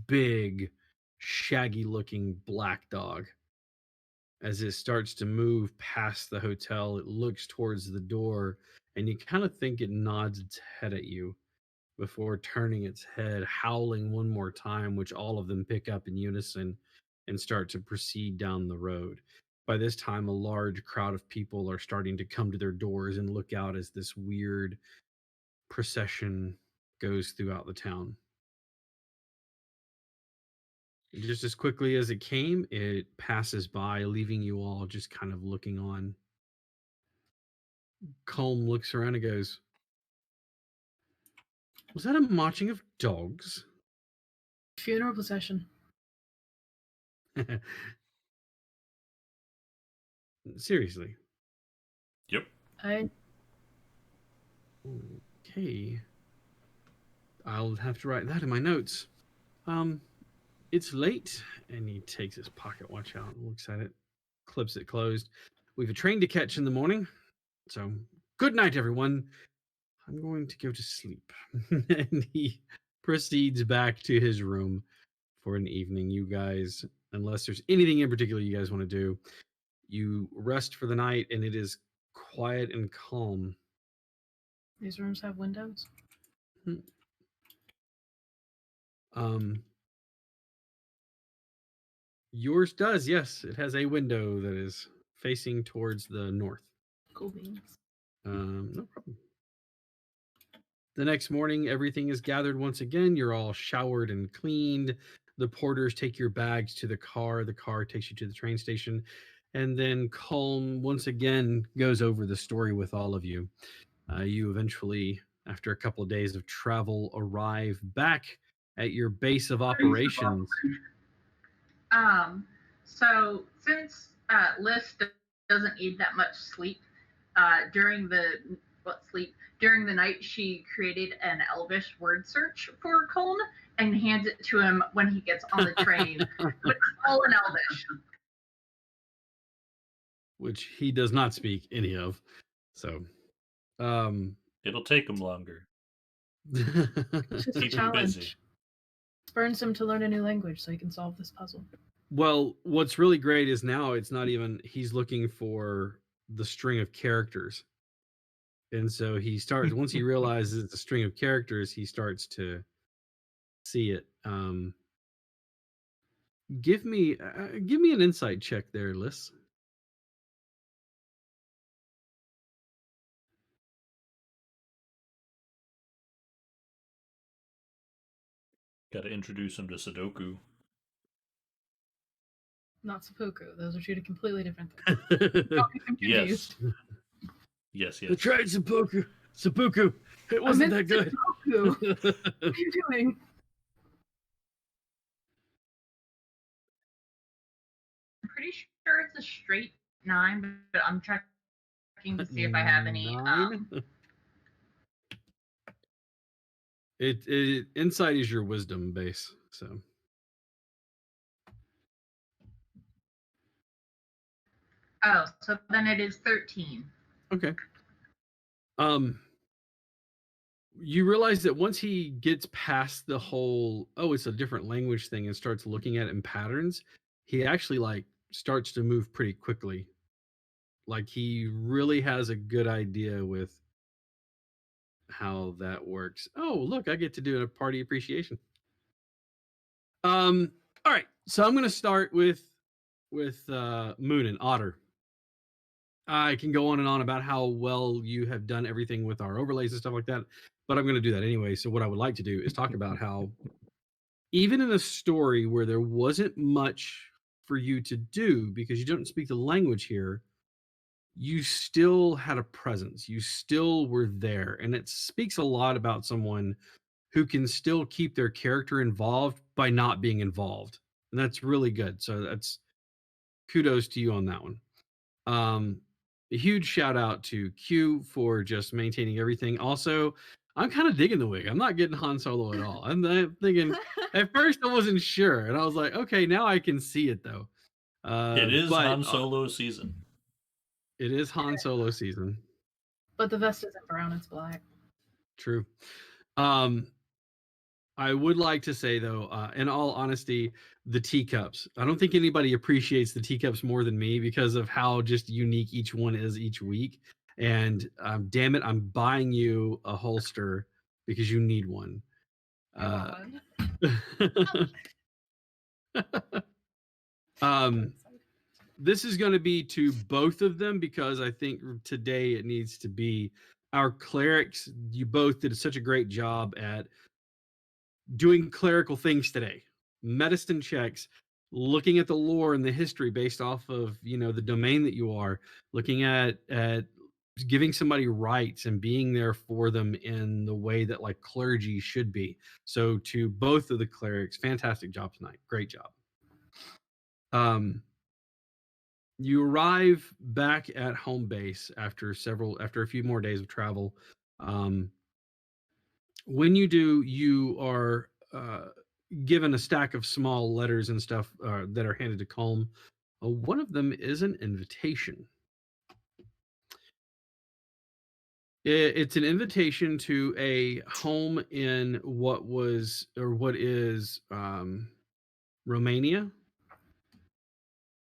big, shaggy-looking black dog. As it starts to move past the hotel, it looks towards the door, and you kind of think it nods its head at you before turning its head, howling one more time, which all of them pick up in unison and start to proceed down the road. By this time, a large crowd of people are starting to come to their doors and look out as this weird procession goes throughout the town. Just as quickly as it came, it passes by, leaving you all just kind of looking on. Colm looks around and goes, "Was that a marching of dogs?" Funeral procession. Seriously. Yep. Okay. I'll have to write that in my notes. It's late, and he takes his pocket watch out and looks at it, clips it closed. We've a train to catch in the morning, so good night, everyone. I'm going to go to sleep. And he proceeds back to his room for an evening. You guys, unless there's anything in particular you guys want to do, you rest for the night, and it is quiet and calm. These rooms have windows. Yours does, yes. It has a window that is facing towards the north. Cool beans. No problem. The next morning, everything is gathered once again. You're all showered and cleaned. The porters take your bags to the car. The car takes you to the train station. And then Colm once again goes over the story with all of you. You eventually, after a couple of days of travel, arrive back at your base of operations. So since List doesn't need that much sleep, during the night, she created an Elvish word search for Colm and hands it to him when he gets on the train. But it's all in Elvish. Which he does not speak any of. So, It'll take him longer. It's just a Keep him busy. challenge. Spurns him to learn a new language so he can solve this puzzle. Well, what's really great is now it's not even, he's looking for the string of characters. And so he starts, once he realizes it's a string of characters, he starts to see it. Give me an insight check there, Liz. Got to introduce him to Sudoku. Not seppuku. Those are two completely different things. Don't get them Yes. confused. Yes, I yes. tried seppuku. It wasn't that good. Seppuku. What are you doing? I'm pretty sure it's a straight 9, but I'm checking to see if I have any. 9? It insight is your wisdom base, so. Oh, so then it is 13. Okay. you realize that once he gets past the whole, oh, it's a different language thing and starts looking at it in patterns, he actually like starts to move pretty quickly. Like he really has a good idea with how that works. Oh, look, I get to do a party appreciation. All right, so I'm gonna start with Moon and Otter. I can go on and on about how well you have done everything with our overlays and stuff like that, but I'm going to do that anyway. So what I would like to do is talk about how even in a story where there wasn't much for you to do because you don't speak the language here, you still had a presence. You still were there, and it speaks a lot about someone who can still keep their character involved by not being involved. And that's really good. So that's kudos to you on that one. A huge shout out to Q for just maintaining everything. Also, I'm kind of digging the wig. I'm not getting Han Solo at all. I'm thinking at first I wasn't sure, and I was like, okay, now I can see it though. It is But Han Solo season. it is Han Solo season. But the vest isn't brown; it's black. True. I would like to say though, in all honesty, the teacups. I don't think anybody appreciates the teacups more than me because of how just unique each one is each week. And damn it, I'm buying you a holster because you need one. God. This is going to be to both of them because I think today it needs to be our clerics. You both did such a great job at doing clerical things today, medicine checks, looking at the lore and the history based off of the domain that you are, looking at giving somebody rights and being there for them in the way that like clergy should be. So to both of the clerics, fantastic job tonight. Great job. You arrive back at home base after a few more days of travel. When you do, you are given a stack of small letters and stuff that are handed to Colm. One of them is an invitation. It's an invitation to a home in what is Romania,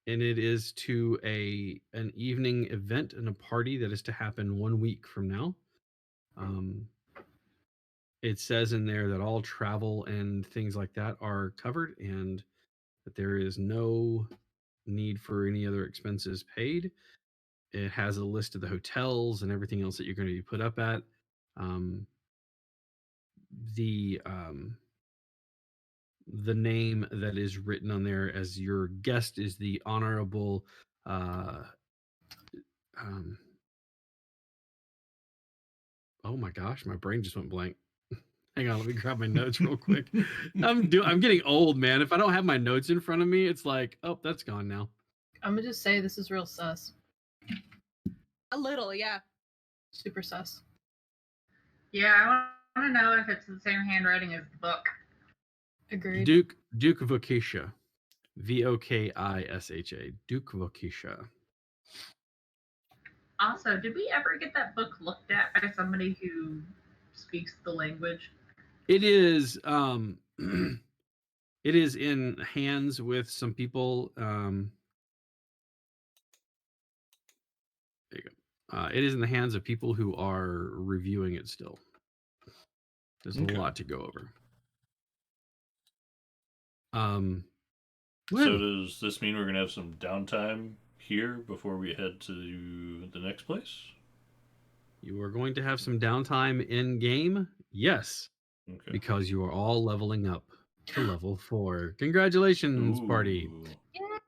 and it is to an evening event and a party that is to happen 1 week from now. It says in there that all travel and things like that are covered and that there is no need for any other expenses paid. It has a list of the hotels and everything else that you're going to be put up at. The name that is written on there as your guest is the Honorable oh my gosh, my brain just went blank. Hang on, let me grab my notes real quick. I'm getting old, man. If I don't have my notes in front of me, it's like, oh, that's gone now. I'm gonna just say this is real sus. A little, yeah. Super sus. Yeah, I want to know if it's the same handwriting as the book. Agreed. Duke Vokisha. Vokisha. Duke Vokisha. Also, did we ever get that book looked at by somebody who speaks the language? It is it is in hands with some people. There you go. It is in the hands of people who are reviewing it still. There's a lot to go over. So does this mean we're going to have some downtime here before we head to the next place? You are going to have some downtime in game? Yes. Okay. Because you are all leveling up to level 4. Congratulations, party. Yeah.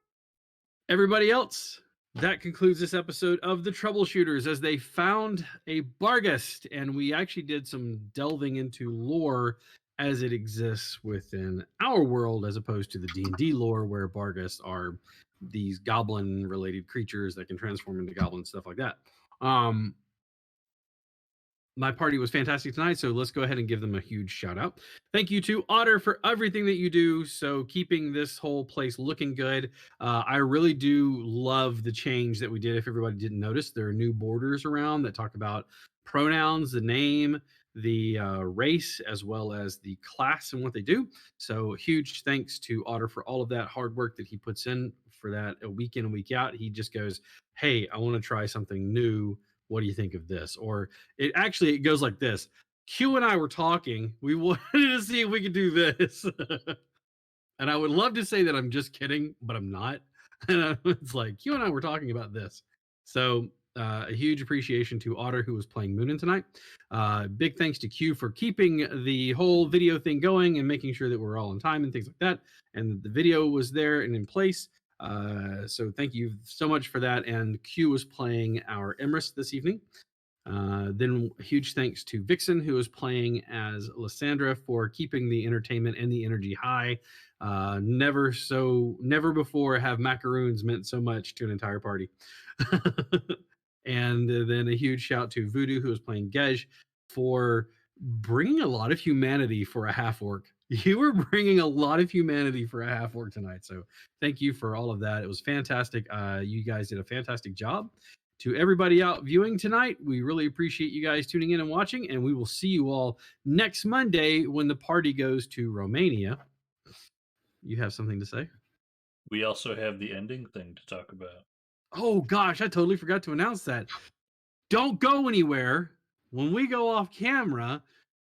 Everybody else, that concludes this episode of the Troubleshooters as they found a Barghest, and we actually did some delving into lore as it exists within our world as opposed to the D&D lore where Barghests are these goblin related creatures that can transform into goblins, stuff like that. my party was fantastic tonight, so let's go ahead and give them a huge shout out. Thank you to Otter for everything that you do. So keeping this whole place looking good. I really do love the change that we did. If everybody didn't notice, there are new borders around that talk about pronouns, the name, the race, as well as the class and what they do. So huge thanks to Otter for all of that hard work that he puts in for that a week in and week out. He just goes, hey, I want to try something new. What do you think of this? Or it goes like this. Q and I were talking. We wanted to see if we could do this. And I would love to say that I'm just kidding, but I'm not. And it's like, Q and I were talking about this. So a huge appreciation to Otter, who was playing Moonin tonight. Big thanks to Q for keeping the whole video thing going and making sure that we're all on time and things like that. And the video was there and in place. So thank you so much for that. And Q was playing our Emrys this evening. Then huge thanks to Vixen, who is playing as Lysandra, for keeping the entertainment and the energy high. Never before have macaroons meant so much to an entire party. And then a huge shout to Voodoo, who is playing Gej, for bringing a lot of humanity for a half orc. You were bringing a lot of humanity for a half orc tonight. So thank you for all of that. It was fantastic. You guys did a fantastic job. To everybody out viewing tonight, we really appreciate you guys tuning in and watching, and we will see you all next Monday when the party goes to Romania. You have something to say? We also have the ending thing to talk about. Oh gosh, I totally forgot to announce that. Don't go anywhere. When we go off camera,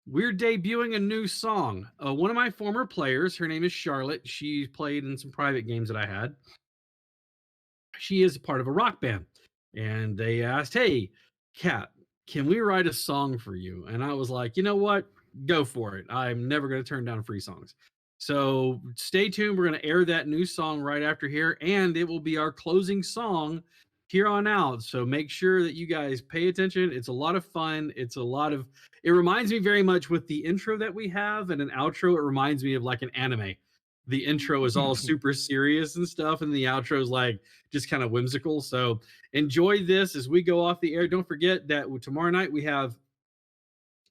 we're debuting a new song. One of my former players, her name is Charlotte. She played in some private games that I had. She is part of a rock band. And they asked, hey, Kat, can we write a song for you? And I was like, you know what? Go for it. I'm never going to turn down free songs. So stay tuned. We're going to air that new song right after here, and it will be our closing song here on out. So make sure that you guys pay attention. It's a lot of fun. It reminds me very much with the intro that we have and an outro. It reminds me of like an anime. The intro is all super serious and stuff, and the outro is like just kind of whimsical. So enjoy this as we go off the air. Don't forget that tomorrow night we have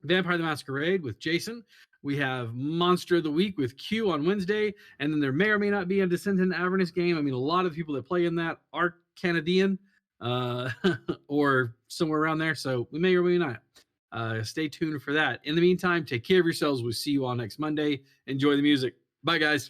Vampire the Masquerade with Jason. We have Monster of the Week with Q on Wednesday, and then there may or may not be a Descendant Avernus game. I mean, a lot of people that play in that are Canadian or somewhere around there, so we may or may not. Stay tuned for that. In the meantime, take care of yourselves. We'll see you all next Monday. Enjoy the music. Bye, guys.